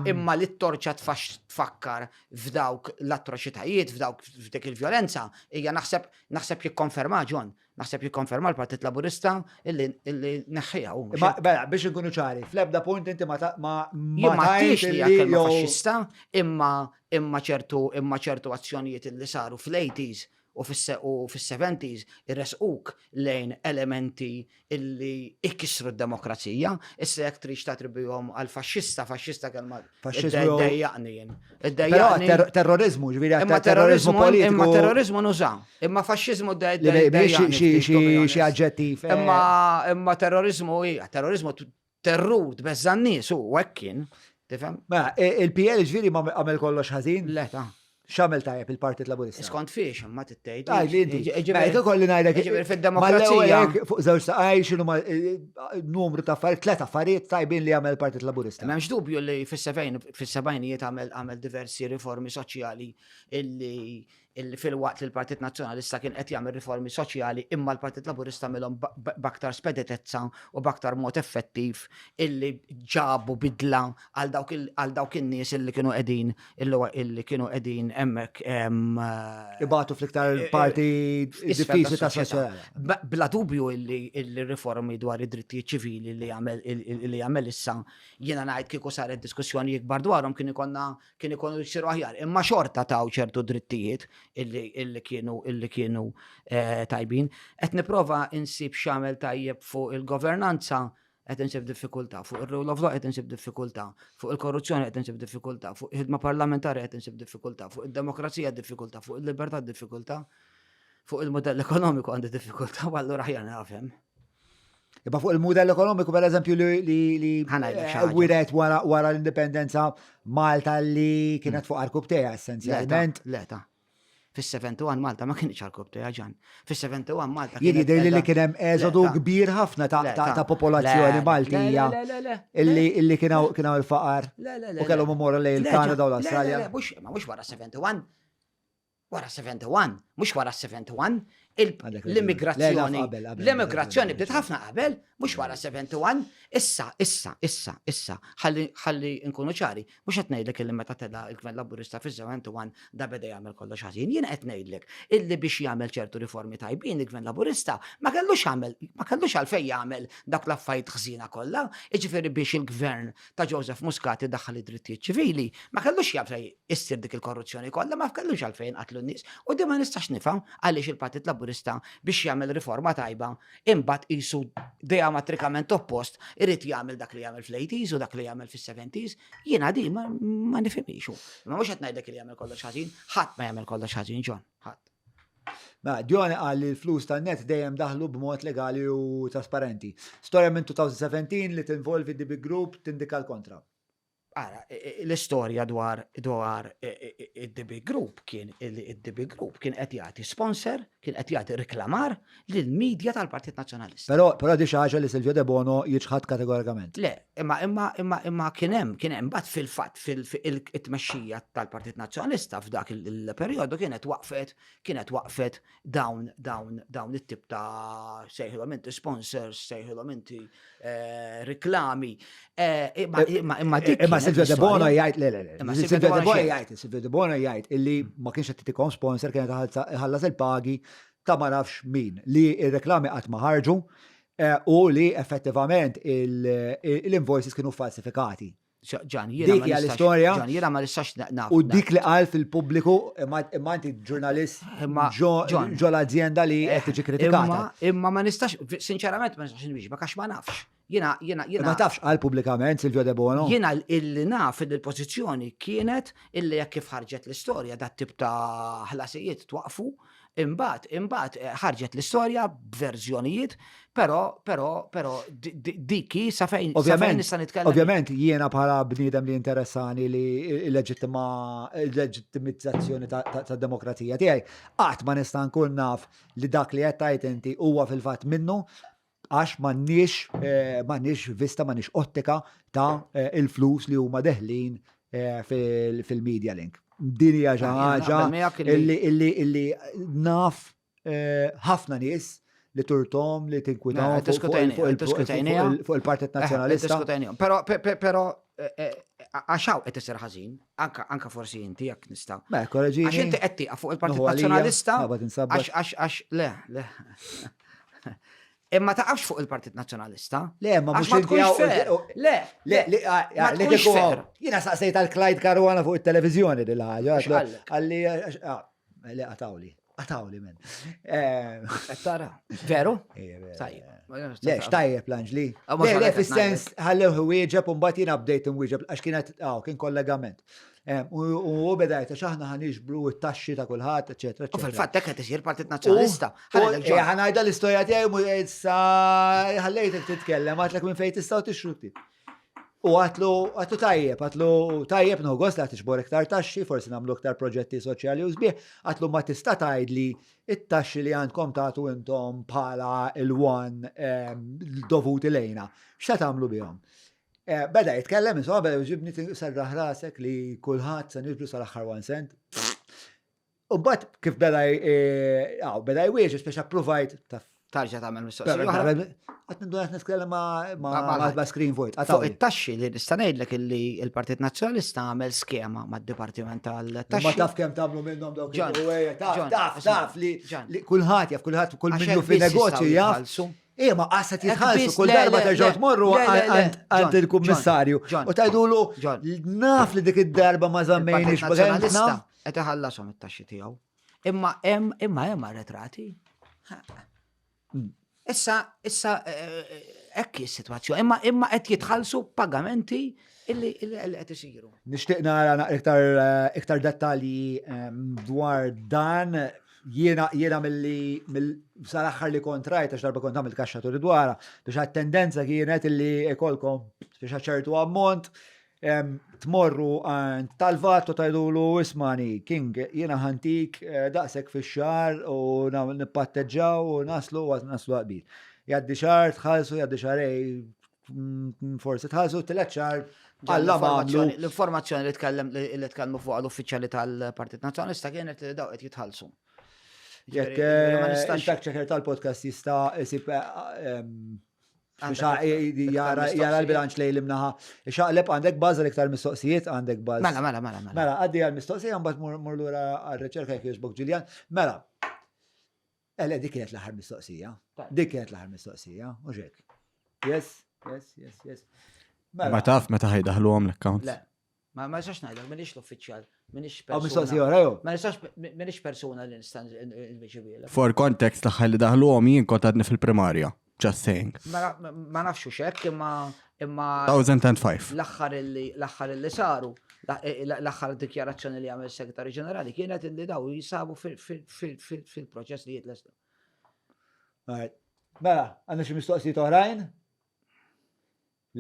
Imma li t-torċa tfakkar f'dawk l-atroċitajiet, f'dik il-violenza, hija naħseb jikkonferma John. Naħseb jikkonferma l-Partit Laburista illi neħħija. Bella, biex nkunu ċari, fl-ebda punt inti ma tajx li kelma faxxista, imma ċertu azzjonijiet illi saru fl-80s u fis-70s irresquk lejn elementi illi ikkisru d-demokrazija, issa jekk trix tatribihom għal faxxista kelma id-dejjaqni jien. Però terrorizmu, ġifieri terrorizmu politiku. Imma terrorizmu nuża, imma faxxiżmu xi aġġettiv. Imma terrorizmu terrur tbeżza n-nies u hekk kien. Tifhem? Il-PL ġifieri ma għamel kollox ħażin? Leta. X'għamel tajjeb il-Partit Laburista? Skont fiex, imma tittejt. Ejka kolli ngħidlek. Ġifieri fid-demokrazija. Fuq żewġ saqaj x'inhu numru ta' affarijiet, tliet affarijiet tajbin li għamel il-Partit Laburista. M'hemmx dubju li fis-sebgħinijiet għamel diversi riformi soċjali illi fil-waqt li l-Partit Nazzjonalista kien qed jagħmel riformi soċjali imma l-Partit Laburista għamilhom b'aktar speditezza u b'aktar mod effettiv illi ġabu bidla għal dawk in-nies illi kienu qegħdin hemmhekk ibatu fl-iktar parti diffiċli ta' soċjali. Bla dubju illi riformi dwar id-drittijiet ċivili li jagħmel issa jiena ngħid kieku saret diskussjoni ikbar dwarhom kien ikunu jsiru aħjar, imma xorta taw ċertu drittijiet illi kienu tajbin. Qed nipprova insib x'għamel tajjeb fuq il-governanza, qed insib diffikultà, fuq ir-rule of law qed insib diffikultà, fuq il-korruzzjoni qed insib diffikultà, fuq il-ħidma parlamentari qed insib diffikultà, fuq id-demokrazija diffikultà, fuq il-libertà diffikultà, fuq il-modell ekonomiku għandi diffikultà, u allura ħjar nafhem. Iba fuq il-modell ekonomiku per eżempju li wiret wara l-indipendenza Malta li kienet fuq arkub teja essenzjalment. Leta. Fis-71 Malta ma kienx arkub teja ġan. Fis-71 Malta. Jien jidher li kien hemm eżodu kbir ħafna ta' popolazzjoni Maltija illi kienu il-faqar u kellhom imorru lejn il-Kanada u l-Awstralja. Mhux wara 71. Wara 71, mhux wara 71, l-immigrazzjoni. L-immigrazzjoni bdiet ħafna qabel, mhux wara 71, issa, ħalli nkunu ċari, mhux qed ngħidlek illi meta tela l-Gvern Laburista fis-71 da beda jagħmel kollox ħażin. Jien qed ngħidlek illi biex jagħmel ċertu riformi tajbin il-Gvern Laburista ma kellux għalfejn jagħmel dak l-affarijiet ħżina kollha, jiġifieri biex il-Gvern ta' Joseph Muscat daħħal id-drittijiet ċivili, ma kellux jagħmel issir dik il-korruzzjoni kollha, ma kellux għalfejn qatlu n-nies. U di ma nistax nifhem għaliex il-Partit Laburista biex jagħmel riforma tajba imbagħad qisu diametrikament oppost irid jagħmel dak li jagħmel fl-80s u dak li jagħmel fis-70s. Jiena di ma nifhimx. Ma mhux qed ngħidlek li jagħmel kollox ħażin, ħadd ma jagħmel kollox ħażin John, ħadd. Dion qal li l-flus tan-net dejjem daħlu b'mod legali u trasparenti. Storja minn 2017 li tinvolvi DB Group tindika l-kontra. Ara, l-istorja dwar id-DB Group kien qed jagħti sponsor, kien qed jagħti reklamar lill-medja tal-Partit Nazzjonalista. Però di xi ħaġa li Silvio De Bono jiġħad kategorikament. Le, imma kien hemm bad fil-fatt it-tmexxija tal-Partit Nazzjonalista f'dak il-perjodu kienet waqfet dawn it-tip ta' sejħilhom inti sponsors, sejħilhom inti reklami. Imma Silvio De Bono jgħid, Silvio De Bono jgħid illi ma kienx qed titikom sponsor kienet ħallas il-pagi ta' ma nafx min li ir-reklami qatt ma ħarġu u li effettivament l-invoices kienu falsifikati. Dik hija l-istorja. Jiena ma nistax naf. U dik li qal fil-pubbliku imma inti ġurnalist ġo l-azienda li qed tiġi kritikata. Imma ma nistax, sinċerament ma nistax nbiex, għax ma nafx. Ma tafx qal pubblikament Silvio De Bono? Jiena illi naf il-pożizzjoni kienet illi jekk kif ħarġet l-istorja dat tip ta' ħlasijiet twaqfu, imbagħad ħarġet l-istorja b'verżjonijiet, però diki sa fejn nista' nitkellem. Ovvjament jiena bħala bniedem li interessani li l-leġittimizzazzjoni tad-demokrazija tiegħi qatt ma nista' nkun naf li dak li qed tgħid inti huwa fil-fatt minnu Għax m'għandniex vista, m'għandniex ottika ta' il-flus li huma deħlin fil-media link. Din hija xi ħaġa illi naf ħafna nies li turtom li tinkwitaw fuq il-Partit Nazzjonalista. Pero għaxaw qed isir ħażin, anka forsi inti jekk nista'. Korreġini. Għax inti qed tieqa fuq il-Partit Nazzjonalista. Għax le. Imma taqafx fuq il-Partit Nazzjonalista. Le, ma mhux ma tkunx fair. Le, tkunx fair. Jiena saqsejt għal Clyde Caruana fuq it-televiżjoni dil ħaġa. X'qallek? Għalli le qatawli men. Tara, veru? Le, x'tajjeb l-Anġli. Le, fis-sens ħallew wieġeb u mbagħad jiena bdejt inwieġeb għax kien kollegament. U bedajta xaħna ħaniġbru it-taxxi ta' kulħadd, eċetera. U fil-fatt hekk qed isir Partit Nazzjonalista. Ħanajda l-istorja tiegħi issa ħallejtek titkellem għatlek minn fejn tistgħu tixru ktit. U għatlu tajjeb nħogos li għatixbor iktar taxxi, forsi nagħmlu iktar proġetti soċjali u sbieħ, għatlu ma tista' tgħidli it-taxxi li għandkom tagħtu intom bħala il-wan dovuti lejna. X'ta tagħmlu bihom? Beda jitkellem, insomma, beda jġibni sarraħ rasek li kulħadd se niġbru sal-aħħar 1 cent. U bat kif beda jwieġi, speċa provajt tarġa tagħmel mistoqsija. Għat nindunat nitkellem ma' screen void. Fuq it-taxxi li nista' ngħidlek illi l-Partit Nazzjonalista għamel skema mad-Dipartiment tal-Taxxi. Ma taf kemm tagħmlu minnhom dawk taf li kulħadd jaf kull minnu fin-negozju jaf. Ma qasat jitħallsu kull darba terġgħu tmorru għand il-kummissarju u tgħidulu naf li dik id-darba ma żammejniex Nazzjonalista qed iħallashom it-taxxi tiegħu. Imma hemm retrati. Issa hekk is-sitwazzjoni, imma qed jitħallsu pagamenti illi qed isiru. Nixtieq nara iktar dettalji dwar dan. Jiena milli sal-aħħar li kontrajt għax darba kont għamil kaxxaturi dwarha biex għat-tendenza kienet illi ikolkom biex ċertu ammont tmorru għand tal-vat u tajdulu ismani King jiena ħantik daqsek fix-xahar u nippatteġġaw u naslu qbil. Jgħaddi xahar tħallsu, jgħaddi xahrej forsi tħallsu tliet xahar alla magħmlu. L-informazzjoni li tkellmu fuq l-uffiċjali tal-Partit Nazzjonalista kienet li daw qed jitħallsu. Jekk il-fact checker tal-podcast jista' isib jara l-bilanċ lej l-imnaħa. Xaqleb għandek baż iktar mistoqsijiet, għandek baż. Mela, għaddi għal-mistoqsija, mbagħad mur lura għal-riċerka jekk jogħġbok Ġuljan. Mela, dik kienet l-aħħar mistoqsija. Dik kienet l-aħħar mistoqsija, u ġek. Yes. Ma taf meta ħajdaħluhom l-accounts. Le, ma nistax ngħidlek minix l-uffiċjal. Minix persuna li nista' nbiġibielek. For context l-aħħar li daħluhom jien kont għadni fil-primarja. Just saying. Ma nafxu xek, imma 2005. L-axħar li saru, l-axħar dikjarazzjoni li għamil segretari ġenerali kienet li daw jisabu fil-proċess li jitlesta. Mela, għanna xi mistoqsijiet oħrajn?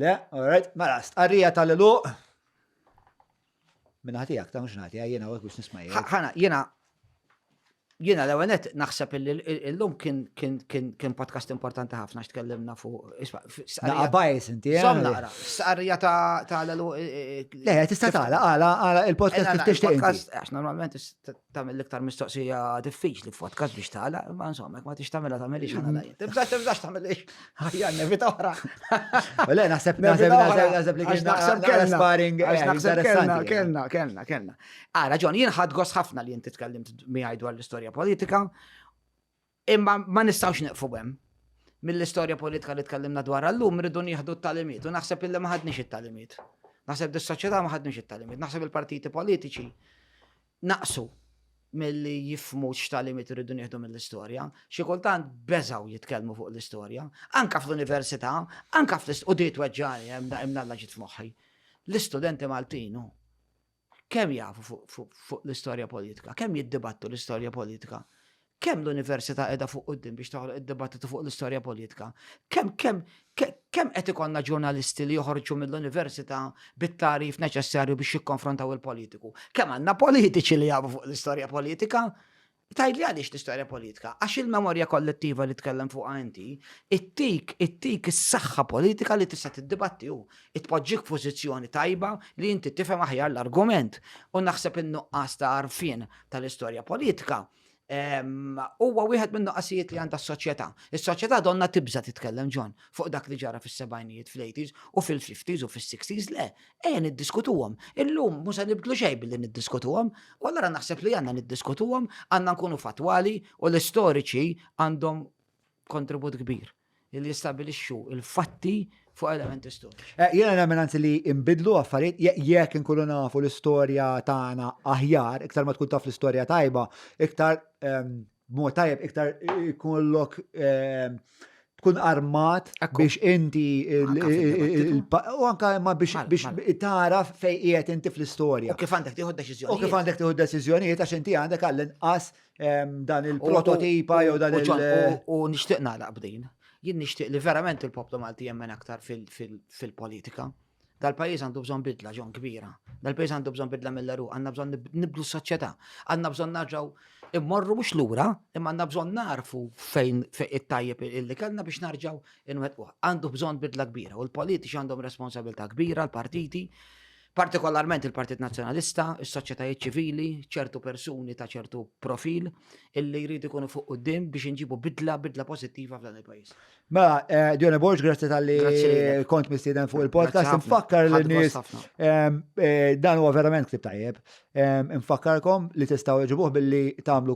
Le, alright. Mela, stqarrija tal-luq. Minna ħatijak, ta' mux ħatija, jena għek biex nismajja. ħana, Jiena l-ewenet naħseb il-lum kien podcast importanti ħafna x'tkellimna fuq. Naqbajs inti. Somna s-qarrija ta' l-lu. Le, tista' tagħla il-podcast kif tixtieq inti. Għax normalment tagħmel l-iktar mistoqsija diffiċli f'podcast biex tagħla, ma insomma ma tix tagħmilha tagħmelix ħana lajn. Tibżax tagħmelix. Ħajja nevita oħra. Le, naħseb li kien sparring. Kellna. Raġun, jien ħadd gost ħafna li inti tkellimt miegħi dwar l-istorja politika, imma ma nistgħux neqfu hemm. Mill-istorja politika li tkellimna dwar allum rridu nieħdu t-talimiet u naħseb illi ma ħadniex it-talimiet. Naħseb dis-soċjetà ma ħadniex it-talimiet. Naħseb il-partiti politiċi naqsu milli jifhmu x'talimiet irridu nieħdu mill-istorja. Xi kultant beżgħu jitkellmu fuq l-istorja, anke fl-università, anke u dit weġġani hemm alla ġiet f'moħħi. L-istudenti Maltin kemm jafu fuq l-istorja politika, kemm jiddibattu l-istorja politika, kemm l-università qiegħda fuq quddiem biex toħloq id-dibattitu fuq l-istorja politika, kemm qed ikollna ġurnalisti li joħorġu mill-università bit-tarif neċessarju biex jikkonfrontaw il-politiku, kemm għandna politiċi li jafu fuq l-istorja politika, Tajdli għaliex l-istorja politika, għax il-memorja kollettiva li tkellem fuq inti, ittik is-saħħa politika li tista' tiddibatti hu, itpoġġik f'pożizzjoni tajba li inti tifhem aħjar l-argument. U naħseb in-nuqqas ta' għarfien tal-istorja politika huwa wieħed minn nuqqasijiet li għandha s-soċjetà. Is-soċjetà donna tibża titkellem John fuq dak li ġara fis-sebgħinijiet fl-80s u fil-50s u fis-60s le, niddiskutuhom. Illum mhux se nibdlu xejn billi niddiskutuhom, u allura naħseb li għandna niddiskutuhom, għandna nkunu fatwali u l-istoriċi għandhom kontribut kbir li jistabilixxu il-fatti fuq elementi storiċi. Jena nemmen anzi li imbidlu affarijiet, jekk inkunu nafu l-istorja tagħna aħjar, iktar ma tkun taf l-istorja tajba, iktar mod tajjeb, iktar ikollok tkun armat biex inti u anka ma biex tara fejn qiegħed inti fl-istorja. U kif għandek tieħu deċiżjonijiet. U kif għandek tieħu deċiżjonijiet għax inti għandek għall-inqas dan il-prototipa jew dan il- U nixtieq nagħlaq b'din. Jien nixtieq li verament il-poplu Malti jemmen aktar fil-politika. Dal-pajjiż għandu bżonn bidla ġon kbira. Dal-pajjiż għandu bżonn bidla mill-eru, għandna bżonn nibdlu s-soċjetà. Għandna bżonn narġgħu immorru mhux lura, imma għandna bżonn narfu fejn it-tajjeb illi kellna biex narġgħu inwettquh. Għandu bżonn bidla kbira u l-politiċi għandhom responsabilità kbira, l-partiti, partikolarment il-Partit Nazzjonalista, is-soċjetajiet ċivili, ċertu persuni ta' ċertu profil illi jridu jkunu fuq quddiem biex inġibu bidla pożittiva f'dan il-pajjiż. Mela, Dione Borġ, grazzi tal-li kont mistieden fuq il-podcast, nfakkar l-nies dan huwa verament ktib tajjeb. Nfakkarkom li tistgħu iġibuh billi tagħmlu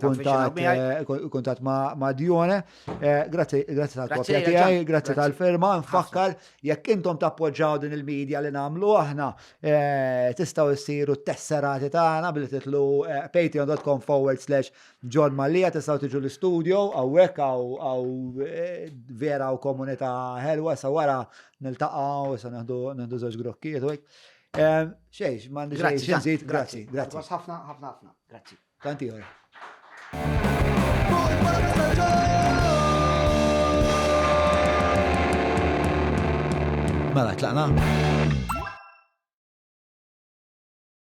kuntatt ma' Dione. Grazzi tal-kopja tiegħi, grazzi tal-firma. Nfakkar jekk intom tappoġġaw din il-medja li nagħmlu aħna tistgħu issiru t-tesserati tagħna billi titlu patreon.com/John Mallia, tistgħu tiġu l-istudio hawnhekk hawn vera u komunità ħelwa sa wara niltaqgħu sa naħdu żewġ grokkiet u hekk. Xejn, m'għandi xejn nżid. Grazzi. Ħafna. Grazzi. Tanti ora. Mela, tlaqna?